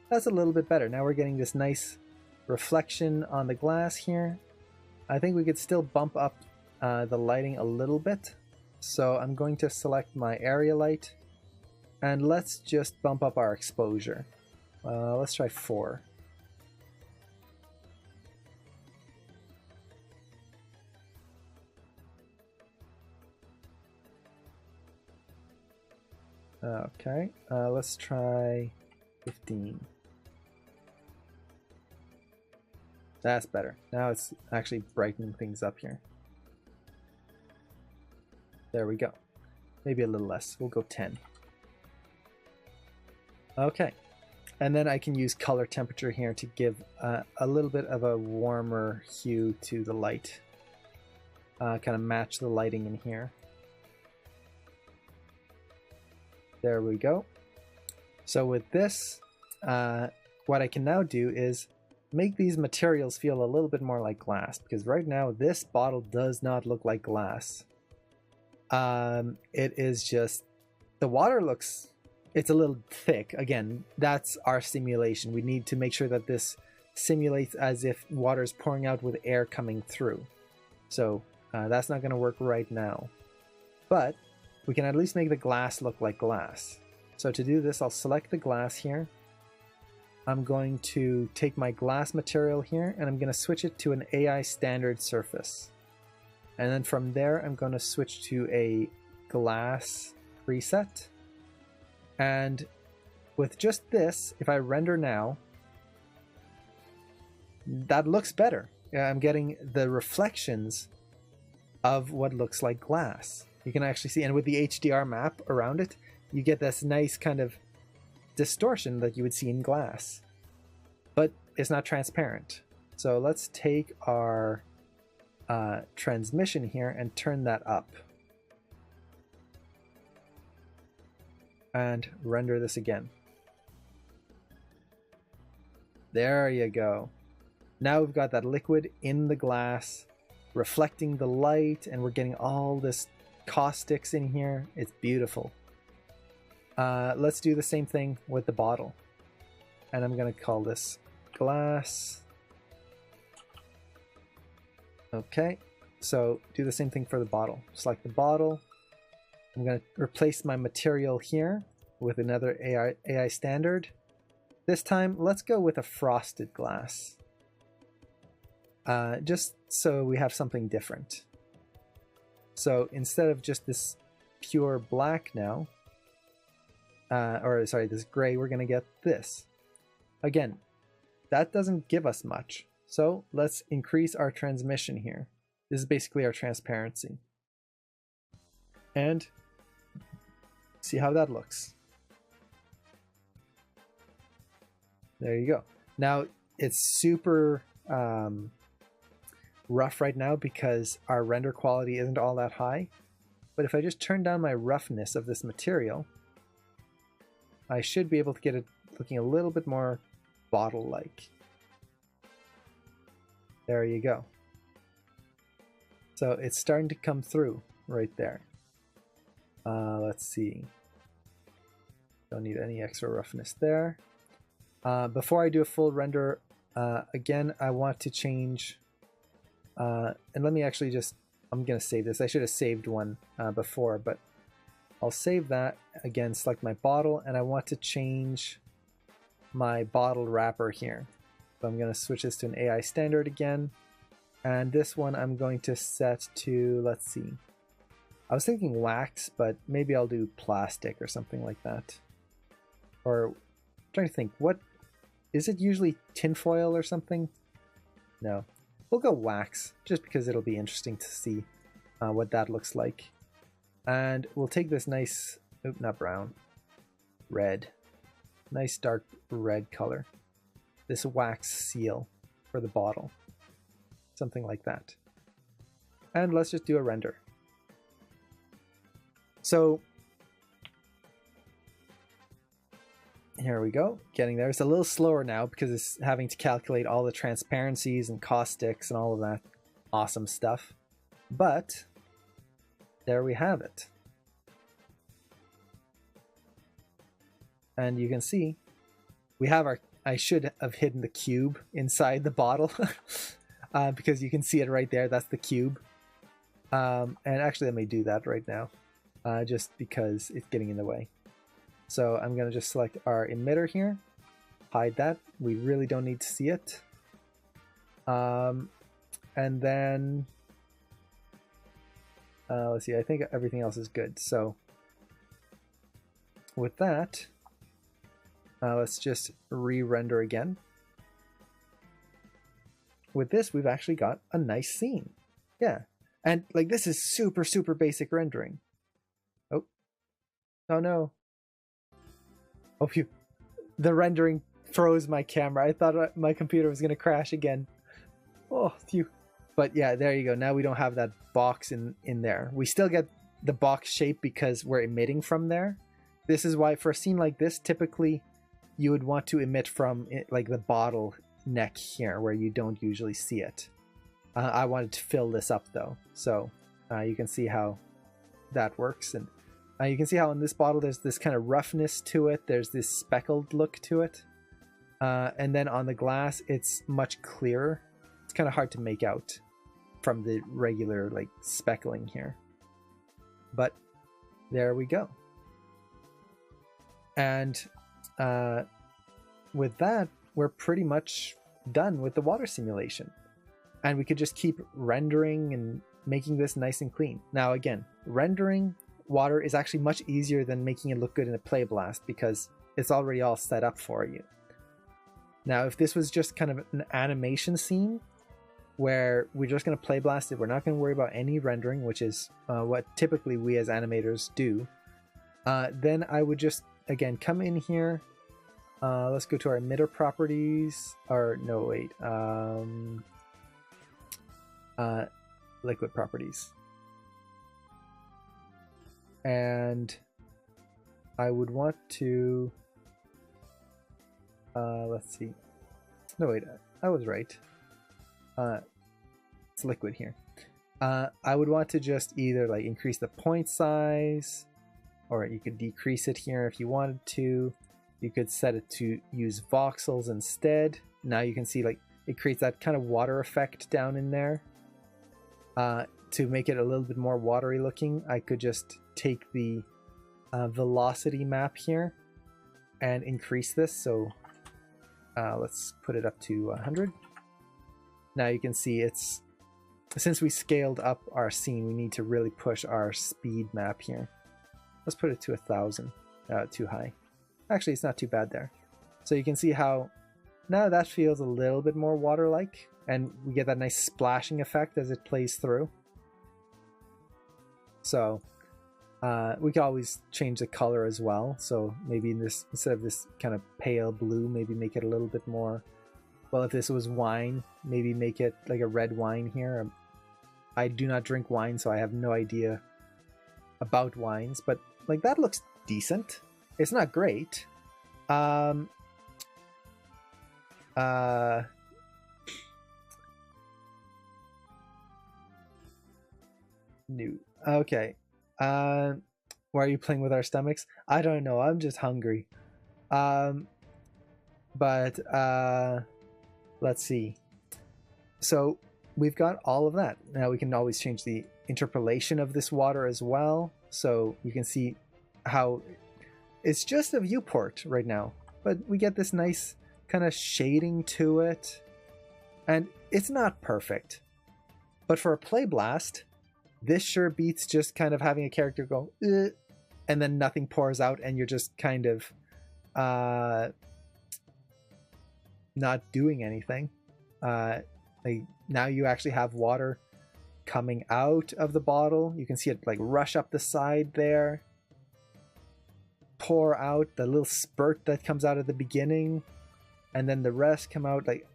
Speaker 1: That's a little bit better. Now we're getting this nice reflection on the glass here. I think we could still bump up the lighting a little bit. So I'm going to select my area light and let's just bump up our exposure. Let's try 4. Okay, let's try 15. That's better. Now it's actually brightening things up here. There we go. Maybe a little less. We'll go 10. Okay. And then I can use color temperature here to give a little bit of a warmer hue to the light. Kind of match the lighting in here. There we go. So with this, what I can now do is make these materials feel a little bit more like glass, because right now this bottle does not look like glass. It is just, the water looks, it's a little thick. Again, that's our simulation. We need to make sure that this simulates as if water is pouring out with air coming through. So That's not going to work right now. But we can at least make the glass look like glass. So to do this, I'll select the glass here. I'm going to take my glass material here and I'm going to switch it to an AI standard surface. And then from there, I'm going to switch to a glass preset. And with just this, if I render now, that looks better. I'm getting the reflections of what looks like glass. You can actually see, and with the HDR map around it, you get this nice kind of distortion that you would see in glass. But it's not transparent. So let's take our transmission here and turn that up. And render this again. There you go. Now we've got that liquid in the glass reflecting the light, and we're getting all this caustics in here. It's beautiful. Let's do the same thing with the bottle. And I'm going to call this glass. Okay, so do the same thing for the bottle. Select the bottle. I'm going to replace my material here with another AI standard. This time, let's go with a frosted glass. Just so we have something different. So instead of just this pure black now, this gray, we're going to get this. Again, that doesn't give us much. So let's increase our transmission here. This is basically our transparency. And see how that looks. There you go. Now it's super rough right now because our render quality isn't all that high. But if I just turn down my roughness of this material, I should be able to get it looking a little bit more bottle-like. There you go. So it's starting to come through right there. Let's see. Don't need any extra roughness there. Before I do a full render, again, I want to change, and let me actually just, I'm going to save this. I should have saved one before, but I'll save that. Again, select my bottle, and I want to change my bottle wrapper here. So I'm going to switch this to an AI standard again. And this one I'm going to set to, let's see. I was thinking wax, but maybe I'll do plastic or something like that. Or I'm trying to think, what is it usually tinfoil or something? No, we'll go wax just because it'll be interesting to see what that looks like. And we'll take this nice, not brown, red, nice dark red color. This wax seal for the bottle, something like that. And let's just do a render. So here we go, getting there. It's a little slower now because it's having to calculate all the transparencies and caustics and all of that awesome stuff. But there we have it. And you can see we have our, I should have hidden the cube inside the bottle because you can see it right there. That's the cube. And actually let me do that right now just because it's getting in the way. So I'm going to just select our emitter here, hide that. We really don't need to see it. And then, let's see, I think everything else is good. So with that, let's just re-render again. With this, we've actually got a nice scene. Yeah. And like, this is super, super basic rendering. Oh, oh no. Oh, phew. The rendering froze my camera. I thought my computer was going to crash again. Oh, phew. But yeah, there you go. Now we don't have that box in there. We still get the box shape because we're emitting from there. This is why for a scene like this, typically you would want to emit from like the bottle neck here where you don't usually see it. I wanted to fill this up though. So you can see how that works. And you can see how in this bottle there's this kind of roughness to it. There's this speckled look to it. And then on the glass, it's much clearer. It's kind of hard to make out. from the regular like speckling here. But there we go. And with that, we're pretty much done with the water simulation. And we could just keep rendering and making this nice and clean. Now again, rendering water is actually much easier than making it look good in a Play Blast because it's already all set up for you. Now if this was just kind of an animation scene where we're just going to Play Blast it, we're not going to worry about any rendering, which is what typically we as animators do, then I would just again come in here. Let's go to our emitter properties, or no wait, liquid properties, and I would want to let's see, no wait, I was right, it's liquid here. I would want to just either like increase the point size, or you could decrease it here if you wanted to. You could set it to use voxels instead. Now you can see like it creates that kind of water effect down in there. To make it a little bit more watery looking, I could just take the velocity map here and increase this. So let's put it up to 100. Now you can see it's, since we scaled up our scene, we need to really push our speed map here. Let's put it to 1,000, too high. Actually, it's not too bad there. So you can see how now that feels a little bit more water-like, and we get that nice splashing effect as it plays through. So we can always change the color as well. So maybe in this, instead of this kind of pale blue, maybe make it a little bit more, well, if this was wine, maybe make it like a red wine here. I do not drink wine, so I have no idea about wines, but like that looks decent. It's not great. New. Okay. Why are you playing with our stomachs? I don't know. I'm just hungry. But let's see. So we've got all of that. Now we can always change the interpolation of this water as well. So you can see how it's just a viewport right now, but we get this nice kind of shading to it. And it's not perfect, but for a Play Blast, this sure beats just kind of having a character go, and then nothing pours out and you're just kind of not doing anything. Like now you actually have water coming out of the bottle. You can see it like rush up the side there, pour out, the little spurt that comes out at the beginning, and then the rest come out. Like,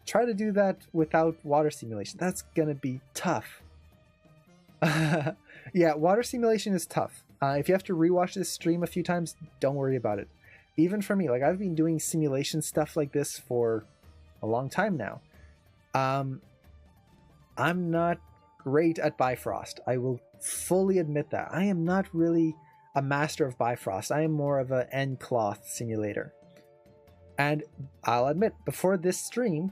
Speaker 1: try to do that without water simulation. That's gonna be tough. Yeah, water simulation is tough. If you have to rewatch this stream a few times, don't worry about it. Even for me, like I've been doing simulation stuff like this for a long time now. I'm not great at Bifrost. I will fully admit that. I am not really a master of Bifrost. I am more of an end cloth simulator. And I'll admit, before this stream,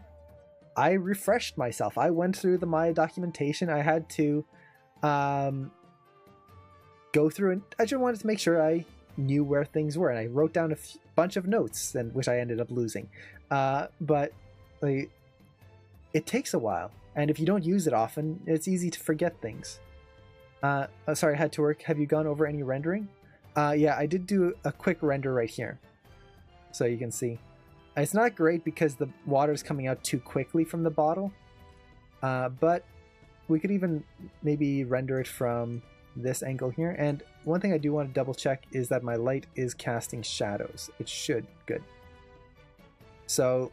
Speaker 1: I refreshed myself. I went through the Maya documentation. I had to go through, and I just wanted to make sure I knew where things were. And I wrote down a bunch of notes, and which I ended up losing. But like, it takes a while. And if you don't use it often, it's easy to forget things. Sorry, I had to work. Have you gone over any rendering? Yeah, I did do a quick render right here. So you can see. It's not great because the water's coming out too quickly from the bottle. But we could even maybe render it from this angle here. And one thing I do want to double check is that my light is casting shadows. It should. Good. So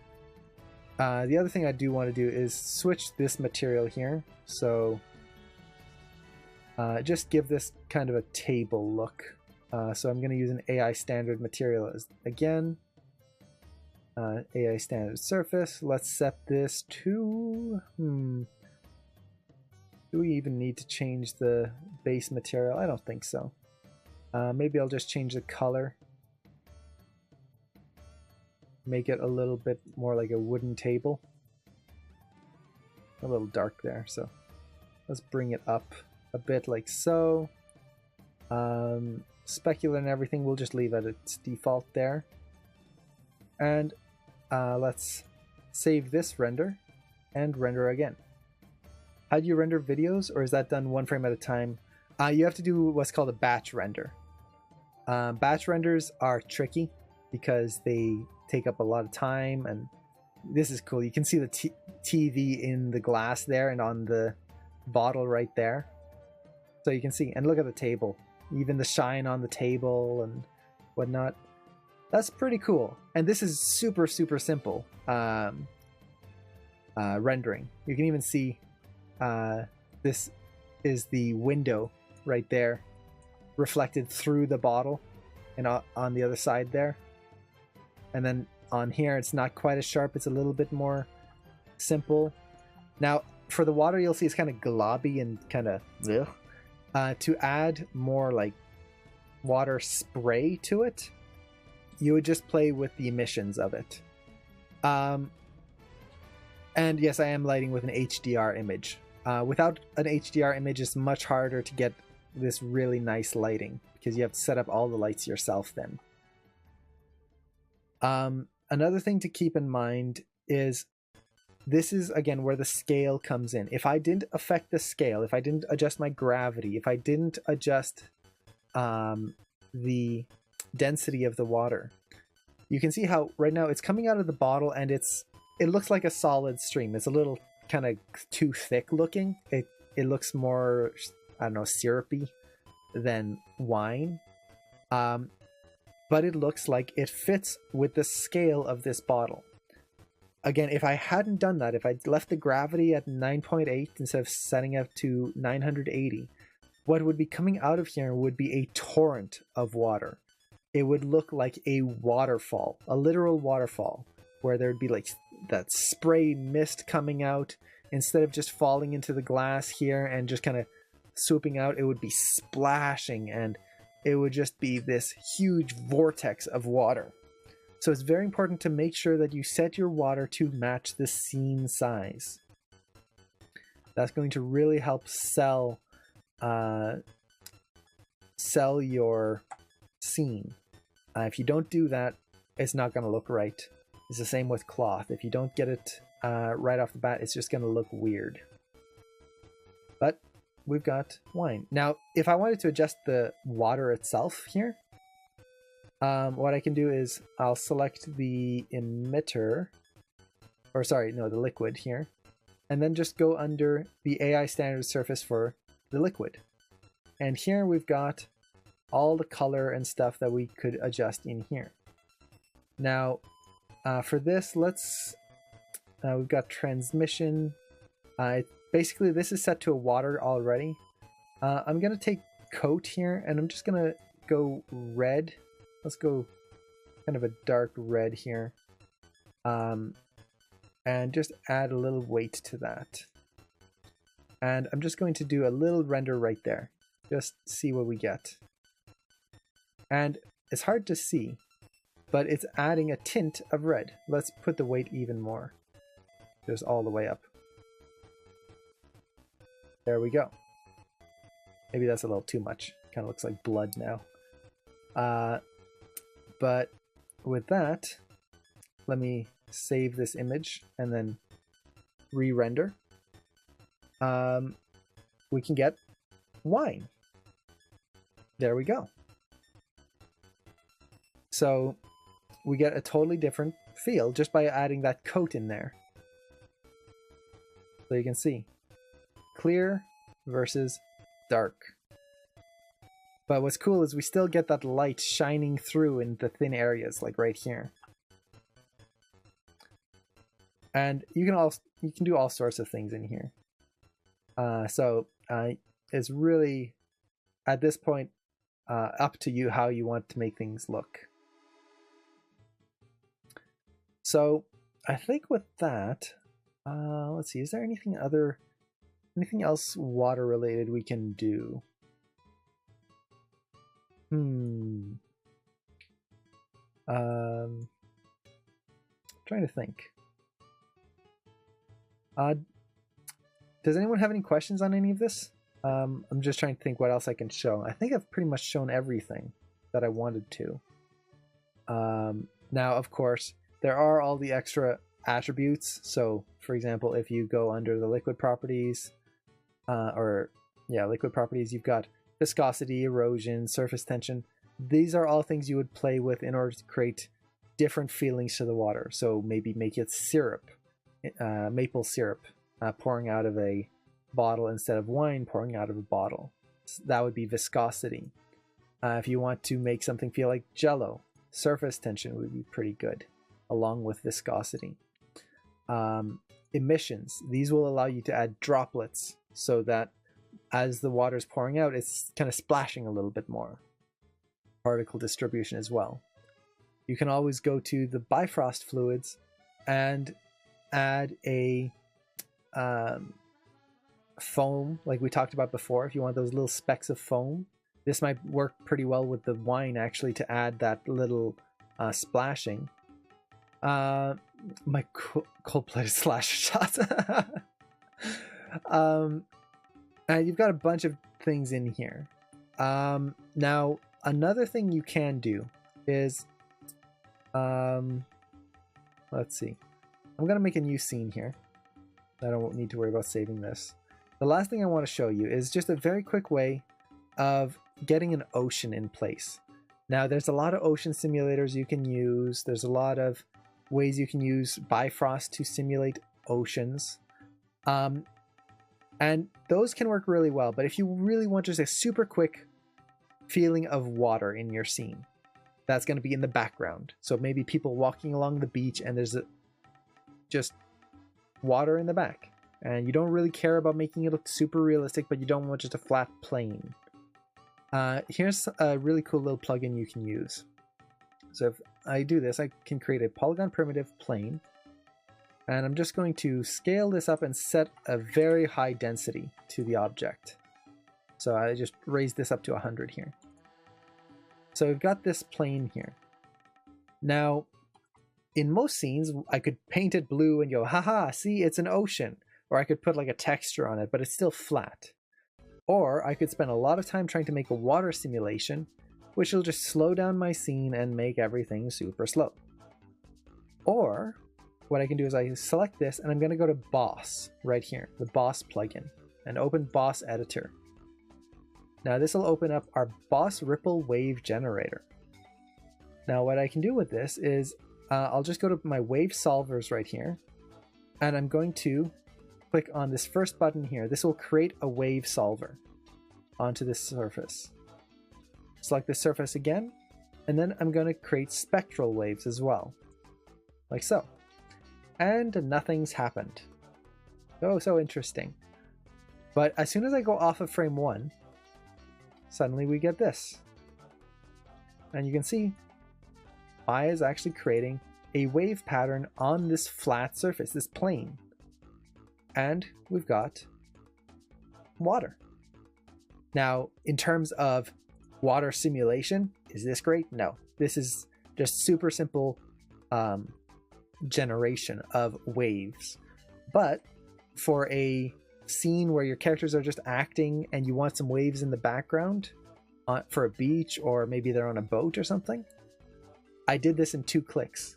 Speaker 1: the other thing I do want to do is switch this material here. So just give this kind of a table look. So I'm going to use an AI standard material as again. AI standard surface. Let's set this to... Do we even need to change the base material? I don't think so. Maybe I'll just change the color. Make it a little bit more like a wooden table. a little dark there, so let's bring it up a bit like so. Specular and everything we'll just leave at its default there. And let's save this render and render again. How do you render videos, or is that done one frame at a time? You have to do what's called a batch render. Batch renders are tricky because they take up a lot of time, and this is cool. You can see the TV in the glass there and on the bottle right there. So you can see, and look at the table, even the shine on the table and whatnot. That's pretty cool. And this is super, super simple rendering. You can even see this is the window right there reflected through the bottle and on the other side there. And then on here, it's not quite as sharp. It's a little bit more simple. Now, for the water, you'll see it's kind of globby and kind of... to add more like water spray to it, you would just play with the emissions of it. And yes, I am lighting with an HDR image. Without an HDR image, it's much harder to get this really nice lighting because you have to set up all the lights yourself then. Another thing to keep in mind is this is, again, where the scale comes in. If I didn't affect the scale, if I didn't adjust my gravity, if I didn't adjust the density of the water, you can see how right now it's coming out of the bottle and it looks like a solid stream. It's a little kind of too thick looking. It looks more, I don't know, syrupy than wine. But it looks like it fits with the scale of this bottle. Again, if I hadn't done that, if I'd left the gravity at 9.8 instead of setting it to 980, what would be coming out of here would be a torrent of water. It would look like a waterfall, a literal waterfall, where there'd be like that spray mist coming out. Instead of just falling into the glass here and just kind of swooping out, it would be splashing and it would just be this huge vortex of water. So it's very important to make sure that you set your water to match the scene size. That's going to really help sell your scene. If you don't do that, it's not going to look right. It's the same with cloth. If you don't get it right off the bat, it's just going to look weird. But we've got wine. Now, if I wanted to adjust the water itself here, what I can do is I'll select the emitter, or sorry, no, the liquid here, and then just go under the AI standard surface for the liquid. And here we've got all the color and stuff that we could adjust in here. Now, for this, we've got transmission. Basically, this is set to a water already. I'm going to take coat here, and I'm just going to go red. Let's go kind of a dark red here. And just add a little weight to that. And I'm just going to do a little render right there. Just see what we get. And it's hard to see, but it's adding a tint of red. Let's put the weight even more. Just all the way up. There we go. Maybe that's a little too much. Kind of looks like blood now. But with that, let me save this image and then re-render. We can get wine. There we go. So we get a totally different feel just by adding that coat in there. So you can see clear versus dark. But what's cool is we still get that light shining through in the thin areas, like right here. And you can do all sorts of things in here. So it's really, at this point, up to you how you want to make things look. So I think with that, let's see, is there anything else water related we can do? Trying to think. does anyone have any questions on any of this? I'm just trying to think what else I can show. I think I've pretty much shown everything that I wanted to. Now, of course, there are all the extra attributes. So, for example, if you go under the liquid properties, liquid properties, you've got viscosity, erosion, surface tension. These are all things you would play with in order to create different feelings to the water. So maybe make it syrup, maple syrup, pouring out of a bottle instead of wine pouring out of a bottle. So that would be viscosity. If you want to make something feel like jello, surface tension would be pretty good, along with viscosity. Emissions. These will allow you to add droplets so that as the water is pouring out, it's kind of splashing a little bit more. Particle distribution as well. You can always go to the Bifrost fluids and add a foam, like we talked about before. If you want those little specks of foam, this might work pretty well with the wine, actually, to add that little splashing. My cold-blooded slash shot. And you've got a bunch of things in here. Now, another thing you can do is, let's see. I'm going to make a new scene here. I don't need to worry about saving this. The last thing I want to show you is just a very quick way of getting an ocean in place. Now, there's a lot of ocean simulators you can use. There's a lot of ways you can use Bifrost to simulate oceans. And those can work really well, but if you really want just a super quick feeling of water in your scene, that's going to be in the background. So maybe people walking along the beach and there's just water in the back. And you don't really care about making it look super realistic, but you don't want just a flat plane. Here's a really cool little plugin you can use. So if I do this, I can create a polygon primitive plane. And I'm just going to scale this up and set a very high density to the object. So I just raised this up to 100 here. So we've got this plane here. Now, in most scenes, I could paint it blue and go, haha, see, it's an ocean. Or I could put like a texture on it, but it's still flat. Or I could spend a lot of time trying to make a water simulation, which will just slow down my scene and make everything super slow. Or what I can do is I select this and I'm going to go to Boss right here, the Boss plugin, and open Boss Editor. Now this will open up our Boss Ripple Wave Generator. Now what I can do with this is I'll just go to my wave solvers right here, and I'm going to click on this first button here. This will create a wave solver onto this surface. Select the surface again, and then I'm going to create spectral waves as well, like so. And nothing's happened. Oh, so interesting. But as soon as I go off of frame 1, suddenly we get this. And you can see Maya is actually creating a wave pattern on this flat surface, this plane. And we've got water. Now, in terms of water simulation, is this great? No. This is just super simple generation of waves. But for a scene where your characters are just acting and you want some waves in the background for a beach, or maybe they're on a boat or something, I did this in 2 clicks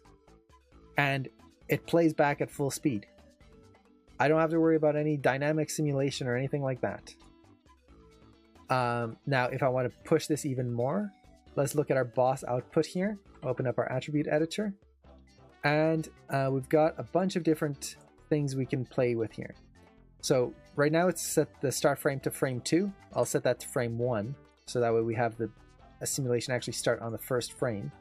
Speaker 1: and it plays back at full speed. I don't have to worry about any dynamic simulation or anything like that. Now, if I want to push this even more, let's look at our boss output here. Open up our attribute editor. And we've got a bunch of different things we can play with here. So right now it's set the start frame to frame 2. I'll set that to frame 1. So that way we have a simulation actually start on the first frame.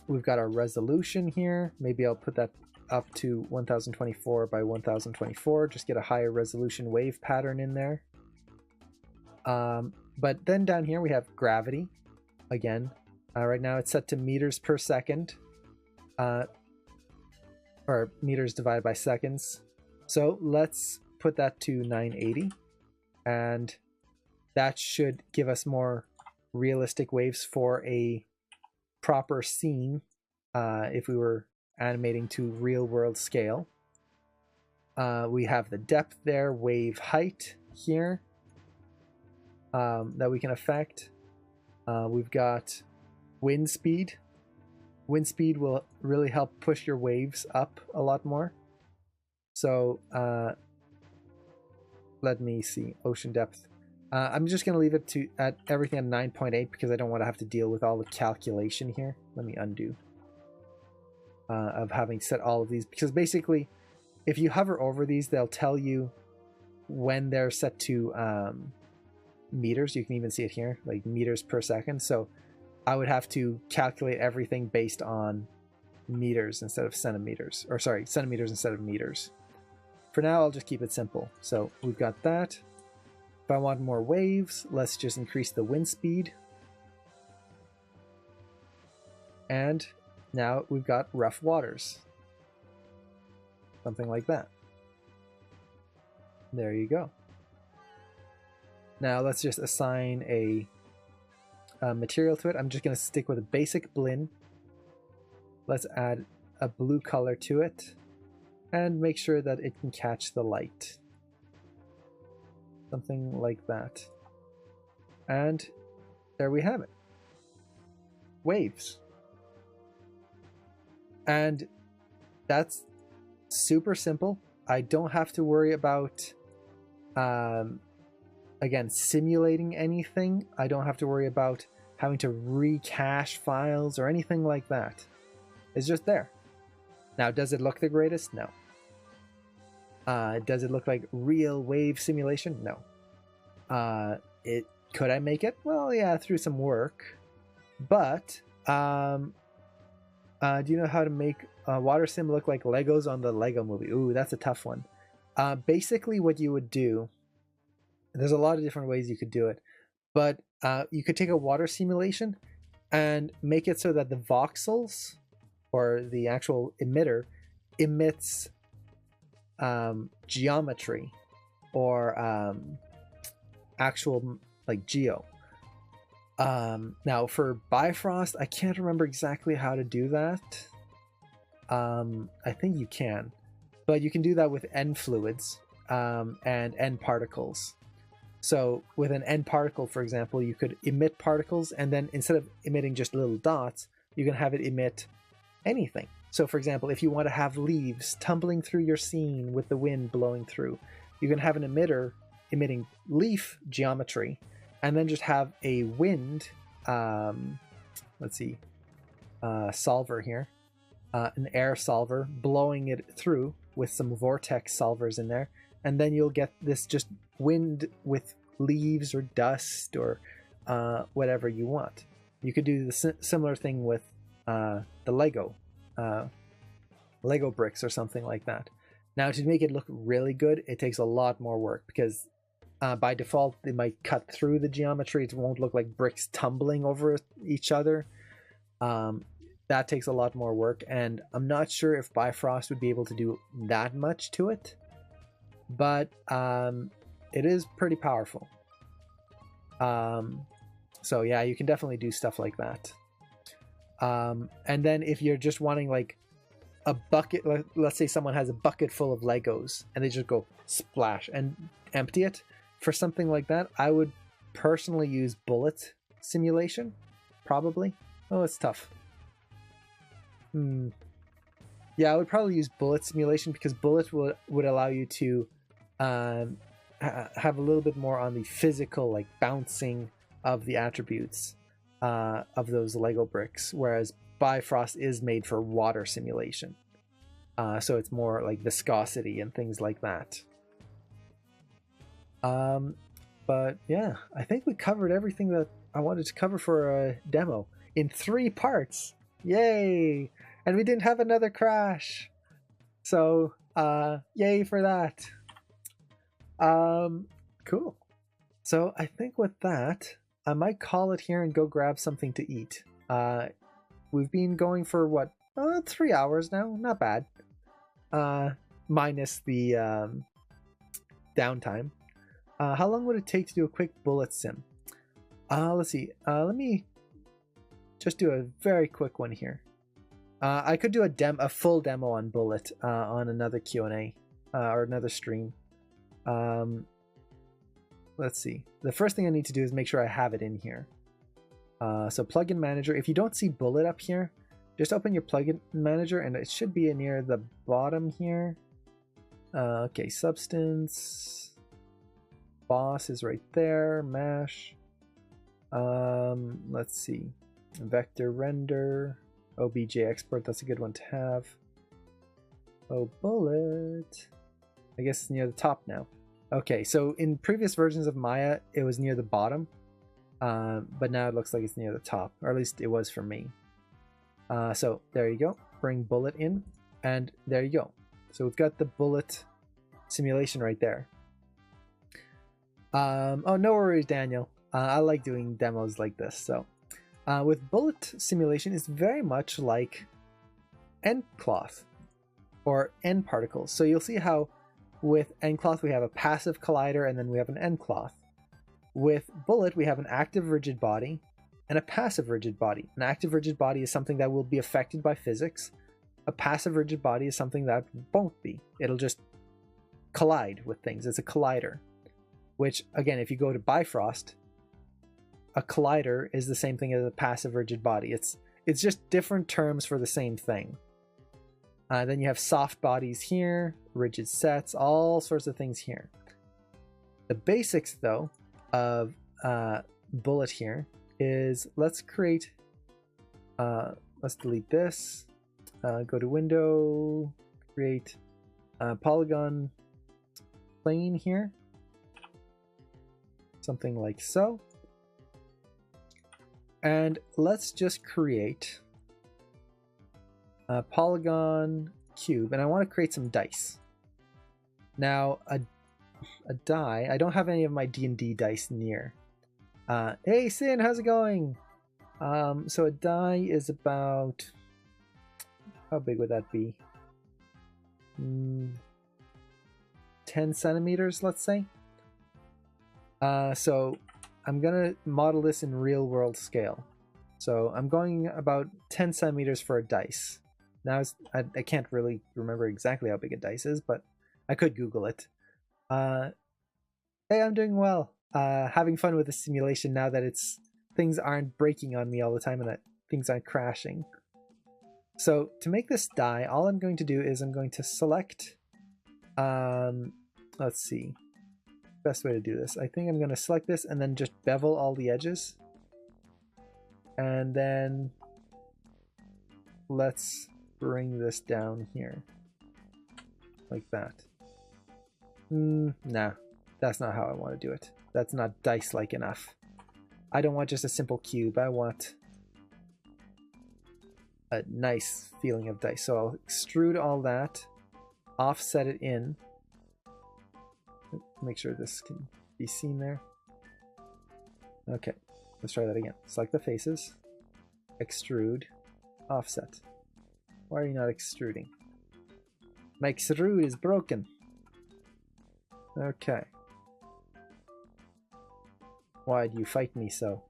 Speaker 1: We've got our resolution here. Maybe I'll put that up to 1024 by 1024. Just get a higher resolution wave pattern in there. But then down here we have gravity. Again, right now it's set to meters per second. Or meters divided by seconds. So let's put that to 980. And that should give us more realistic waves for a proper scene if we were animating to real world scale. We have the depth there, wave height here that we can affect. We've got wind speed. Wind speed will really help push your waves up a lot more. So let me see, ocean depth. I'm just going to leave it at everything at 9.8 because I don't want to have to deal with all the calculation here. Let me undo of having set all of these, because basically if you hover over these, they'll tell you when they're set to meters. You can even see it here, like meters per second. So I would have to calculate everything based on meters instead of centimeters, or sorry, centimeters instead of meters. For now, I'll just keep it simple. So we've got that. If I want more waves, let's just increase the wind speed. And now we've got rough waters. Something like that. There you go. Now let's just assign a material to it. I'm just going to stick with a basic blinn. Let's add a blue color to it and make sure that it can catch the light. Something like that. And there we have it. Waves. And that's super simple. I don't have to worry about again, simulating anything. I don't have to worry about having to recache files or anything like that. It's just there. Now, does it look the greatest? No. Does it look like real wave simulation? No. Could I make it? Well, yeah, through some work. But do you know how to make water sim look like Legos on the Lego movie? Ooh, that's a tough one. Basically, what you would do, there's a lot of different ways you could do it, but you could take a water simulation and make it so that the voxels, or the actual emitter, emits geometry, or actual like geo. Now for Bifrost, I can't remember exactly how to do that. I think you can, but you can do that with N fluids and N particles. So with an N particle, for example, you could emit particles, and then instead of emitting just little dots, you can have it emit anything. So for example, if you want to have leaves tumbling through your scene with the wind blowing through, you can have an emitter emitting leaf geometry, and then just have a wind, let's see, solver here, an air solver blowing it through with some vortex solvers in there, and then you'll get this just wind with leaves or dust or whatever you want. You could do the similar thing with the Lego bricks or something like that. Now, to make it look really good, it takes a lot more work, because by default they might cut through the geometry. It won't look like bricks tumbling over each other. That takes a lot more work, and I'm not sure if Bifrost would be able to do that much to it, but it is pretty powerful. So yeah, you can definitely do stuff like that. And then if you're just wanting like a bucket, let's say someone has a bucket full of Legos and they just go splash and empty it, for something like that, I would personally use bullet simulation, probably. Oh, it's tough. Yeah, I would probably use bullet simulation, because bullet would allow you to have a little bit more on the physical, like bouncing of the attributes of those Lego bricks, whereas Bifrost is made for water simulation. So it's more like viscosity and things like that. But yeah, I think we covered everything that I wanted to cover for a demo in 3 parts. Yay! And we didn't have another crash. So, yay for that. Cool. So I think with that, I might call it here and go grab something to eat. We've been going for what, 3 hours now? Not bad. Minus the downtime. How long would it take to do a quick bullet sim? Let's see. Let me just do a very quick one here. I could do a full demo on bullet on another Q&A. or another stream. Let's see. The first thing I need to do is make sure I have it in here. So plugin manager. If you don't see bullet up here, just open your plugin manager and it should be near the bottom here. Okay, substance. Boss is right there. Mash. Let's see. Vector render. OBJ export. That's a good one to have. Oh, bullet. I guess it's near the top now. Okay, so in previous versions of Maya, it was near the bottom. But now it looks like it's near the top. Or at least it was for me. So there you go. Bring bullet in. And there you go. So we've got the bullet simulation right there. Oh, no worries, Daniel. I like doing demos like this. So with bullet simulation, it's very much like end cloth or end particles. So you'll see how with end cloth we have a passive collider and then we have an end cloth. With bullet, we have an active rigid body and a passive rigid body. An active rigid body is something that will be affected by physics. A passive rigid body is something that won't be. It'll just collide with things. It's a collider. Which, again, if you go to Bifrost, a collider is the same thing as a passive rigid body. It's just different terms for the same thing. Then you have soft bodies here, rigid sets, all sorts of things here. The basics, though, of bullet here is let's create, let's delete this, go to window, create a polygon plane here, something like so. And let's just create a polygon cube, and I want to create some dice. Now, a die, I don't have any of my D&D dice near. Hey Sin, how's it going? So a die is about, how big would that be? 10 centimeters, let's say. So I'm gonna model this in real world scale. So I'm going about 10 centimeters for a dice. Now I can't really remember exactly how big a dice is, but I could Google it. Hey, I'm doing well. Having fun with the simulation now that things aren't breaking on me all the time and that things aren't crashing. So to make this die, all I'm going to do is I'm going to select, let's see, best way to do this. I think I'm going to select this and then just bevel all the edges. And then let's bring this down here like that. Nah, that's not how I want to do it. That's not dice-like enough. I don't want just a simple cube. I want a nice feeling of dice. So I'll extrude all that, offset it in. Make sure this can be seen there. Okay, let's try that again. Select the faces, extrude, offset. Why are you not extruding? My extrude is broken. Okay. Why do you fight me so,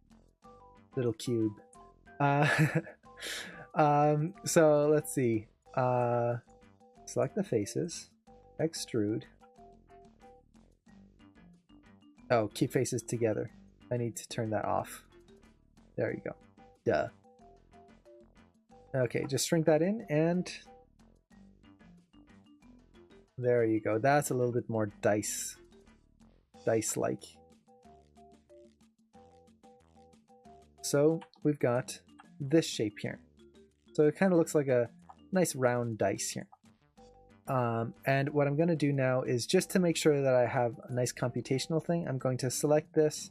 Speaker 1: little cube? So let's see. Select the faces, extrude. Oh, keep faces together. I need to turn that off. There you go. Duh. Okay, just shrink that in and there you go. That's a little bit more dice-like. So we've got this shape here. So it kind of looks like a nice round dice here. And what I'm going to do now is just to make sure that I have a nice computational thing, I'm going to select this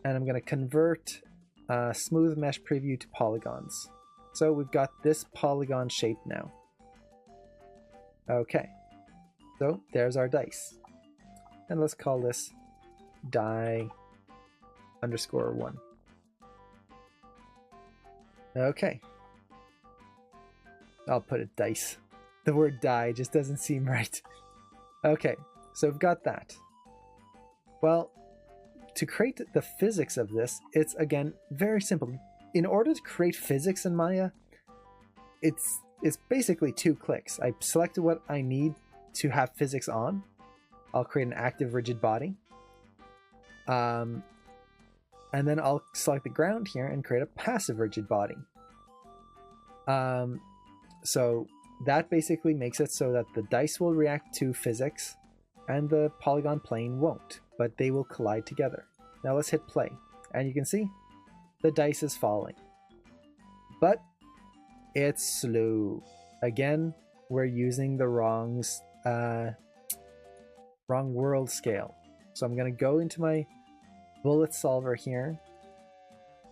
Speaker 1: and I'm going to convert smooth mesh preview to polygons. So we've got this polygon shape now. Okay, so there's our dice. And let's call this die _1. Okay. I'll put it dice. The word die just doesn't seem right. Okay, so we've got that. Well, to create the physics of this, it's again very simple. In order to create physics in Maya, it's basically 2 clicks. I selected what I need to have physics on, I'll create an active rigid body. And then I'll select the ground here and create a passive rigid body. So that basically makes it so that the dice will react to physics and the polygon plane won't, but they will collide together. Now let's hit play, and you can see the dice is falling, but it's slow. Again, we're using the wrong world scale. So I'm going to go into my bullet solver here,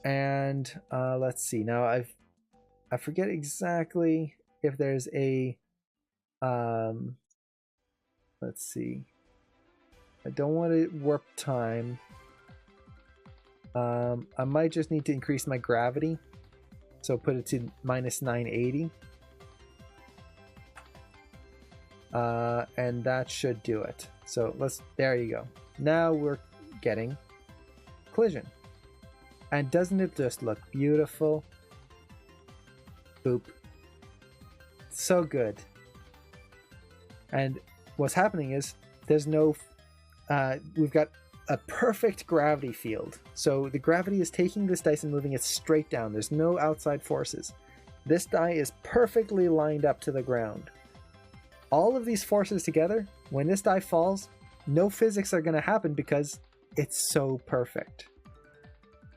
Speaker 1: and let's see. Now I forget exactly if there's a let's see. I don't want to warp time. I might just need to increase my gravity, so put it to minus 980. And that should do it. So there you go. Now we're getting collision. And doesn't it just look beautiful? Boop. So good. And what's happening is there's no, we've got a perfect gravity field. So the gravity is taking this dice and moving it straight down. There's no outside forces. This die is perfectly lined up to the ground. All of these forces together, when this die falls, no physics are going to happen because it's so perfect.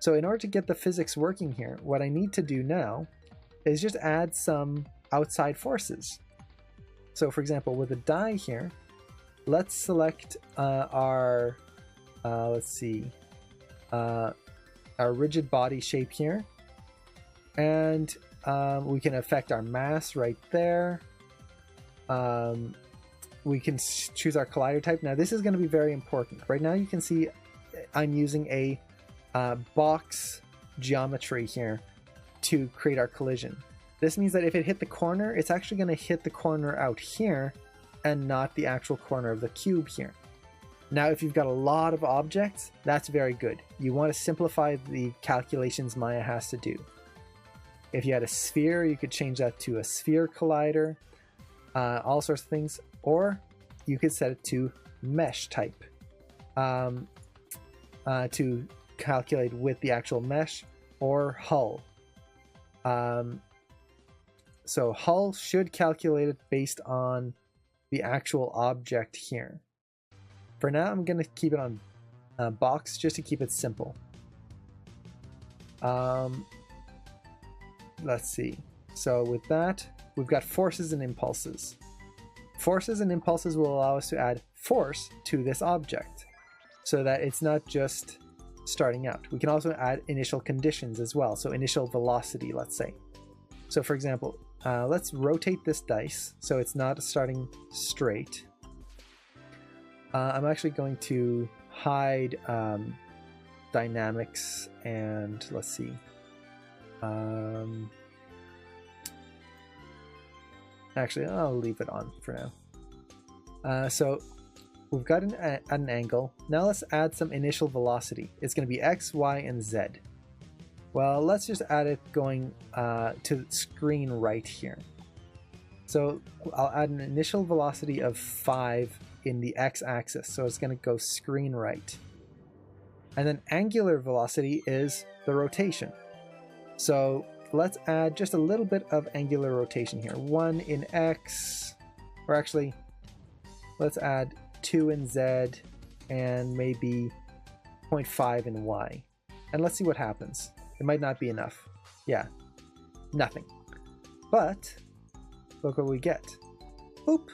Speaker 1: So in order to get the physics working here, what I need to do now is just add some outside forces. So for example, with a die here, let's select our rigid body shape here, and we can affect our mass right there. We can choose our collider type. Now this is going to be very important. Right now you can see I'm using a box geometry here to create our collision. This means that if it hit the corner, it's actually going to hit the corner out here and not the actual corner of the cube here. Now if you've got a lot of objects, that's very good. You want to simplify the calculations Maya has to do. If you had a sphere, you could change that to a sphere collider, all sorts of things, or you could set it to mesh type to calculate with the actual mesh, or hull. So hull should calculate it based on the actual object here. For now, I'm going to keep it on box just to keep it simple. Let's see. So with that, we've got forces and impulses. Forces and impulses will allow us to add force to this object so that it's not just starting out. We can also add initial conditions as well. So initial velocity, let's say. So for example, let's rotate this dice so it's not starting straight. I'm actually going to hide dynamics, and let's see. Actually, I'll leave it on for now. So we've got an angle. Now let's add some initial velocity. It's going to be X, Y, and Z. Well, let's just add it going to screen right here. So I'll add an initial velocity of 5 in the x-axis, so it's going to go screen right. And then angular velocity is the rotation. So let's add just a little bit of angular rotation here. 1 in x, or actually, let's add 2 in z, and maybe 0.5 in y. And let's see what happens. It might not be enough. Yeah, nothing. But look what we get. Boop!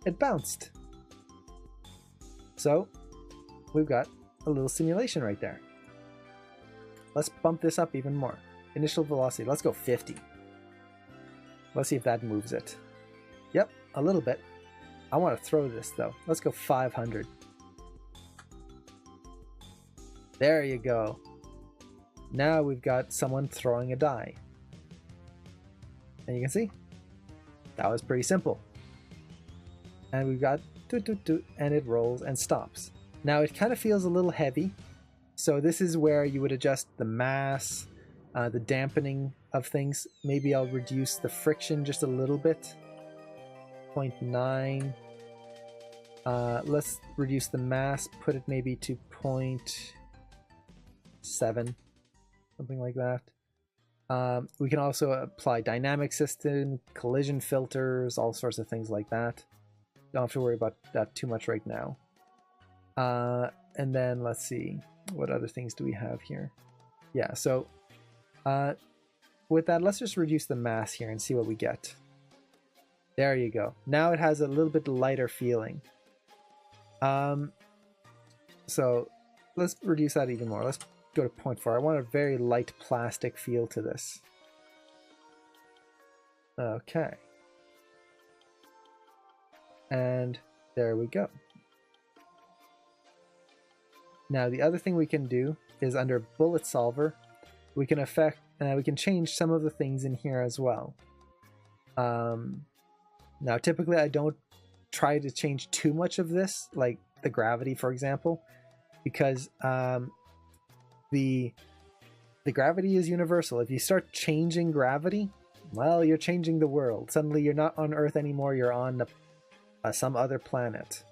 Speaker 1: It bounced. So we've got a little simulation right there. Let's bump this up even more. Initial velocity, let's go 50. Let's see if that moves it. Yep, a little bit. I want to throw this though. Let's go 500. There you go. Now we've got someone throwing a die. And you can see, that was pretty simple. And we've got doot doot doot, and it rolls and stops. Now it kind of feels a little heavy, so this is where you would adjust the mass, the dampening of things. Maybe I'll reduce the friction just a little bit. 0.9. Let's reduce the mass, put it maybe to 0.7, something like that. We can also apply dynamic system, collision filters, all sorts of things like that. Don't have to worry about that too much right now. And then let's see, what other things do we have here? Yeah, so with that, let's just reduce the mass here and see what we get. There you go. Now it has a little bit lighter feeling. So let's reduce that even more. Let's go to 0.4. I want a very light plastic feel to this. Okay. And there we go. Now the other thing we can do is under bullet solver, we can we can change some of the things in here as well. Now typically I don't try to change too much of this, like the gravity for example, because the gravity is universal. If you start changing gravity, well, you're changing the world. Suddenly you're not on Earth anymore, you're on some other planet.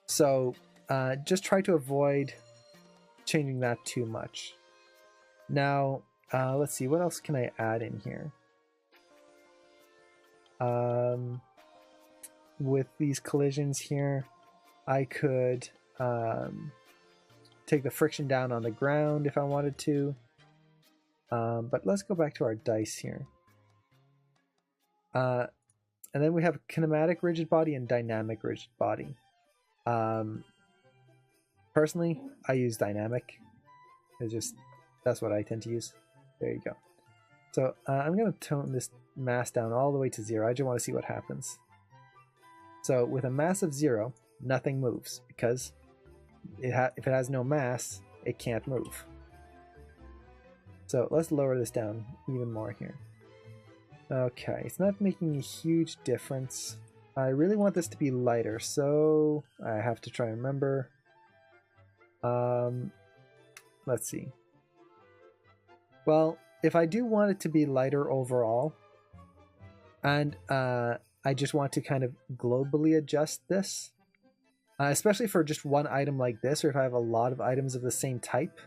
Speaker 1: So just try to avoid changing that too much. Now let's see, what else can I add in here? With these collisions here, I could take the friction down on the ground if I wanted to. But let's go back to our dice here. And then we have kinematic rigid body and dynamic rigid body. Personally, I use dynamic. That's what I tend to use. There you go. So I'm going to tone this mass down all the way to 0. I just want to see what happens. So with a mass of 0, nothing moves because if it has no mass, it can't move. So let's lower this down even more here. Okay, it's not making a huge difference. I really want this to be lighter, so I have to try and remember. Let's see. Well, if I do want it to be lighter overall, and I just want to kind of globally adjust this, especially for just one item like this, or if I have a lot of items of the same type,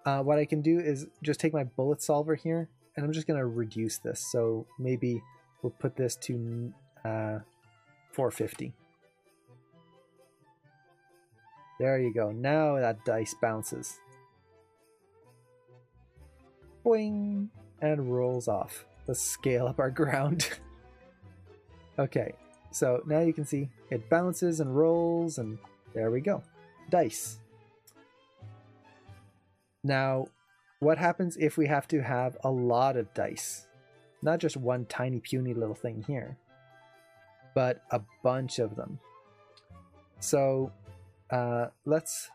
Speaker 1: what I can do is just take my bullet solver here, and I'm just going to reduce this. So maybe we'll put this to 450. There you go. Now that dice bounces. Boing! And rolls off. Let's scale up our ground. Okay, so now you can see it bounces and rolls, and there we go. Dice. Now, what happens if we have to have a lot of dice? Not just one tiny puny little thing here, but a bunch of them. So let's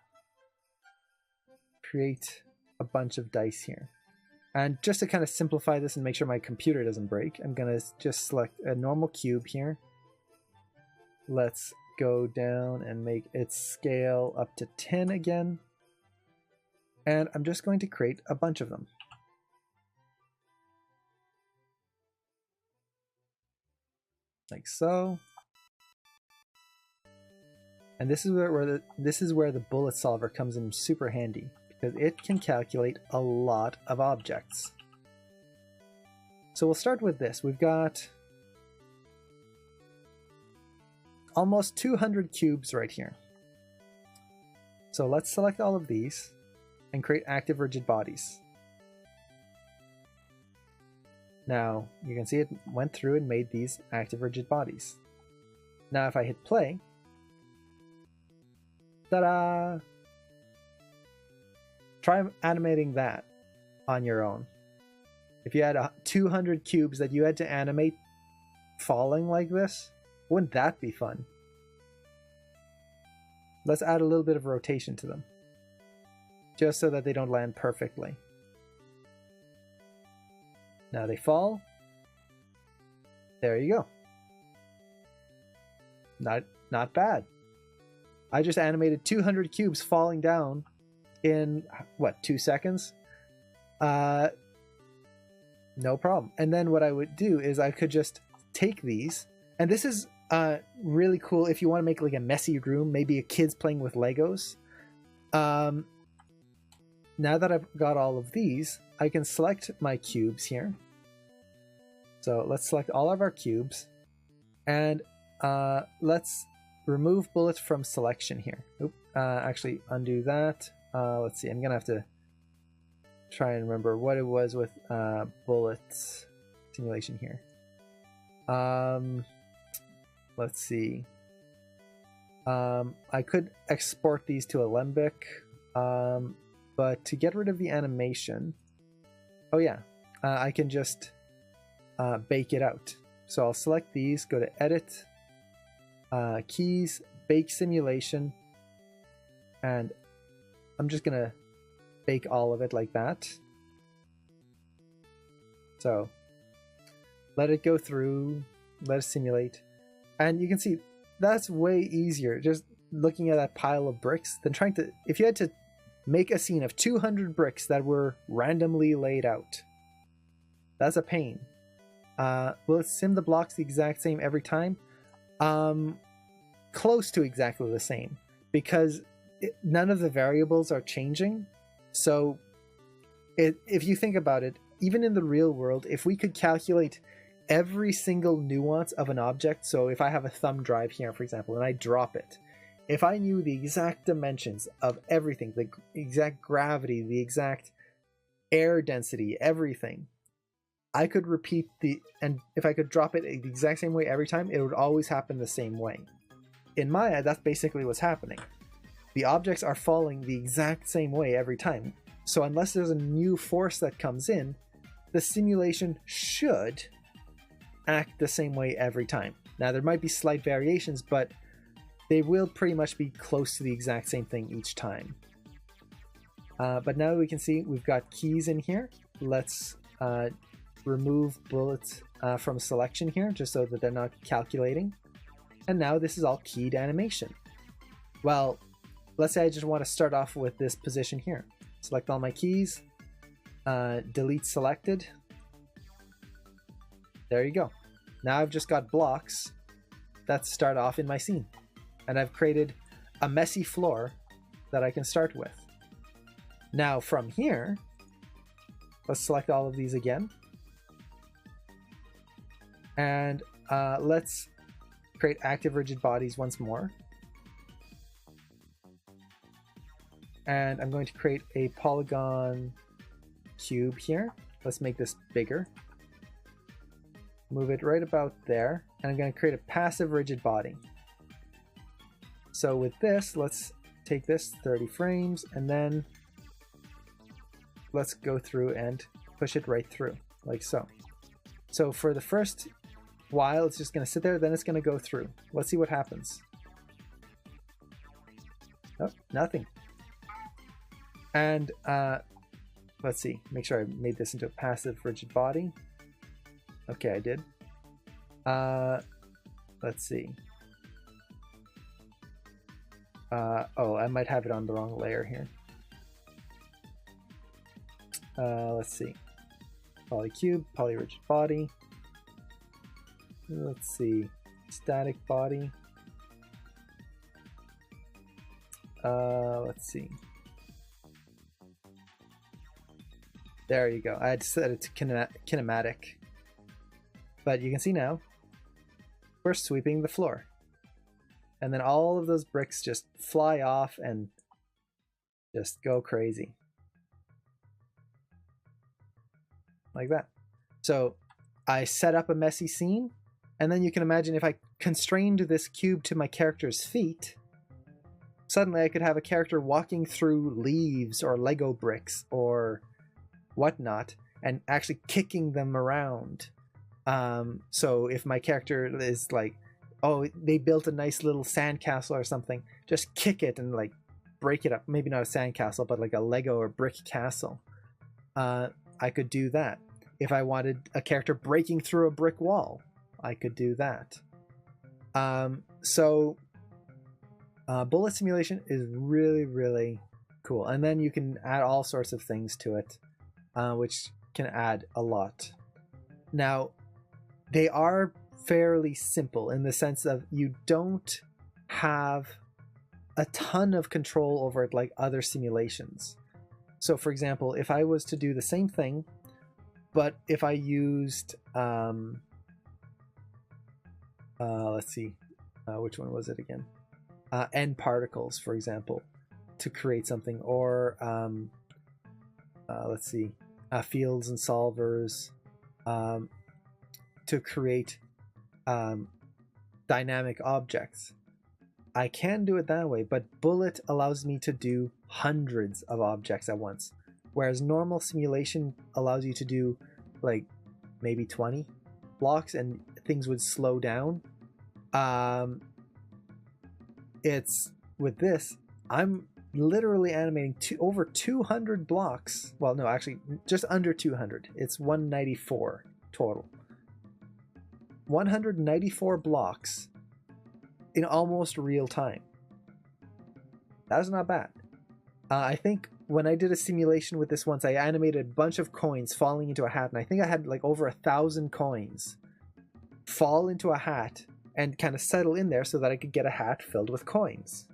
Speaker 1: create a bunch of dice here. And just to kind of simplify this and make sure my computer doesn't break, I'm going to just select a normal cube here. Let's go down and make it scale up to 10 again. And I'm just going to create a bunch of them. Like so. And this is where the bullet solver comes in super handy, because it can calculate a lot of objects. So we'll start with this. We've got almost 200 cubes right here. So let's select all of these and create active rigid bodies. Now you can see it went through and made these active rigid bodies. Now if I hit play, ta-da! Try animating that on your own. If you had 200 cubes that you had to animate falling like this, wouldn't that be fun? Let's add a little bit of rotation to them, just so that they don't land perfectly. Now they fall. There you go. Not bad. I just animated 200 cubes falling down in, what, 2 seconds? No problem. And then what I would do is I could just take these
Speaker 2: And this is really cool if you want to make like a messy room, maybe a kid's playing with Legos. Now that I've got all of these, I can select my cubes here. So let's select all of our cubes, and let's remove bullets from selection here. Actually undo that. Let's see, I'm gonna have to try and remember what it was with bullets simulation here. Let's see. I could export these to Alembic, but to get rid of the animation, oh yeah, I can just bake it out. So I'll select these, go to Edit, Keys, Bake Simulation, and I'm just gonna bake all of it like that. So let it go through, let it simulate, and you can see that's way easier just looking at that pile of bricks than trying to, if you had to make a scene of 200 bricks that were randomly laid out. That's a pain. Will it sim the blocks the exact same every time? Close to exactly the same, because none of the variables are changing. So if you think about it, even in the real world, if we could calculate every single nuance of an object, so if I have a thumb drive here, for example, and I drop it, if I knew the exact dimensions of everything, the exact gravity, the exact air density, everything, I could repeat and if I could drop it the exact same way every time, it would always happen the same way. In Maya, that's basically what's happening. The objects are falling the exact same way every time. So unless there's a new force that comes in, the simulation should act the same way every time. Now there might be slight variations, but they will pretty much be close to the exact same thing each time. But now we can see we've got keys in here. Let's remove bullets from selection here, just so that they're not calculating. And now this is all keyed animation. Well, let's say I just want to start off with this position here. Select all my keys, delete selected. There you go. Now I've just got blocks that start off in my scene. And I've created a messy floor that I can start with. Now from here, let's select all of these again. And let's create active rigid bodies once more. And I'm going to create a polygon cube here. Let's make this bigger. Move it right about there. And I'm going to create a passive rigid body. So with this, let's take this 30 frames and then let's go through and push it right through, like so. So for the first while, it's just going to sit there, then it's going to go through. Let's see what happens. Oh, nothing. And let's see, make sure I made this into a passive rigid body. Okay, I did. Let's see. Oh, I might have it on the wrong layer here. Let's see. Polycube, polyrigid body. Let's see. Static body. Let's see. There you go. I had set it to kinematic. But you can see now, we're sweeping the floor. And then all of those bricks just fly off and just go crazy. Like that. So I set up a messy scene, and then you can imagine if I constrained this cube to my character's feet, suddenly I could have a character walking through leaves or Lego bricks or whatnot and actually kicking them around. So if my character is like, oh, they built a nice little sandcastle or something, just kick it and like break it up. Maybe not a sandcastle, but like a Lego or brick castle. I could do that. If I wanted a character breaking through a brick wall, I could do that. Bullet simulation is really, really cool. And then you can add all sorts of things to it, which can add a lot. Now, they are fairly simple in the sense of you don't have a ton of control over it like other simulations. So for example, if I was to do the same thing, but if I used let's see, which one was it again? N particles, for example, to create something, or let's see, fields and solvers to create dynamic objects. I can do it that way, but Bullet allows me to do hundreds of objects at once, whereas normal simulation allows you to do like maybe 20 blocks and things would slow down. It's with this, I'm literally animating over 200 blocks. Well, no, actually just under 200. It's 194 total. 194 blocks in almost real time. That's not bad. I think when I did a simulation with this once, I animated a bunch of coins falling into a hat, and I think I had like over 1,000 coins fall into a hat and kind of settle in there so that I could get a hat filled with coins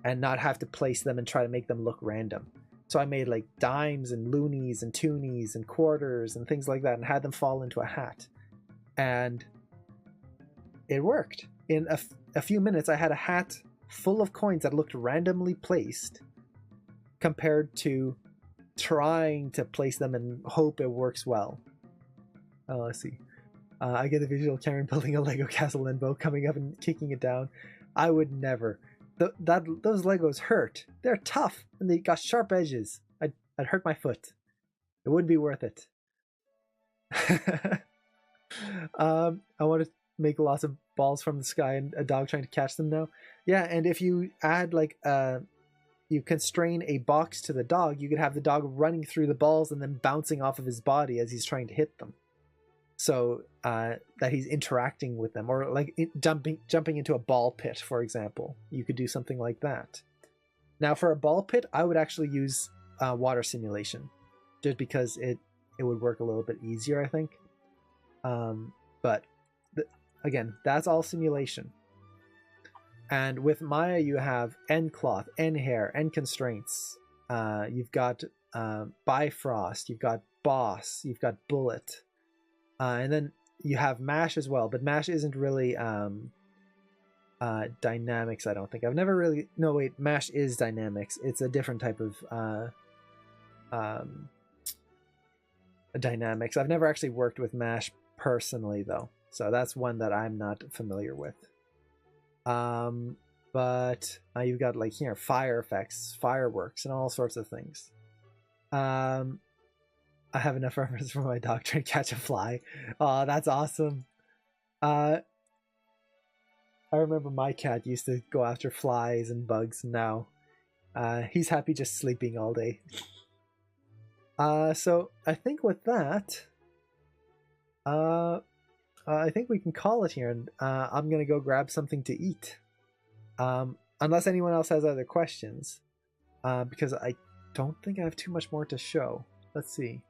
Speaker 2: and not have to place them and try to make them look random. So I made like dimes and loonies and toonies and quarters and things like that and had them fall into a hat. And it worked. In a few minutes, I had a hat full of coins that looked randomly placed compared to trying to place them and hope it works well. Let's see. I get a visual Karen building a Lego castle and Bo coming up and kicking it down. I would never. Those Legos hurt. They're tough and they got sharp edges. I'd hurt my foot. It wouldn't be worth it. I want to make lots of balls from the sky and a dog trying to catch them now. Yeah, and if you add like you constrain a box to the dog, you could have the dog running through the balls and then bouncing off of his body as he's trying to hit them. So that he's interacting with them, or like jumping into a ball pit, for example. You could do something like that. Now for a ball pit, I would actually use water simulation, just because it would work a little bit easier, I think. But again, that's all simulation. And with Maya, you have end cloth, end hair, end constraints. You've got Bifrost, you've got boss, you've got bullet. And then you have mash as well, but mash isn't really dynamics, I don't think. I've never really... No, wait, mash is dynamics. It's a different type of dynamics. I've never actually worked with mash personally, though. So that's one that I'm not familiar with. But you've got, like, here, fire effects, fireworks, and all sorts of things. I have enough reference for my dog trying to catch a fly. Oh, that's awesome. I remember my cat used to go after flies and bugs. Now he's happy just sleeping all day. So I think with that, I think we can call it here, and I'm gonna go grab something to eat. Unless anyone else has other questions, because I don't think I have too much more to show. Let's see.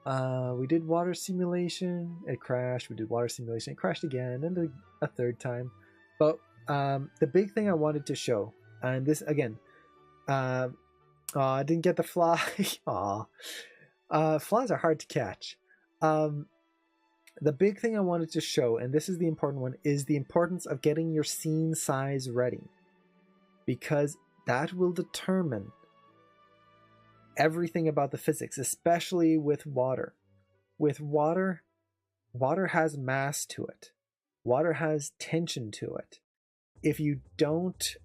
Speaker 2: We did water simulation, it crashed. We did water simulation, it crashed again, and a third time. But the big thing I wanted to show, and this again, I didn't get the fly. Aw, flies are hard to catch. The big thing I wanted to show, and this is the important one, is the importance of getting your scene size ready, because that will determine everything about the physics, especially with water. With water, water has mass to it. Water has tension to it. If you don't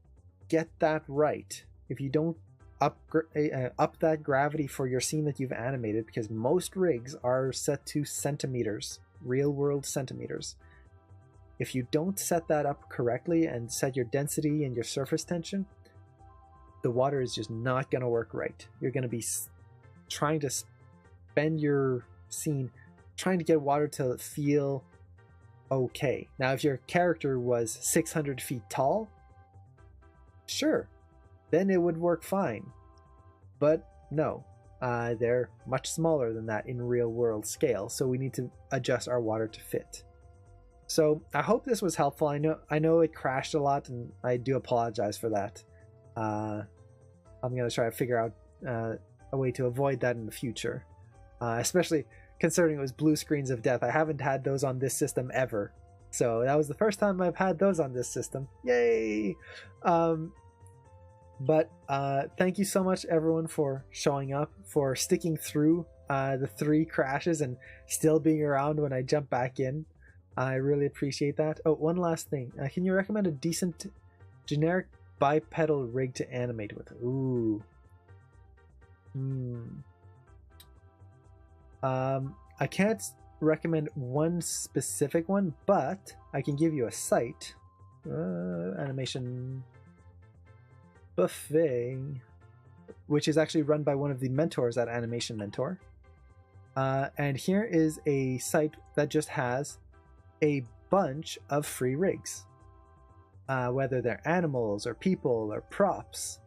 Speaker 2: get that right, if you don't up that gravity for your scene that you've animated, because most rigs are set to centimeters, real world centimeters. If you don't set that up correctly and set your density and your surface tension, the water is just not going to work right. You're going to be trying to spend your scene trying to get water to feel okay. Now, if your character was 600 feet tall, sure, then it would work fine. But no, they're much smaller than that in real world scale, so we need to adjust our water to fit. So I hope this was helpful. I know it crashed a lot, and I do apologize for that. I'm gonna try to figure out a way to avoid that in the future, especially considering it was blue screens of death. I haven't had those on this system ever, so that was the first time I've had those on this system. Yay! But thank you so much, everyone, for showing up, for sticking through the 3 crashes and still being around when I jump back in. I really appreciate that. Oh, one last thing. Can you recommend a decent generic bipedal rig to animate with? Ooh. I can't recommend one specific one, but I can give you a site. Animation Buffet, which is actually run by one of the mentors at Animation Mentor. And here is a site that just has a bunch of free rigs, whether they're animals or people or props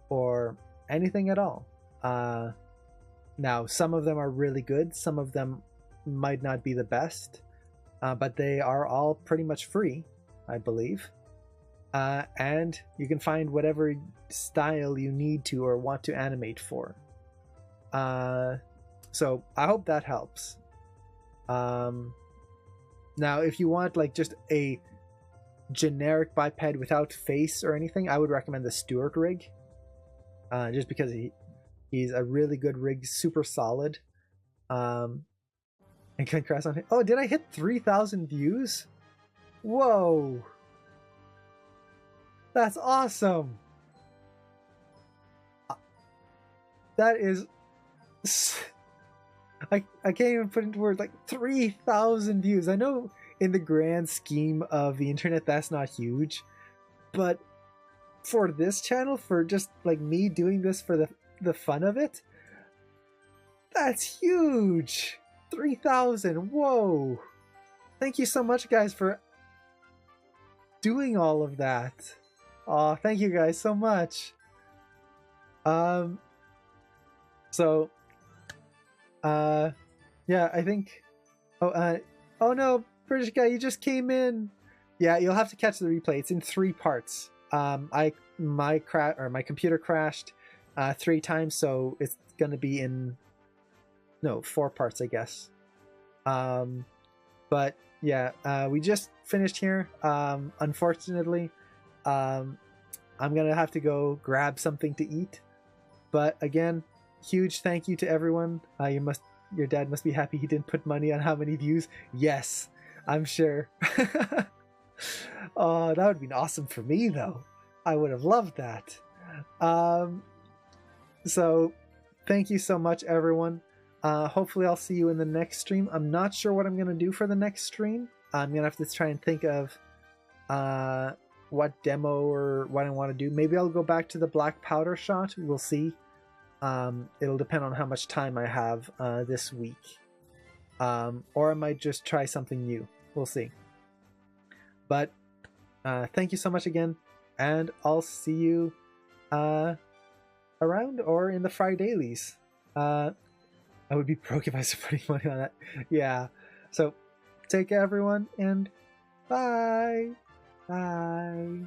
Speaker 2: or anything at all. Now, some of them are really good, some of them might not be the best, but they are all pretty much free, I believe. And you can find whatever style you need to or want to animate for. So I hope that helps. Now, if you want like just a generic biped without face or anything, I would recommend the Stewart rig. Just because he's a really good rig, super solid. And congrats on it. Oh, did I hit 3,000 views? Whoa! That's awesome! That is... I can't even put into words, like 3,000 views. I know in the grand scheme of the internet that's not huge, but for this channel, for just like me doing this for the fun of it, that's huge! 3,000, whoa! Thank you so much, guys, for doing all of that. Aw, thank you guys so much. Yeah, I think... Oh no, British guy, you just came in! Yeah, you'll have to catch the replay. It's in 3 parts. My computer crashed 3 times, so it's gonna be in... No, 4 parts, I guess. But yeah, we just finished here. Unfortunately, I'm gonna have to go grab something to eat. But again, huge thank you to everyone. Your dad must be happy he didn't put money on how many views. Yes, I'm sure. Oh, that would have been awesome for me, though. I would have loved that. So thank you so much, everyone. Hopefully I'll see you in the next stream. I'm not sure what I'm going to do for the next stream. I'm going to have to try and think of what demo or what I want to do. Maybe I'll go back to the black powder shot. We'll see. It'll depend on how much time I have this week. Or I might just try something new. We'll see. But thank you so much again. And I'll see you around or in the Friday dailies. I would be broke if I was putting money on that. Yeah. So take care, everyone, and bye. Bye.